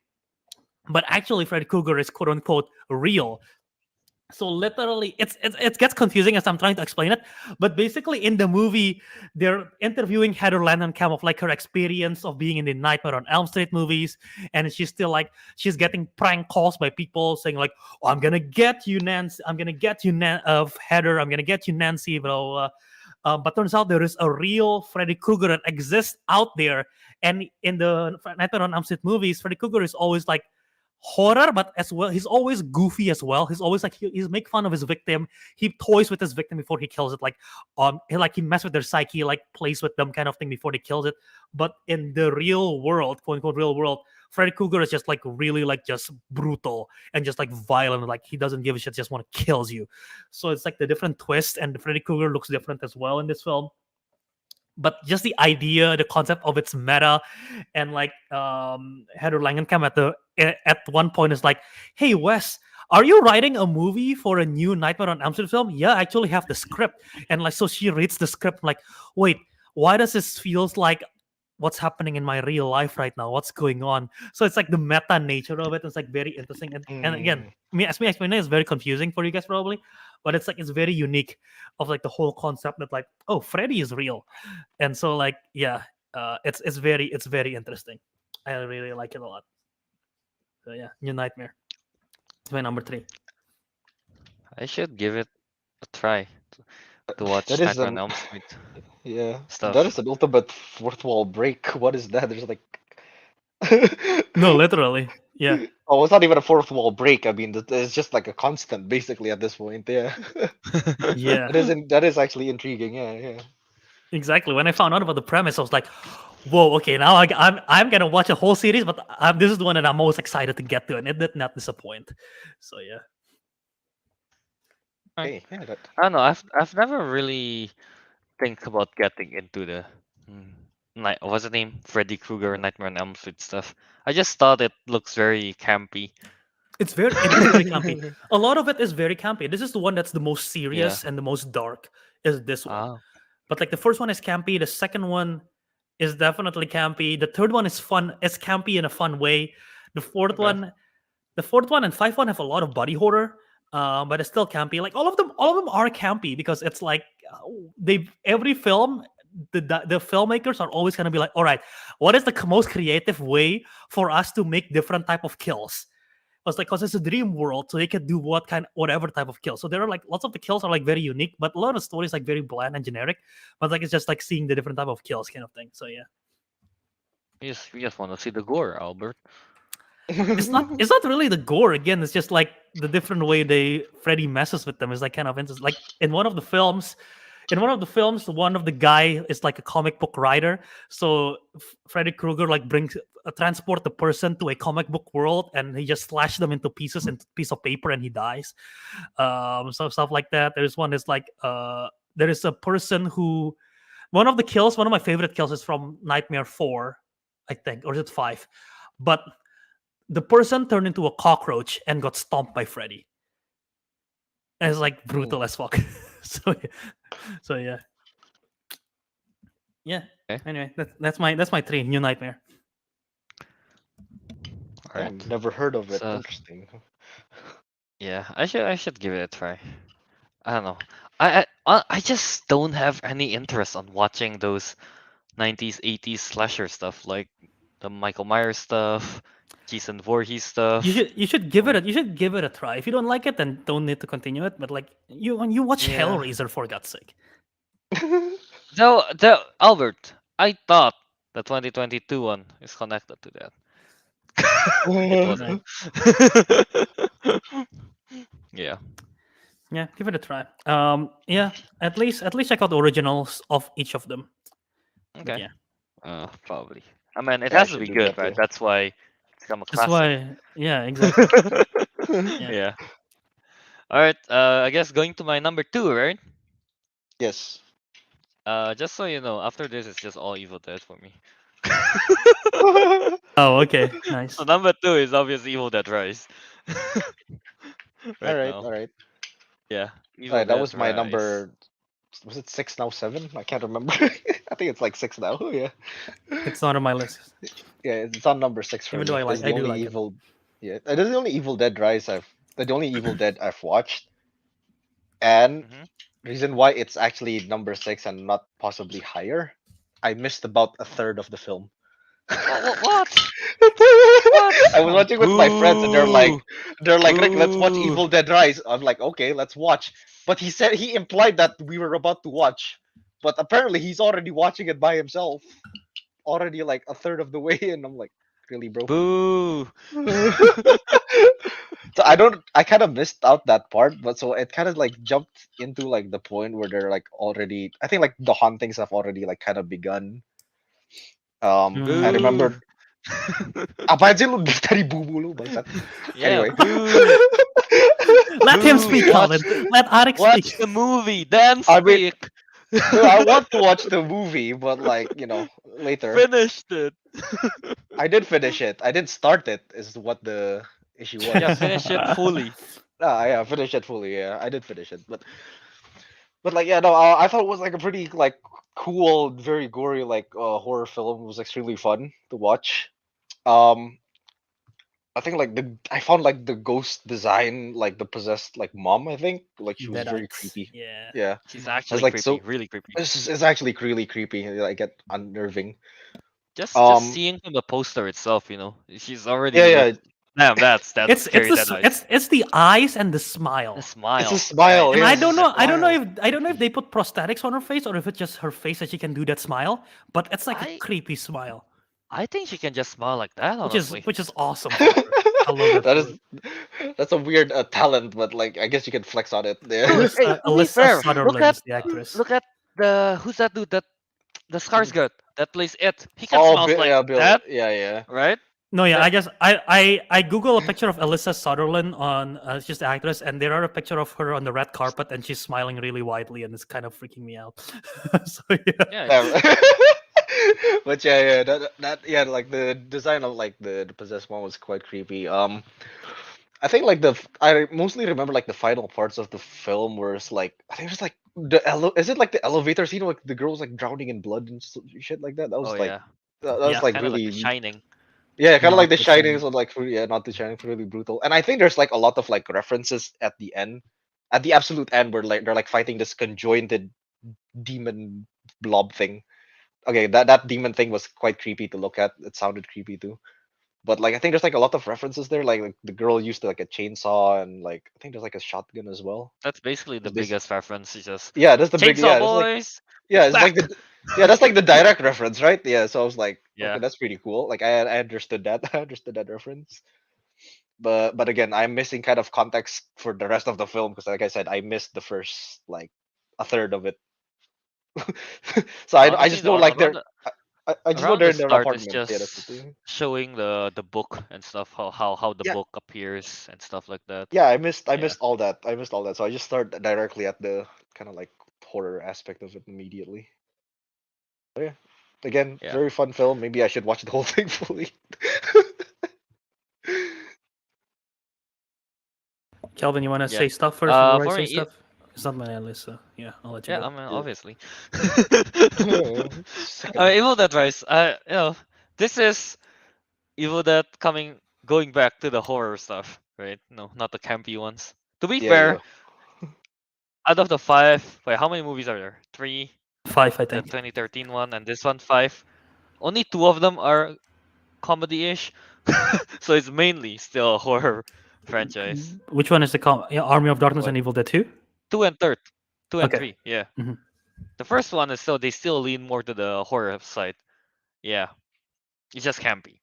But actually, Freddy Krueger is quote unquote real. So literally it gets confusing as I'm trying to explain it, but basically in the movie they're interviewing Heather Langenkamp of like her experience of being in the Nightmare on Elm Street movies, and she's still like she's getting prank calls by people saying like, oh, I'm gonna get you, Nancy, I'm gonna get you, Heather, I'm gonna get you, Nancy, blah, blah, blah. But turns out there is a real Freddy Krueger that exists out there. And in the Nightmare on Elm Street movies, Freddy Krueger is always like horror, but as well, he's always goofy as well. He's always like he's make fun of his victim. He toys with his victim before he kills it. Like he mess with their psyche, like plays with them, kind of thing before they kills it. But in the real world, quote unquote real world, Freddy Krueger is just like really like just brutal and just like violent. Like he doesn't give a shit, just want to kills you. So it's like the different twist, and Freddy Krueger looks different as well in this film. But just the idea, the concept of its meta, and like Heather Langenkamp at one point is like, "Hey Wes, are you writing a movie for a new Nightmare on Elm Street film?" "Yeah, I actually have the script." And like so she reads the script like, "Wait, why does this feels like what's happening in my real life right now? What's going on?" So it's like the meta nature of it. It's like very interesting. And again, Mm. as me explaining, it's very confusing for you guys probably, but it's like it's very unique of like the whole concept that like, oh, Freddy is real. And so like yeah, it's very interesting. I really like it a lot. So yeah, New Nightmare. It's my number 3. I should give it a try to watch That is Nightmare on an Elm Street yeah. That stuff. is an ultimate fourth wall break. What is that? There's like No, literally. Yeah. oh, it's not even a fourth wall break. I mean, it's just like a constant basically at this point. Yeah. Yeah, That is actually intriguing. Yeah, yeah. exactly. When I found out about the premise, I was like, whoa, okay, now I'm gonna watch a whole series, but this is the one that I'm most excited to get to, and it did not disappoint. So yeah. Right. Hey, yeah, that I don't know. I've never really think about getting into the night. What's the name? Freddy Krueger Nightmare on Elm Street stuff. I just thought it looks very campy. It is very campy. A lot of it is very campy. This is the one that's the most Yeah. serious and the most dark. Is this one? Ah. But like the first one is campy. The second one is definitely campy. The third one is fun. It's campy in a fun way. The fourth okay. one, the fourth one and fifth one have a lot of body horror, but it's still campy. Like all of them are campy because it's like they every film. The filmmakers are always gonna be like, all right, what is the most creative way for us to make different type of kills? Was like because it's a dream world, so they can do whatever type of kill. So there are like lots of the kills are like very unique, but a lot of stories like very bland and generic. But like it's just like seeing the different type of kills kind of thing. So yeah. We just want to see the gore, Albert. it's not really the gore again. It's just like the different way Freddy messes with them is like kind of interesting. Like in one of the films, one of the guy is like a comic book writer. So Freddy Krueger like brings transport the person to a comic book world, and he just slash them into pieces and piece of paper, and he dies. So stuff like that. There's one is like there is a person who one of the kills. One of my favorite kills is from Nightmare 4, I think, or is it 5? But the person turned into a cockroach and got stomped by Freddy. And it's like brutal as fuck. so, so yeah. Yeah. Okay. Anyway, that's my 3 New Nightmare. Alright. I've never heard of it. So- Interesting. Yeah, I should give it a try. I don't know. I just don't have any interest on watching those 90s 80s slasher stuff like the Michael Myers stuff, Jason Voorhees stuff. You should give it a try. If you don't like it, then don't need to continue it. But like when you watch Yeah. Hellraiser, for God's sake. The Albert, I thought the 2022 one is connected to that. It wasn't. Yeah. Yeah, give it a try. Yeah, at least check out the originals of each of them. But Okay. yeah, Probably. I mean, it Yeah, I has to should be do good, that, right? yeah. That's why it's become a that's classic. why. Yeah, exactly. Yeah. All right. I guess going to my number 2, right? Yes. Just so you know, after this, it's just all Evil Dead for me. Oh, okay, nice. So number 2 is obviously Evil Dead Rise. Right now. All right. Yeah. Evil Alright, that Dead was my Rise. number. Was it 6 now? 7? I can't remember. I think it's like 6 now. Yeah. It's not on my list. Yeah, it's on number 6 for Even me. though I It's like, I the do only like it. evil. Yeah, it is the only Evil Dead Rise the only Evil Dead I've watched, and Mhm. reason why it's actually number 6 and not possibly higher. I missed about a third of the film. What? I was watching with my friends, and they're like, Boo. Rick, let's watch Boo. Evil Dead Rise. I'm like, okay, let's watch. But he implied that we were about to watch, but apparently he's already watching it by himself, already like a third of the way, and I'm like, really, bro? Boo. So I kind of missed out that part, but so it kind of like jumped into like the point where they're like already, I think like the hauntings have already like kind of begun. I remember. Apaan sih lu dari bubu lu bangsat? Yeah, Anyway. boo. Let him Boo, speak, watch- Calvin. Let Ariq Watch speak. the movie, then I mean- speak. No, I want to watch the movie, but like, later. Finished it. I did finish it. I didn't start it, is what the issue was. Yeah, finish it fully. Yeah, finish it fully. Yeah, I did finish it, but like, yeah, no, I thought it was like a pretty like cool, very gory like horror film. It was extremely fun to watch. I think like I found like the ghost design, like the possessed like mom. I think like she was very Deadites. creepy. Yeah. Yeah, She's actually like, creepy, so- really creepy. it's actually really creepy. Like get unnerving. Just Um, seeing from the poster itself, she's already. Yeah, yeah. Damn, that's It's scary. it's the eyes and the smile. The smile. It's a smile, right? And yeah. I don't know. Smile. I don't know if they put prosthetics on her face or if it's just her face that she can do that smile. But it's like a I- creepy smile, I think she can just smile like that. Honestly, which is awesome. for her. I love That for is that's a weird talent, but like I guess you can flex on it. Dude, Yeah. hey, to be Alyssa fair, Sutherland look at is the actress. look at who's that dude that the Skarsgård that plays it. He can Oh, smile like yeah, Bill. that, Yeah. right? No, yeah, Yeah. I Google a picture of Alyssa Sutherland on she's the actress, and there are a picture of her on the red carpet, and she's smiling really widely, and it's kind of freaking me out. So yeah, Yeah. But yeah, that yeah, like the design of like the possessed one was quite creepy. I think like I mostly remember like the final parts of the film where it's like I think it's like is it like the elevator scene where like, the girl's like drowning in blood and shit like that? That was Oh like yeah. that was Yeah, like Kind of really like The Shining. yeah, kind of Not like The The Shining, Shining. so like yeah, not The Shining, really brutal. And I think there's like a lot of like references at the end, at the absolute end, where like they're like fighting this conjoined demon blob thing. Okay, that demon thing was quite creepy to look at. It sounded creepy too. But like I think there's like a lot of references there. Like the girl used like a chainsaw and like I think there's like a shotgun as well. That's basically the This- biggest reference. It's just Yeah, that's the big Chainsaw yeah. It's like Boys. yeah, it's back. like Yeah, that's like the direct reference, right? Yeah, so I was like, okay, Yeah. that's pretty cool. Like I understood that. I understood that reference. But again, I'm missing kind of context for the rest of the film because, like I said, I missed the first like a third of it. So I Honestly, just know like around I just know around they're the in their start is apartment. Yeah, that's the just thing. showing the book and stuff, how the Yeah, book appears and stuff like that. yeah. I Yeah. missed all that. I missed all that. So I just start directly at the kind of like horror aspect of it immediately. Oh, yeah. Again, Yeah. very fun film. Maybe I should watch the whole thing fully. Kelvin, you want to Yeah. say stuff first before I For say me, stuff? It's not my list, so yeah, I'll let you yeah, go. I mean, Yeah. obviously. Second. Evil Dead Rise. This is Evil Dead going back to the horror stuff, right? No, not the campy ones. To be Yeah, yeah. fair, out of the five, wait, how many movies are there? Three, 5, I the think. 2013 one, and this one, five. Only two of them are comedy-ish, so it's mainly still a horror franchise. Which one is the yeah, Army of Darkness What? and Evil Dead 2? Two and third, two and Okay. three, yeah. Mhm. The first one is still they still lean more to the horror side. Yeah, it's just campy.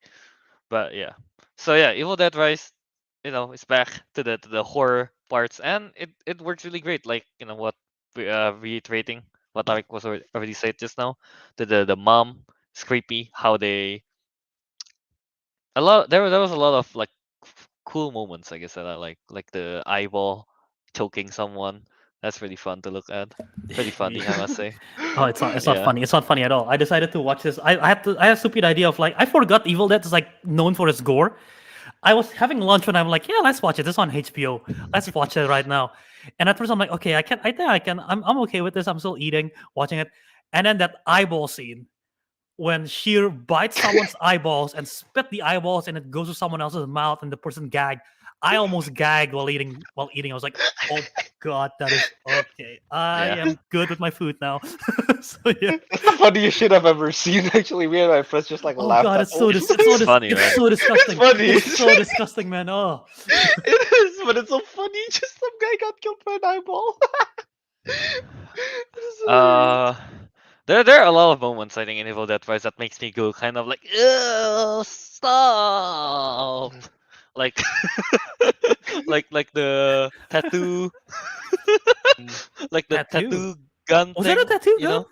But yeah. So yeah, Evil Dead Rise, it's back to the horror parts, and it works really great. Like what reiterating what Ariq was already said just now. The mom is creepy. How they there was a lot of like cool moments, I guess, that I like the eyeball choking someone. That's really fun to look at. Pretty funny, I must say. Oh, it's not. It's not Yeah. funny. It's not funny at all. I decided to watch this. I had a stupid idea of like I forgot Evil Dead is like known for its gore. I was having lunch and I'm like, yeah, let's watch it. This is on HBO. Let's watch it right now. And at first I'm like, okay, I can. I think I can. I'm okay with this. I'm still eating, watching it. And then that eyeball scene when she bites someone's eyeballs and spit the eyeballs and it goes to someone else's mouth and the person gagged. I almost gagged while eating. While eating, I was like, "Oh God, that is okay. I Yeah. am good with my food now." So yeah. That's the funniest shit I've ever seen. Actually, me and my friends just like Oh laughed God, at it's all. so It's it's funny, it's man. so It's disgusting. funny. It's so disgusting, man. Oh, It is, but it's so funny. Just some guy got killed by an eyeball. This is hilarious. Uh, there are a lot of moments I think in Evil Dead Rise that makes me go kind of like, "Ew, stop!" Like, like the tattoo, like the tattoo. tattoo gun Was that a thing, tattoo you gun? know?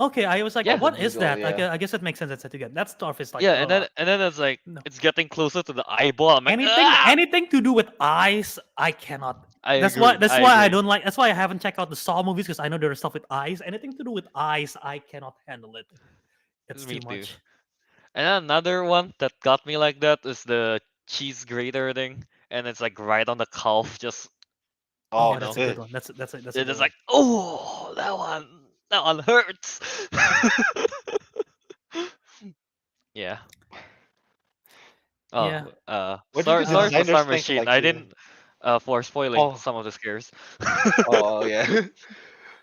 Okay, I was like, Yeah, The what is needle, that? yeah. I guess it makes sense. It's tattoo gun. That stuff is like, yeah, and then it's like no. it's getting closer to the eyeball. I'm like, Anything ah! anything to do with eyes, I cannot. I That's agree. why that's I why I agree. don't like. That's why I haven't checked out the Saw movies because I know there's stuff with eyes. Anything to do with eyes, I cannot handle it. It's Me too too. much. And then another one that got me like that is the cheese grater thing, and it's like right on the calf, just Oh, Oh, you that's know. a good ugh. one. That's a It good is one. like, oh, that one hurts. Yeah. Yeah. Oh, What did the sorry for designers Star think? Machine. Like, I didn't for spoiling oh, some of the scares. oh, yeah.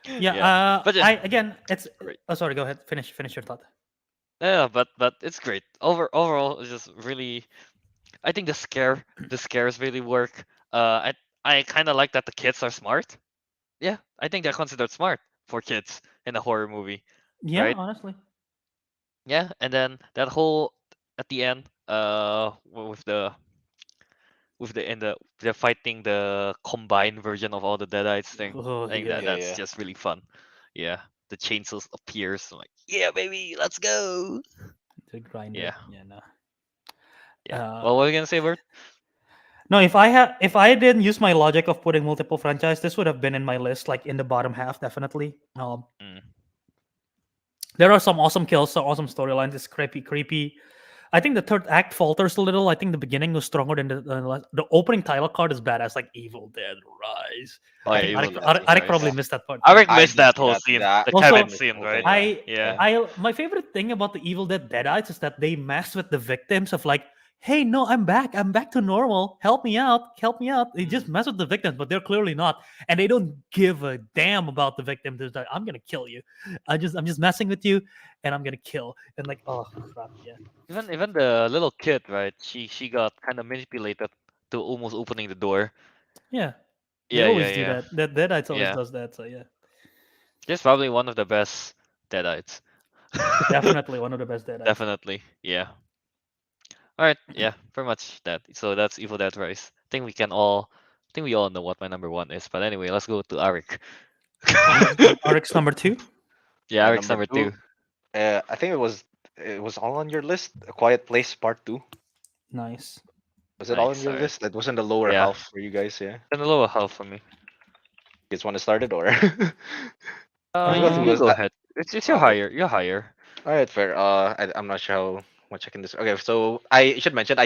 Yeah. Yeah, but yeah, I again, it's. great. Oh, sorry. Go ahead. Finish your thought. Yeah, but it's great. Overall, it's just really. I think the scares really work. I kind of like that the kids are smart. Yeah, I think they're considered smart for kids in a horror movie, Yeah, right? honestly. Yeah, and then that whole at the end, with the and they're fighting the combined version of all the Deadites thing. Oh I think yeah. that Yeah, that's yeah. just really fun. Yeah, the chainsaws appears. I'm like, yeah, baby, let's go. The grinder. Yeah, Yeah. No. yeah. Uh, Well, what are you gonna say, Bert? No, if I didn't use my logic of putting multiple franchise, this would have been in my list, like in the bottom half, definitely. Mm. There are some awesome kills, some awesome storylines. It's creepy. I think the third act falters a little. I think the beginning was stronger than the opening title card is badass, like Evil Dead Rise. Oh I yeah, think Evil Yeah, Dead Arik Rise. probably yeah. missed that part too. Eric I missed did that see whole that. scene, That the Also, cabin cabin scene, whole right? thing. Yeah. Yeah. Yeah. my favorite thing about the Evil Dead Deadites is that they mess with the victims of like, hey, no, I'm back to normal. Help me out. They just Mm. mess with the victims, but they're clearly not, and they don't give a damn about the victims. They're like, I'm gonna kill you. I'm just messing with you, and I'm gonna kill. And like, oh crap, yeah, Even the little kid, right? She got kind of manipulated to almost opening the door. yeah. They Yeah, yeah, always do yeah, that. That Deadites always yeah. does that. So yeah. This is probably one of the best Deadites. Definitely one of the best Dead Eyes. Definitely, yeah. All right, yeah, pretty much that. So that's Evil Dead Rise. I think we all know what my number one is. But anyway, let's go to Arik. Arc's number 2. Yeah, Arik's Number number two. two. I think it was all on your list. A Quiet Place Part 2. Nice. Was it all on Nice. your All right. list? That was in the lower Yeah, half for you guys. Yeah. and a little help for me. You guys want to start it or? I forgot who Um, You was. go ahead. It's your Okay. higher. You're higher. All right, fair. I'm not sure how much I can. Okay, so I should mention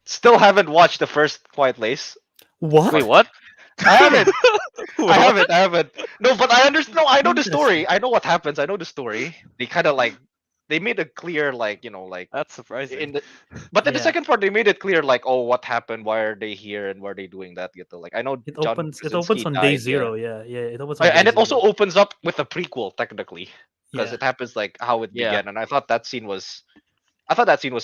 still haven't watched the first Quiet Place. what? Wait, what? I haven't. I What? haven't. I haven't. No, but I understand. No, I know the Interesting. story. I know what happens. I know the story. They kind of like they made it clear, like That's surprising. in the. But in the Yeah. second part, they made it clear, like, oh, what happened? Why are they here? And why are they doing that? Like, I know It John opens. It Krasinski opens on day died. Yeah. 0. Yeah. It opens on And day it also 0. opens up with a prequel, technically, because Yeah. it happens like how it Yeah. began. And I thought that scene was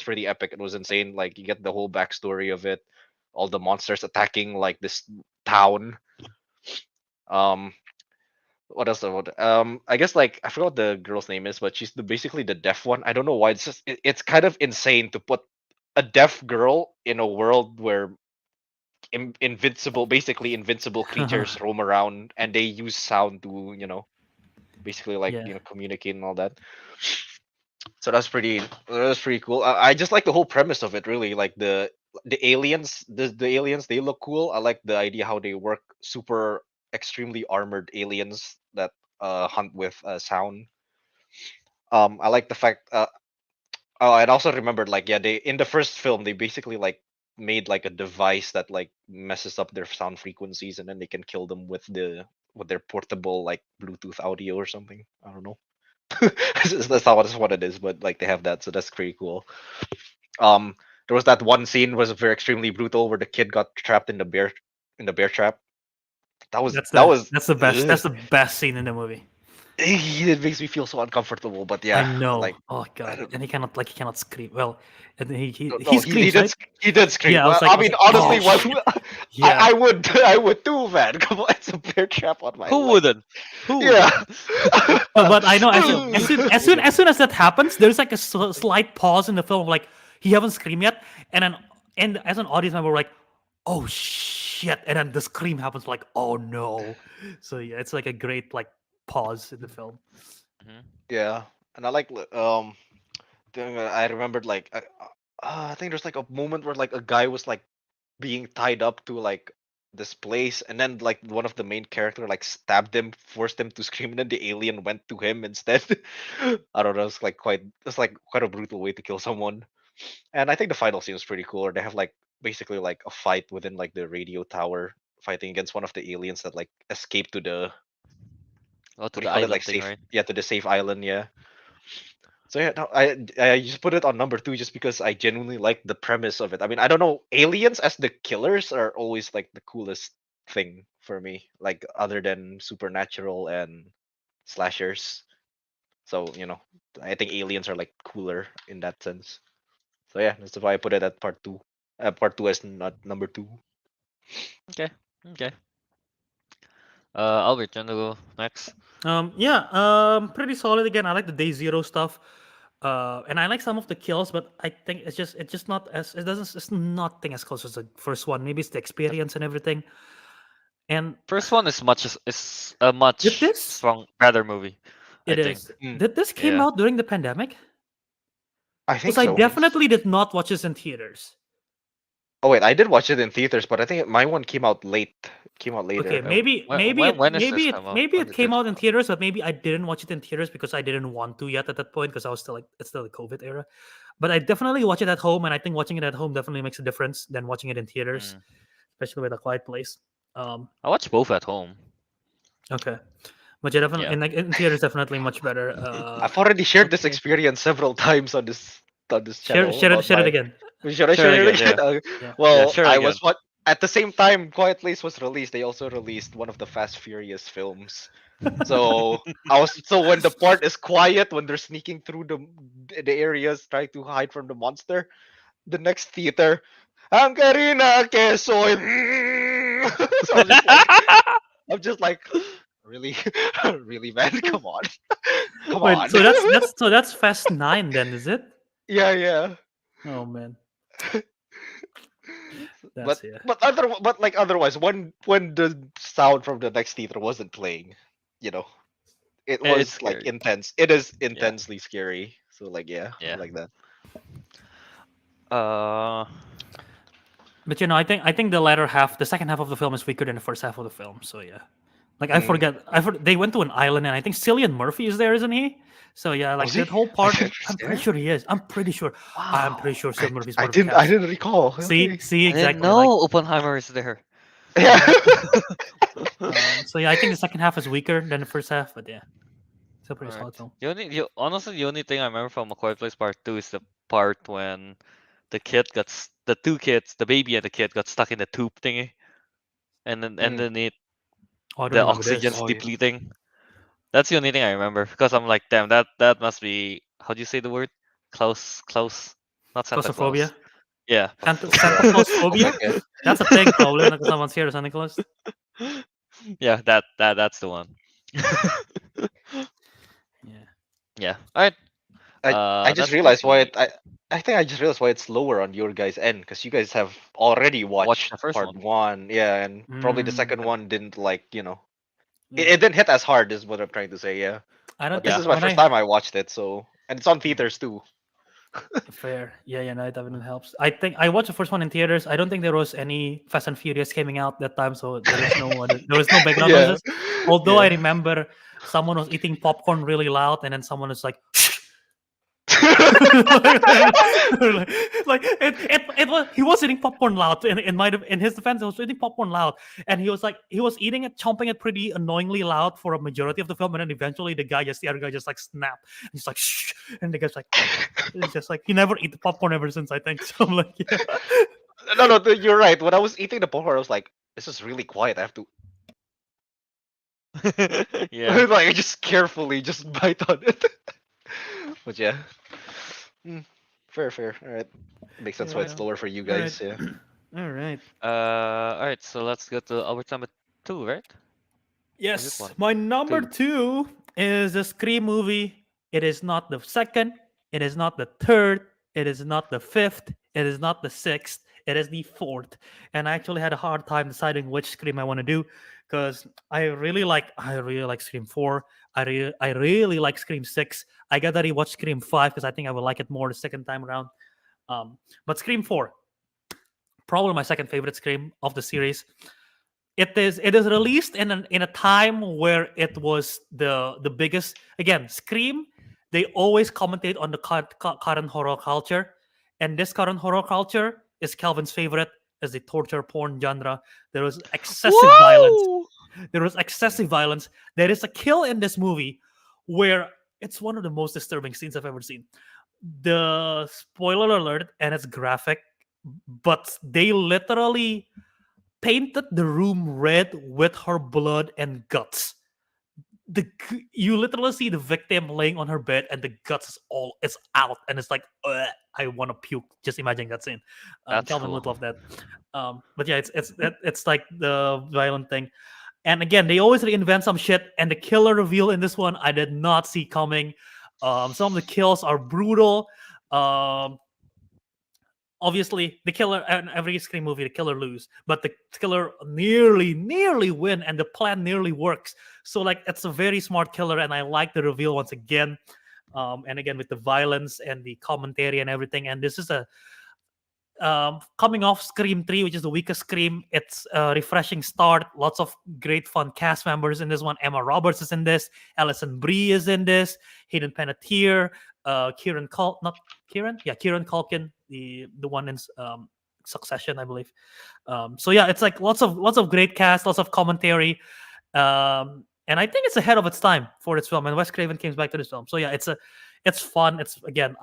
pretty epic. It was insane. Like you get the whole backstory of it, all the monsters attacking like this town. Um, what else? I guess like I forgot what the girl's name is, but she's basically the deaf one. I don't know why. It's kind of insane to put a deaf girl in a world where basically invincible creatures roam around, and they use sound to basically like Yeah. communicate and all that. So that's pretty cool. I just like the whole premise of it, really. Like the aliens, the aliens, they look cool. I like the idea how they work. Super extremely armored aliens that hunt with sound. I like the fact. Oh, I also remembered, like, yeah, they in the first film they basically like made like a device that like messes up their sound frequencies, and then they can kill them with their portable like Bluetooth audio or something. I don't know. That's not what it is, but like they have that, so that's pretty cool. Um, there was that one scene was very extremely brutal where the kid got trapped in the bear trap. That was That's that the was that's the best. ugh. That's the best scene in the movie. It makes me feel so uncomfortable. But I yeah, know. like Oh I god. don't, And he cannot scream. Well, and he no, he screams, did right? he did scream. Yeah. I was like, I mean, oh honestly, why shit. I Yeah. I would I would too, man. Come on, it's a bear trap on my Who leg. wouldn't? Who Yeah. wouldn't? But I know Guilty. as soon as that happens, there's like a slight pause in the film, like he haven't screamed yet, and as an audience member, we're like, oh shit, and then the scream happens, like, oh no. So yeah, it's like a great like pause in the film. Mhm. Yeah, and I like I remembered like I think there's like a moment where like a guy was like being tied up to like this place, and then like one of the main character like stabbed him, forced him to scream, and then the alien went to him instead. I don't know. It's like quite a brutal way to kill someone. And I think the final scene is pretty cool. Where they have like basically like a fight within like the radio tower, fighting against one of the aliens that like escaped to the Oh, what to do you the call it, island like thing, safe, right? yeah, to the safe island, yeah. So yeah, no, I just put it on number two just because I genuinely like the premise of it. I mean, I don't know, aliens as the killers are always like the coolest thing for me, like other than supernatural and slashers. So I think aliens are like cooler in that sense. So yeah, that's why I put it at part two. Part two as not number two. Okay. Okay. Albert, you wanna go next? Yeah, pretty solid again. I like the day 0 stuff. And I like some of the kills, but I think it's just not as it doesn't it's nothing as close as the first one. Maybe it's the experience and everything. And First one is a did much this better movie, I it think. is Mm, did this came Yeah. out during the pandemic? I Because think I so. definitely did not watch this in theaters. Oh wait, I did watch it in theaters, but I think my one came out late. Came out Okay, later. When is this come out? maybe When it did came this out come in out? theaters, but maybe I didn't watch it in theaters because I didn't want to yet at that point because I was still like it's still the COVID era. But I definitely watch it at home, and I think watching it at home definitely makes a difference than watching it in theaters, Mm. especially with a quiet place. I watch both at home. Okay, but yeah, definitely Yeah. in theaters definitely much better. I've already shared this Okay, experience several times on this channel about share it my. again. Should I Sure share it again, yeah. again? Yeah. Yeah, Well, sure I again. was what at the same time Quiet Place was released. They also released one of the Fast Furious films. So when the part is quiet when they're sneaking through the areas trying to hide from the monster, the next theater, ang karina que soy. So I'm just like Really, really, man. Come on, come Wait, on. so that's Fast 9 then, is it? Yeah, yeah. Oh man, But that's yeah. otherwise, when the sound from the next theater wasn't playing, you know, it It's was like scary. intense. It is Yeah. intensely scary. So like, yeah, I Yeah. like that. Uh. But I think the latter half, the second half of the film is weaker than the first half of the film. So yeah, like I Mm. forget, they went to an island and I think Cillian Murphy is there, isn't he? So yeah, like Was he? that whole I part, didn't I'm pretty understand. sure he is. I'm Wow. pretty sure Cillian Murphy is I part of the didn't. I cast. didn't recall. See, Okay. see I didn't exactly like. know Oppenheimer is there. Yeah. So yeah, I think the second half is weaker than the first half, but yeah, still pretty Alright. solid film. Honestly, the only thing I remember from A Quiet Place Part 2 is the part when the two kids, the baby and the kid got stuck in the tube thingy, and then Mm. Oh, I don't the remember oxygen's this. Oh yeah. depleting. That's the only thing I remember because I'm like, damn, that must be, how do you say the word? Close, not Santa Claustrophobia, Claus. Yeah. Santa Claus phobia. Okay. That's a thing probably. Like someone's here, Santa Claus. Yeah, that's the one. Yeah. Yeah. All right. I just That's for realized why the I think I just realized why it's lower on your guys' end because you guys have already watch watched the first part one. one, yeah, and probably the Mm, second one didn't like yeah. it didn't hit as hard is what I'm trying to say, yeah. I don't But this think Yeah. is my when first I time I watched it, so and it's on yeah, theaters too. fair. Yeah, yeah, no, it definitely helps. I think I watched the first one in theaters. I don't think there was any Fast and Furious coming out that time, so there was no background Yeah. noises. Although I Yeah. remember someone was eating popcorn really loud, and then someone was like, like it was he was eating popcorn loud in his defense he was eating popcorn loud and he was eating it chomping it pretty annoyingly loud for a majority of the film and then eventually the other guy just like snapped and he's like shh and the guy's like it's just like he never eat the popcorn ever since I think so I'm like yeah. No, you're right. When I was eating the popcorn, I was like, this is really quiet. I have to Yeah. like just carefully just bite on it. But yeah. Mm, fair. All right. Makes sense why Yeah, it's lower for you all right. guys, yeah. All right. All right. So let's go to Albert number 2, right? Or is it Yes, 1? my number 2. two is a Scream movie. It is not the second. It is not the third. It is not the fifth. It is not the sixth. It is the fourth. And I actually had a hard time deciding which Scream I want to do because I really like Scream 4. I really like Scream 6. I gotta rewatch Scream 5 because I think I will like it more the second time around. But Scream 4, probably my second favorite Scream of the series. It is released in a time where it was the biggest. Again, Scream, they always commentate on the current horror culture, and this current horror culture is Calvin's favorite, is the torture porn genre. There was excessive violence. Whoa! There was excessive violence. There is a kill in this movie where it's one of the most disturbing scenes I've ever seen. The spoiler alert, and it's graphic, but they literally painted the room red with her blood and guts. You literally see the victim laying on her bed and the guts is out and it's like "Ugh, I want to puke just imagining that scene. That's Calvin would cool. love that. But yeah, it's like the violent thing. And again, they always reinvent some shit. And the killer reveal in this one, I did not see coming. Some of the kills are brutal. Um, Obviously the killer in every Scream movie the killer lose, but the killer nearly win and the plan nearly works. So like it's a very smart killer and I like the reveal once again. And again with the violence and the commentary and everything, and this is a coming off Scream 3, which is the weakest Scream. It's a refreshing start. Lots of great fun cast members in this one. Emma Roberts is in this. Alison Brie is in this. Hayden Panettiere. Kieran Culkin, the one in Succession, I believe. So yeah, it's like lots of great cast, lots of commentary. And I think it's ahead of its time for its film. And Wes Craven came back to this film. So yeah, it's fun. It's again,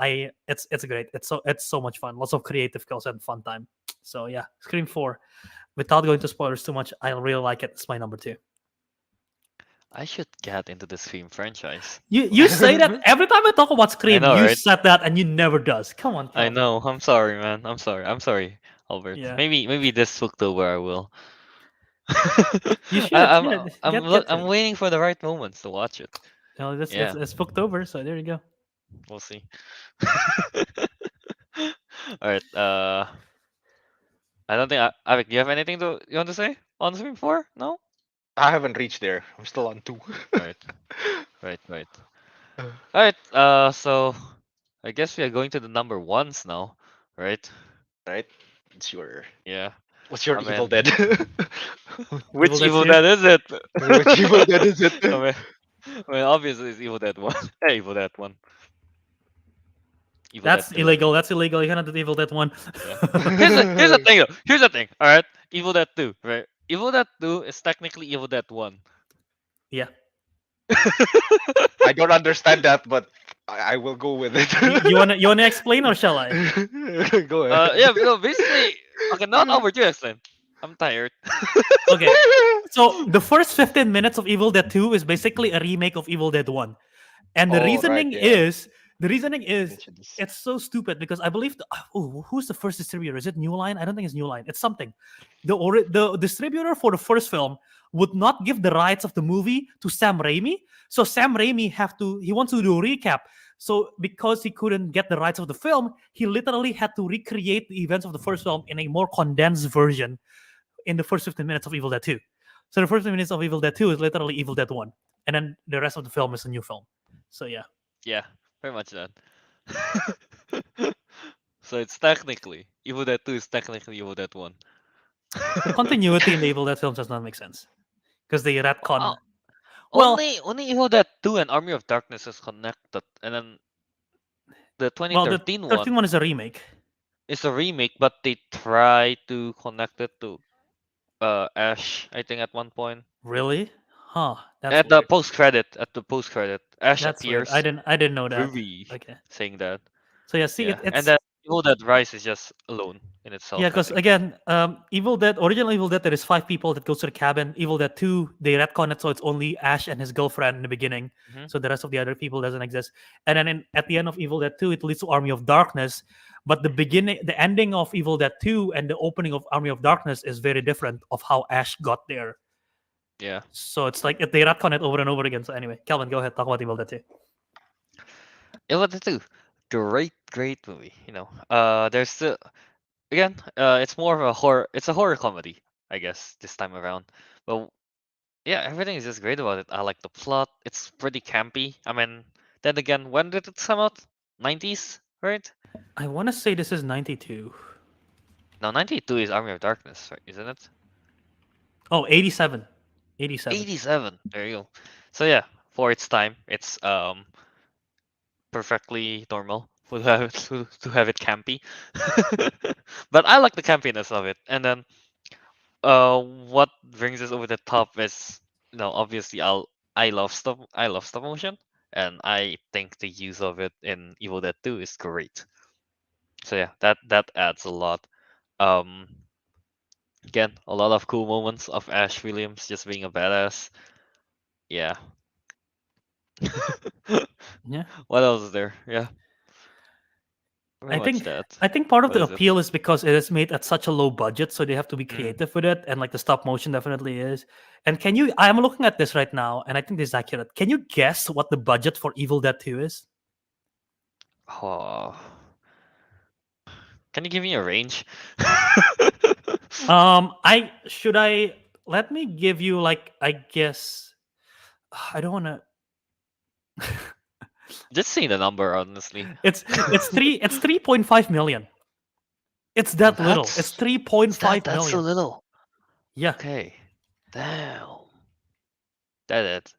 it's great. It's so much fun. Lots of creative kills and fun time. So yeah, Scream 4. Without going to spoilers too much, I really like it. It's my number 2. I should get into the Scream franchise. You say that every time I talk about Scream, know, you right? said that and you never does. Come on, I Calvin. know. I'm sorry, man. I'm sorry, Albert. Yeah. Maybe this Spooktober I will. You should, I'm yeah. Get to I'm it. waiting for the right moments to watch it. No, this Yeah, it's Spooktober, so there you go. we'll see. All right. I don't think Ariq, do you have anything you want to say on this before? No. I haven't reached there. I'm still on 2. Right. Right. Right. All right. So I guess we are going to the number ones now, right? Right? It's your Yeah. What's your I Evil mean, Dead? which Dead Evil 2? Dead is it? Which Evil Dead is it? I mean, obviously it's Evil Dead 1. Evil Dead 1. Evil Dead That's 2. illegal. That's illegal. You cannot do Evil Dead 1. Yeah. Here's the thing though. Here's the thing. All right. Evil Dead 2, right? Evil Dead 2 is technically Evil Dead 1. Yeah. I don't understand that, but I will go with it. You wanna explain or shall I? Go ahead. Yeah, no, basically, okay, not over to explain. I'm tired. Okay. So the first 15 minutes of Evil Dead 2 is basically a remake of Evil Dead 1. And the Oh, right, reasoning yeah. is Mention this. it's so stupid because I believe who's the first distributor? Is it New Line? I don't think it's New Line. It's something. The distributor for the first film would not give the rights of the movie to Sam Raimi. So Sam Raimi he wants to do a recap. So because he couldn't get the rights of the film, he literally had to recreate the events of the first film in a more condensed version in the first 15 minutes of Evil Dead 2. So the first 15 minutes of Evil Dead 2 is literally Evil Dead 1. And then the rest of the film is a new film. So yeah. Yeah, very much that. So it's technically Evil Dead 2 is technically Evil Dead 1. The continuity in the Evil Dead films does not make sense. Because they retcon. Oh, Well, only Evil Dead 2 and Army of Darkness is connected, and then the the 2013 13 one one is a remake. is a remake, but they try to connect it to Ash, I think at one point. Really? Huh. That's At the weird. post credit, Ash That's weird. appears I didn't know that. groovy Okay. saying that. So yeah, see Yeah, and it's then Evil Dead Rise is just alone in itself, yeah, I because think. again, original Evil Dead, there is 5 people that goes to the cabin. Evil Dead 2, they retcon it so it's only Ash and his girlfriend in the beginning. Mhm. So the rest of the other people doesn't exist. And then at the end of Evil Dead 2, it leads to Army of Darkness. But the ending of Evil Dead 2 and the opening of Army of Darkness is very different of how Ash got there. Yeah. So it's like they retcon it over and over again. So anyway, Kelvin, go ahead, talk about Evil Dead 2. Evil Dead 2, great movie. There's still again, it's more of a horror. It's a horror comedy, I guess, this time around. But yeah, everything is just great about it. I like the plot. It's pretty campy. I mean, then again, when did it come out? 90s, right? I want to say this is 92. No, 92 is Army of Darkness, right? Isn't it? Oh, 87. 87. 87. There you go. So yeah, for its time, it's perfectly normal to have it campy. But I like the campiness of it. And then what brings us over the top is obviously I love stop motion, and I think the use of it in Evil Dead 2 is great. So yeah, that adds a lot. Um Again, a lot of cool moments of Ash Williams just being a badass. Yeah. Yeah. What else is there? Yeah. Pretty I much think that. I think part of What the is it? appeal is because it is made at such a low budget, so they have to be Mm. creative with it, and like the stop motion definitely is. And I'm looking at this right now, and I think this is accurate. Can you guess what the budget for Evil Dead 2 is? Oh. Can you give me a range? I let me give you like I guess I don't want to. Just say the number, honestly. It's 3.5 million. It's that little. It's That's 3.5 that's so million. little. Yeah. Okay. Damn. That's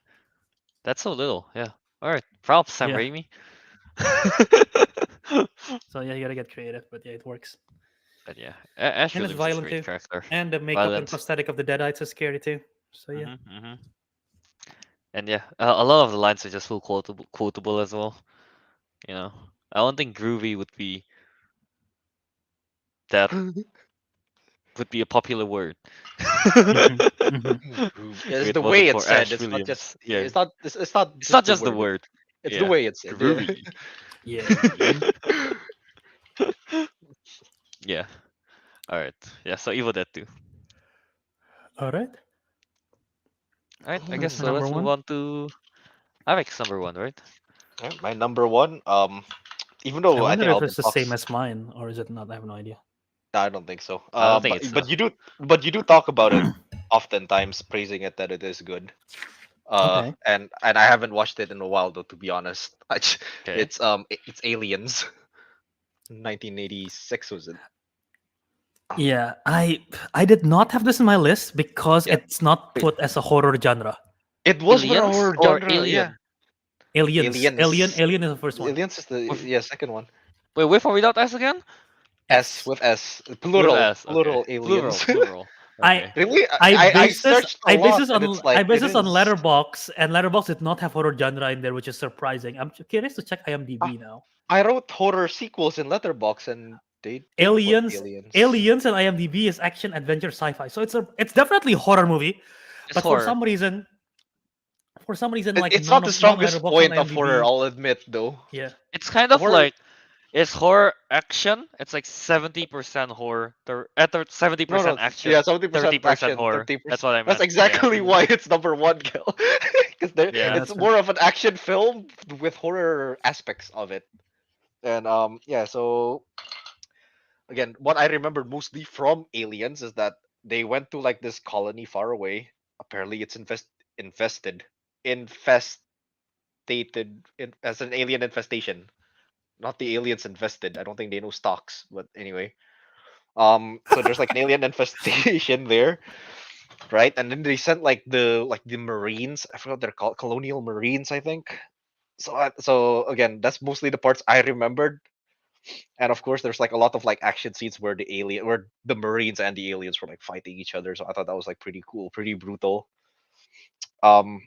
so little. Yeah. All right. Props, Sam Yeah. Raimi. So yeah, you gotta get creative, but yeah, it works. But yeah, Ash And it's Williams is a violent great too. character. And the makeup and Violent. prosthetic of the Deadites is scary too. So yeah. Mm-hmm. And yeah, a lot of the lines are just full quotable as well. I don't think groovy would be a popular word. Yeah, it's It the wasn't way for it's said. Ash It's not Williams. just. Yeah, It's not. It's not. it's not just the the word. word. It's Yeah. the way it's said. Groovy. Yeah. Yeah. All right. Yeah. So Evil Dead 2. All right. Alright, I guess That's my so. number Let's move one. on to Arik's number one, right? Yeah, my number one. Even I though I wonder think if Alvin it's the same talks. as mine, or is it not? I have no idea. No, I don't think so. I don't think it's so. But you do talk about it oftentimes, praising it that it is good. Okay. And I haven't watched it in a while though, to be honest. Okay. It's Aliens. 1986 was it? Yeah, I did not have this in my list because Yeah. it's not put as a horror genre. It was for a Aliens horror or genre, yeah. Alien? Aliens, Aliens. Alien is the first one. Aliens is the With, second one. wait for without S again? S S. with S. With Plural. S. Okay. Plural Plural. aliens. Plural. I Okay. Really? I I base this searched a lot and it's I like base it this on is. Letterbox, and Letterbox did not have horror genre in there, which is surprising. I'm curious to check I IMDb now. I wrote horror sequels in Letterbox and they did put Aliens, aliens. Aliens, and IMDb is action, adventure, sci-fi. So it's definitely a horror movie, It's but horror. for some reason, It, like it's not the none strongest Letterbox on point of horror, IMDb. I'll admit though. Yeah, It's kind of Horror. like it's horror action. It's like 70% horror, 70% No, yeah, action, 70% 30% action, horror. 30%. That's what I That's meant. Yeah. exactly why it's number one, Kel. Because yeah, Yeah. it's that's right. more of an action film with horror aspects of it. And yeah, so again, what I remember mostly from Aliens is that they went to like this colony far away. Apparently, it's infestated as an alien infestation. Not the aliens infested. I don't think they know stocks, but anyway. So there's like an alien infestation there, right? And then they sent like the Marines. I forgot they're called Colonial Marines, I think. So again, that's mostly the parts I remembered. And of course, there's like a lot of like action scenes where the Marines and the aliens were like fighting each other. So I thought that was like pretty cool, pretty brutal. Um,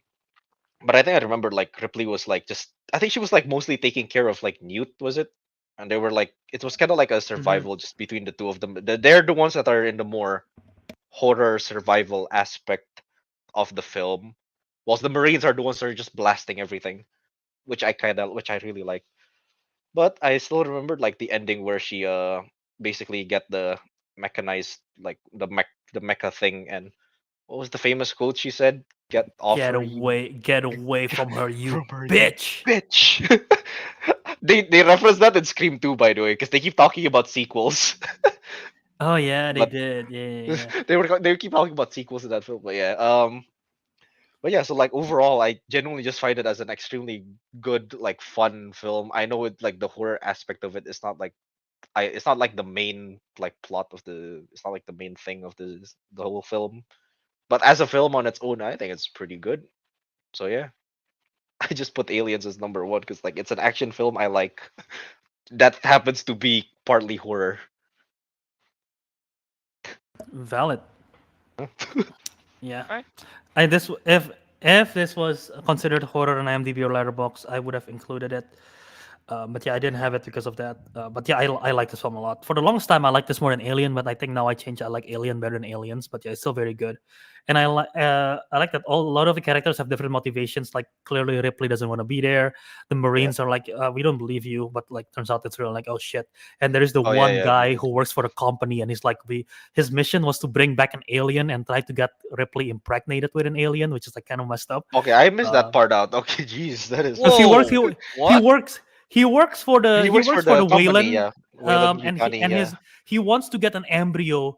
but I think I remember like Ripley was like just I think she was like mostly taking care of like Newt, was it? And they were like it was kind of like a Mhm. survival just between the two of them. They're the ones that are in the more horror survival aspect of the film, whilst the Marines are the ones that are just blasting everything, which I really like. But I still remembered like the ending where she basically get the mechanized like the mecha thing, and what was the famous quote she said? Get off her, you Get away from her, you from her, you bitch. bitch. They reference that in Scream 2, by the way, because they keep talking about sequels. Oh yeah, they But did. Yeah. they keep talking about sequels in that film. But yeah, but yeah, so like overall, I genuinely just find it as an extremely good, like fun film. I know it like the horror aspect of it is not like it's not like the main like plot of it's not like the main thing of the whole film. But as a film on its own, I think it's pretty good. So yeah, I just put Aliens as number one because like it's an action film I like that happens to be partly horror. Valid. Yeah. Alright. I this if this was considered horror on IMDb or Letterbox, I would have included it. But yeah, I didn't have it because of that. But yeah, I like this film a lot. For the longest time, I liked this more than Alien, but I think now I changed. I like Alien better than Aliens. But yeah, it's still very good. And I like that a lot of the characters have different motivations. Like clearly Ripley doesn't want to be there. The Yeah. Marines are like, we don't believe you, but like turns out it's real. Like oh shit. And there is the Oh yeah, one yeah. guy who works for the company, and he's like his mission was to bring back an alien and try to get Ripley impregnated with an alien, which is like kind of messed up. Okay, I missed that Uh, part out. Okay, jeez, that is. because he works Whoa. he What? works He he works for works for the the company, Wayland, yeah. Wayland and he Yutani, yeah. he wants to get an embryo,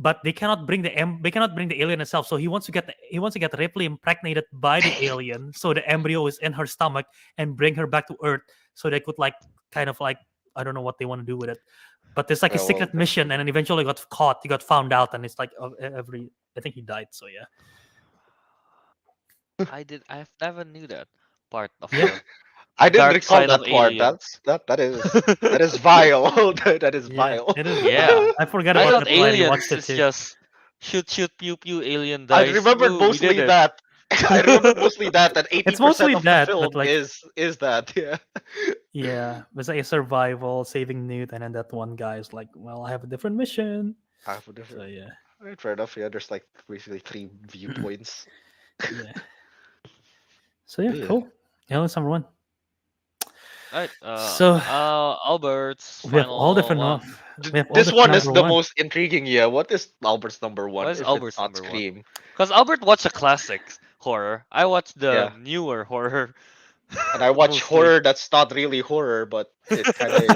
but they cannot bring the alien itself. So he wants to get Ripley impregnated by the alien, so the embryo is in her stomach and bring her back to Earth, so they could like kind of like I don't know what they want to do with it, but there's like a Yeah, well, secret mission, and then eventually got caught. He got found out, and it's like every I think he died. So yeah, I've never knew that part of yeah. the I didn't dark recall side of that part. Alien. That is vile. That is Yeah, vile. it is Yeah. vile. I forgot I about thought that till I rewatched aliens it is too. just shoot pew pew alien I dies. remembered Woo, we did mostly it. that. I remembered mostly that It's 80% mostly of the that, but film like is that, yeah. yeah, it's like a survival, saving Newt, and then that one guy is like, "Well, I have a different mission." I have a So different. yeah, Right, fair enough. Yeah, there's like basically three viewpoints. yeah. So yeah, Yeah. cool. Aliens number one. Alright, So Albert's we have all final different one. we have all This different one is number the one. most intriguing. Yeah, what is Albert's number What one is if it's Albert's not number one? Scream? Because Albert watched a classic horror. I watched the Yeah, newer horror and I watch mostly. horror that's not really horror, but it kind of is.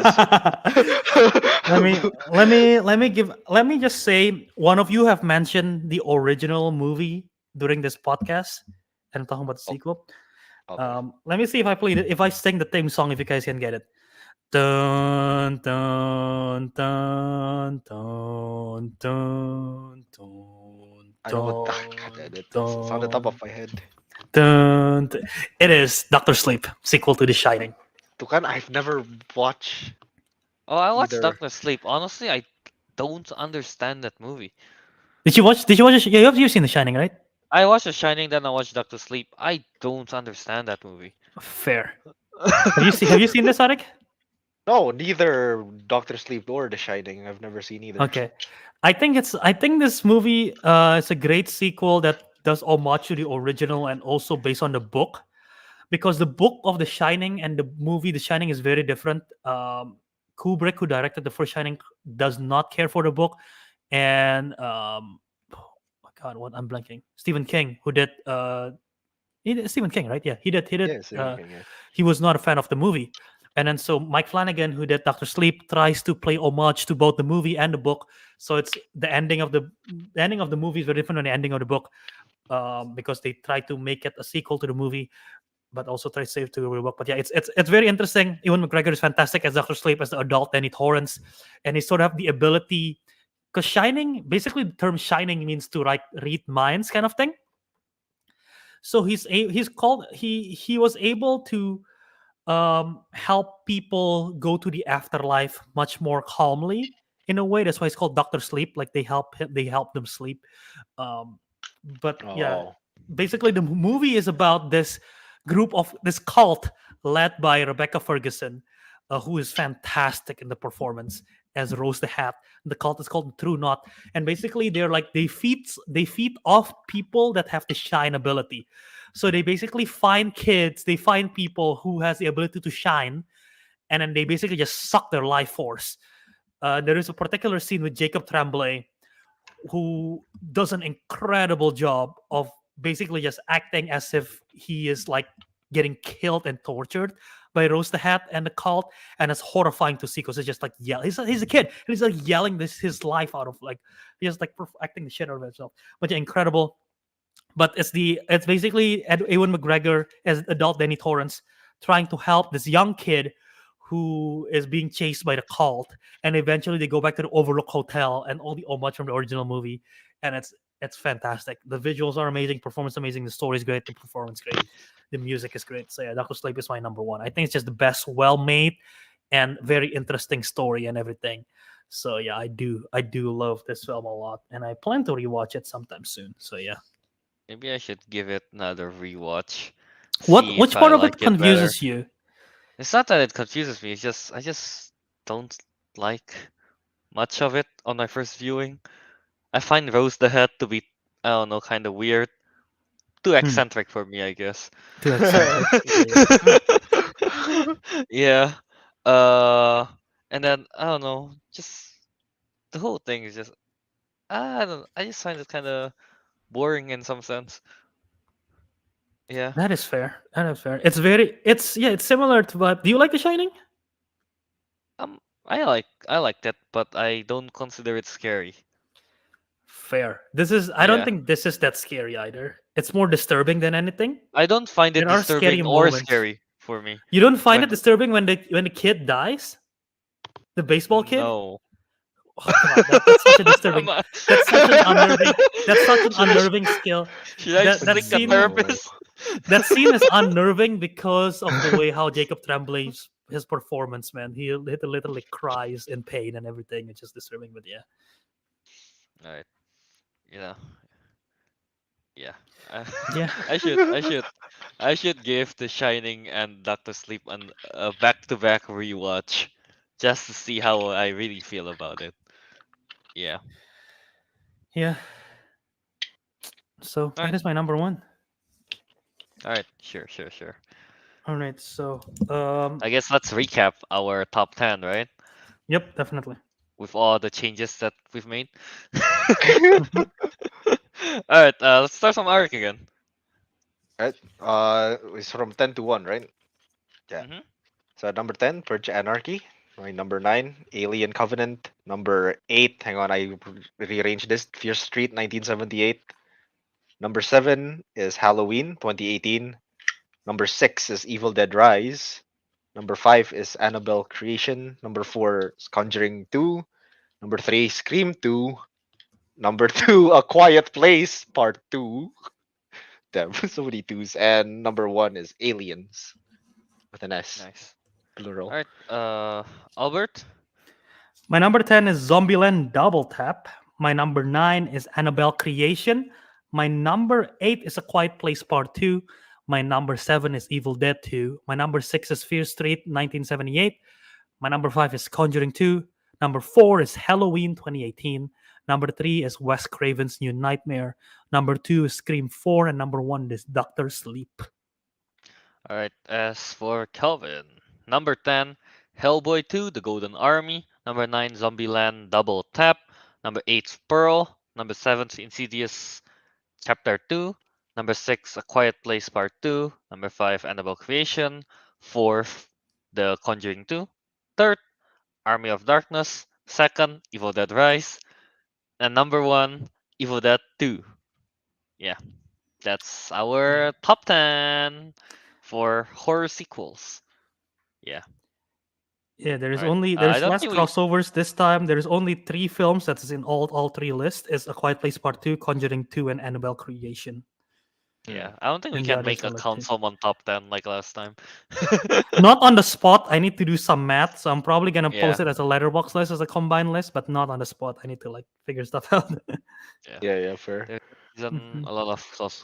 Let me just say one of you have mentioned the original movie during this podcast and I'm talking about the Oh, sequel. okay. Let me see if I sing the theme song if you guys can get it. Dun dun dun dun dun dun I know what. God, dun it's on the top of dun my head. dun. It is Doctor Sleep, sequel to The Shining. Tukan, I've never watched Oh, I watched either. Doctor Sleep. Honestly, I don't understand that movie. Did you watch? Did you watch? Yeah, you've seen The Shining, right? I watched The Shining, then I watched Doctor Sleep. I don't understand that movie. Fair. Have you seen this, Arik? No, neither Doctor Sleep nor The Shining. I've never seen either. Okay. I think this movie is a great sequel that does homage to the original and also based on the book because the book of The Shining and the movie The Shining is very different. Kubrick, who directed the first Shining, does not care for the book, and oh my God, what I'm blanking. Stephen King, who did Stephen King, right? Yeah, he did. He did. Yeah, Stephen King. Yeah. He was not a fan of the movie. And then so Mike Flanagan, who did Doctor Sleep, tries to play homage to both the movie and the book. So it's the ending of the movie is very different than the ending of the book because they try to make it a sequel to the movie, but also try to save to the book. But yeah, it's very interesting. Ewan McGregor is fantastic as Doctor Sleep as the adult Danny Torrance, and he sort of have the ability because Shining, basically the term Shining means to read minds kind of thing. So he was able to help people go to the afterlife much more calmly in a way. That's why it's called Doctor Sleep. Like they help them sleep. Um, but yeah, Oh. basically the movie is about this cult led by Rebecca Ferguson, who is fantastic in the performance as Rose the Hat. The cult is called the True Knot, and basically they feed off people that have the shine ability. So they basically find people who has the ability to shine, and then they basically just suck their life force. There is a particular scene with Jacob Tremblay who does an incredible job of basically just acting as if he is like getting killed and tortured by Rose the Hat and the cult, and it's horrifying to see because it's just like yell. He's a kid, and he's like yelling his life out of like he's like acting the shit out of himself. But yeah, incredible. But it's basically Ewan McGregor as adult Danny Torrance trying to help this young kid who is being chased by the cult, and eventually they go back to the Overlook Hotel and all the homage from the original movie, and it's fantastic. The visuals are amazing, performance amazing, the story is great, the performance great, the music is great. So yeah, Doctor Sleep is my number one. I think it's just the best, well made, and very interesting story and everything. So yeah, I do love this film a lot, and I plan to rewatch it sometime soon. So yeah. Maybe I should give it another rewatch. What See if which I part of it like it better. confuses you? It's not that it confuses me, it's just I just don't like much of it on my first viewing. I find Rose the Hat to be, I don't know, kind of weird. Too Hmm, eccentric for me, I guess. too eccentric. Yeah. Yeah. Uh, and then I don't know, just the whole thing is just I don't. I just find it kind of boring in some sense. Yeah. That is fair. That is fair. It's similar to what do you like The Shining? I like that, but I don't consider it scary. Fair. I don't Yeah. think this is that scary either. It's more disturbing than anything. I don't find it There are scary disturbing or moments. scary for me. You don't find it When disturbing when the kid dies? The baseball kid? no. Oh god, that's such a disturbing. Am I- That's such an unnerving. That's such an should, unnerving skill. should I That seek a scene No. therapist? that scene is unnerving because of the way how Jacob Tremblay's his performance, man. He literally cries in pain and everything. It's just disturbing, but yeah, Alright. Yeah. Yeah. I yeah, I should I should I should give The Shining and Doctor Sleep an a back-to-back rewatch just to see how I really feel about it. Yeah. yeah. So All that right. is my number one. All right. Sure. Sure. Sure. All right. So, I guess let's recap our top 10, right? yep, definitely. With all the changes that we've made. Alright, let's start from Ariq again. Right? It's from 10 to 1, right? Yeah. Mm-hmm. So number 10, Purge Anarchy. My number 9, Alien Covenant. Number 8, hang on, I rearranged this. Fear Street, 1978. Number 7 is Halloween, 2018. Number 6 is Evil Dead Rise. Number 5 is Annabelle Creation. Number 4 is Conjuring 2. Number 3, Scream 2. Number 2, A Quiet Place, Part 2. Damn, so many twos. And number 1 is Aliens, with an S, Nice. plural. Alright, Albert? My number 10 is Zombieland Double Tap. My number 9 is Annabelle Creation. My number 8 is A Quiet Place Part 2. My number 7 is Evil Dead 2. My number 6 is Fear Street 1978. My number 5 is Conjuring 2. Number 4 is Halloween 2018. Number 3 is Wes Craven's New Nightmare. Number 2 is Scream 4. And number 1 is Doctor Sleep. Alright, as for Kelvin, number 10, Hellboy 2, The Golden Army. Number 9, Zombieland Double Tap. Number 8, Pearl. Number 7, Insidious Chapter 2. Number 6, A Quiet Place Part 2. Number 5, Annabelle Creation. 4th, The Conjuring 2. 3rd, Army of Darkness. 2nd, Evil Dead Rise. And number 1, Evil Dead 2. Yeah, that's our top 10 for horror sequels. Yeah. Yeah, there is Alright. only I there's don't less think we. crossovers this time. There's only 3 films that's in all 3 lists. Is A Quiet Place Part 2, Conjuring 2, and Annabelle Creation. Yeah, I don't think we And the can others make are a like 2. Councilman top 10 like last time. Not on the spot. I need to do some math, so I'm probably gonna Yeah. post it as a letterbox list as a combined list, but not on the spot. I need to like figure stuff out. Yeah, fair. There's Mhm. a lot of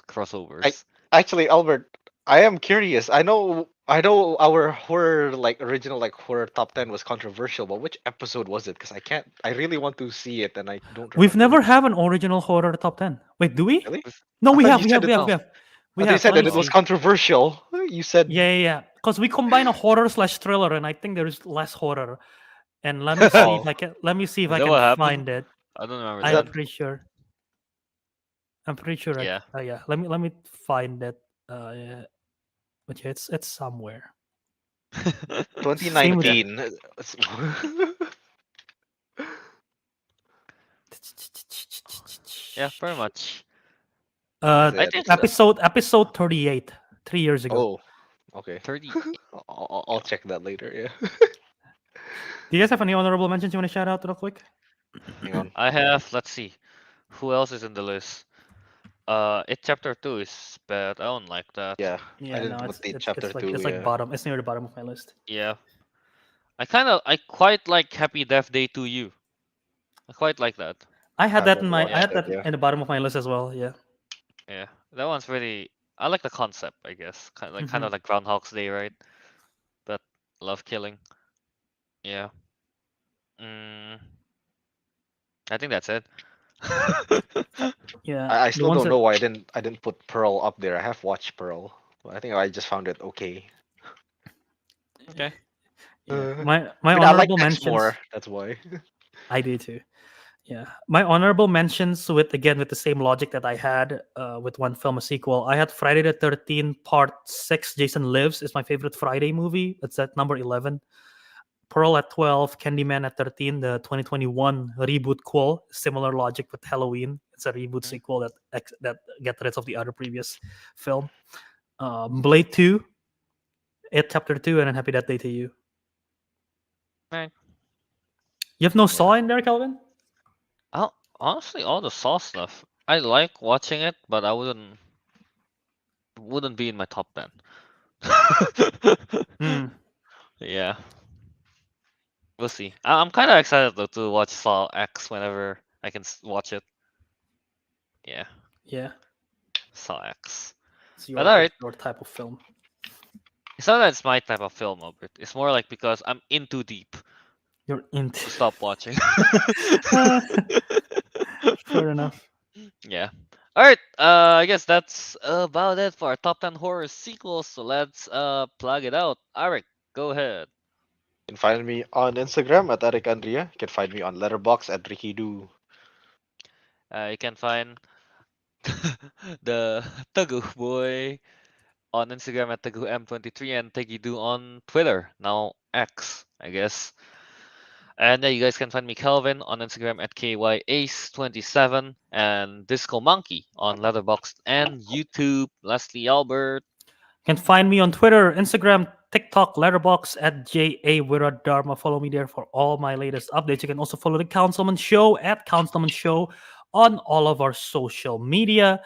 crossovers. Actually, Albert, I am curious. I know our horror like original like horror top 10 was controversial, but which episode was it? Because I really want to see it and I don't We've remember. never have an original horror top 10. Wait, do we? Really? No, I we thought have. you We said have. it. We have. Oh, We have. We I thought you have. said Let that me it was see. controversial. You said Yeah. Because we combine a horror slash thriller, and I think there's less horror. And let me see if oh, I can. Let me see if is I that can what happened? find it. I don't remember is I'm that that. pretty sure. I'm pretty sure. Yeah. Yeah. Let me find it. Yeah. But yeah, it's somewhere. Same with 2019? Yeah, pretty much. Uh, Is I it? think episode 38, 3 years ago. Oh, okay. 30. I'll check that later. Yeah. Do you guys have any honorable mentions you want to shout out real quick? Hang on. I have, let's see. Who else is in the list? It chapter 2 is bad. I don't like that. Yeah, I Yeah, didn't no, put the it's chapter it's like 2. it's like Yeah. bottom. It's near the bottom of my list. Yeah. I quite like Happy Death Day to You. I quite like that. I had that Haven't in my I watched had it. that Yeah. in the bottom of my list as well. Yeah. Yeah. That one's really I like the concept, I guess. Kind Mhm. of like Groundhog's Day, right? But love killing. Yeah. Mm, I think that's it. Yeah. I The still ones don't that know why I didn't put Pearl up there. I have watched Pearl, but I think I just found it okay. Okay. yeah. Uh, My I mean, I like honorable X mentions. more. That's why. I do too. Yeah, my honorable mentions with the same logic that I had with one film a sequel. I had Friday the 13th Part 6. Jason Lives is my favorite Friday movie. That's at number 11. Pearl at 12. Candyman at 13. The 2021 reboot quel. Similar logic with Halloween. It's a reboot Mhm. sequel that gets rid of the other previous film. Blade 2. It Chapter 2, and then Happy Death Day to You. Right. You have no Yeah. Saw in there, Kelvin? Honestly, all the Saw stuff. I like watching it, but I wouldn't be in my top 10. Hmm. Yeah. We'll see. I'm kind of excited though to watch Saw X whenever I can watch it. Yeah, Yeah, Saw X. it's But alright, your type of film. it's not that it's my type of film, Albert. It's more like because I'm in too deep You're into. to stop watching. Fair enough. Yeah. All right. I guess that's about it for our top 10 horror sequels. So let's plug it out. Ariq, go ahead. You can find me on Instagram at Ariq Andria. You can find me on Letterbox at Ricky Doo. You can find the Teguh boy on Instagram at TeguhM23 and Tegidu on Twitter, now X, I guess. And you guys can find me Kelvin on Instagram at KYAce27 and Disco Monkey on Letterboxd and YouTube. Lastly, Albert. You can find me on Twitter, Instagram, TikTok, Letterbox at JA Wiradharma. Follow me there for all my latest updates. You can also follow the Councilman Show at Councilman Show on all of our social media.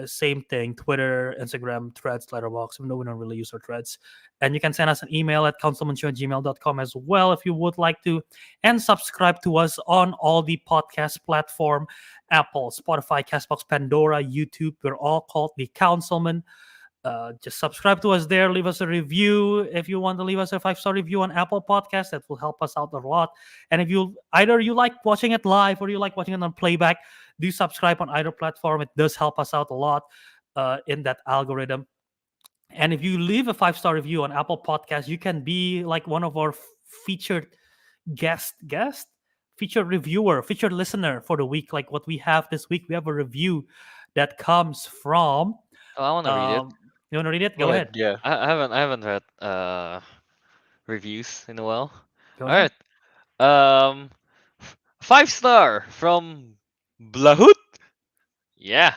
Same thing, Twitter, Instagram, Threads, Letterbox, even though we don't really use our Threads. And you can send us an email at councilmanshow@gmail.com as well if you would like to. And subscribe to us on all the podcast platform, Apple, Spotify, Castbox, Pandora, YouTube. We're all called the Councilman. Just subscribe to us there. Leave us a review if you want to leave us a 5-star review on Apple Podcast. That will help us out a lot. And if you either you like watching it live or you like watching it on playback, do subscribe on either platform. It does help us out a lot in that algorithm. And if you leave a 5-star review on Apple Podcast, you can be like one of our featured guest featured reviewer, featured listener for the week. Like what we have this week, we have a review that comes from. Oh, I want to read it. You want to read it? Go ahead. Yeah. I haven't read reviews in a while. Go All ahead. right. 5-star from Blahut. Yeah.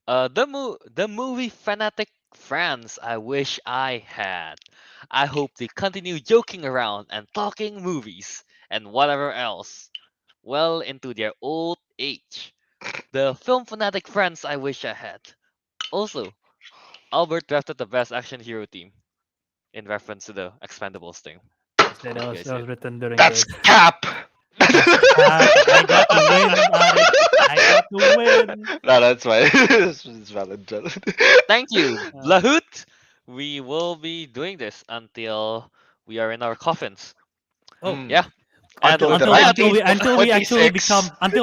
The movie fanatic friends I wish I had. I hope they continue joking around and talking movies and whatever else well into their old age. The film fanatic friends I wish I had. Also, Albert drafted the best action hero team in reference to the Expendables thing. That You was, guys that was did. written during That's the. cap. I got the win, Ariq. I got the win. No, that's fine. It's valid. Thank you, Uh, Blahut. We will be doing this until we are in our coffins. oh, Yeah. And Until with the that, until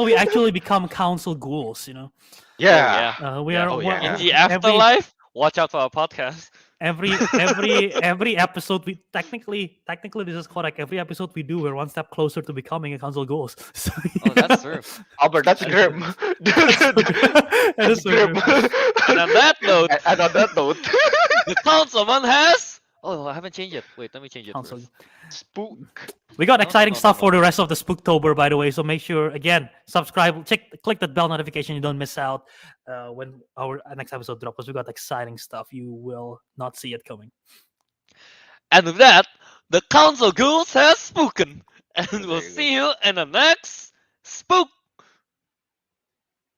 we actually become council ghouls, you know. Yeah. We yeah. are Oh, yeah. In the every afterlife, watch out for our podcast. every episode we technically this is correct. Every episode we do, we're one step closer to becoming a council ghouls. So, Oh, that's true. Albert, that's grim. that That's is so grim. grim. And on that note, And on that note, the councilman has. Oh, I haven't changed it. Wait, let me change it Council. first. spook. We got No, exciting no, stuff no. for the rest of the Spooktober, by the way. So make sure, again, subscribe, click that bell notification. You don't miss out when our next episode drops. Because we got exciting stuff. You will not see it coming. And with that, the council ghouls has spoken. And we'll There you go. see you in the next Spook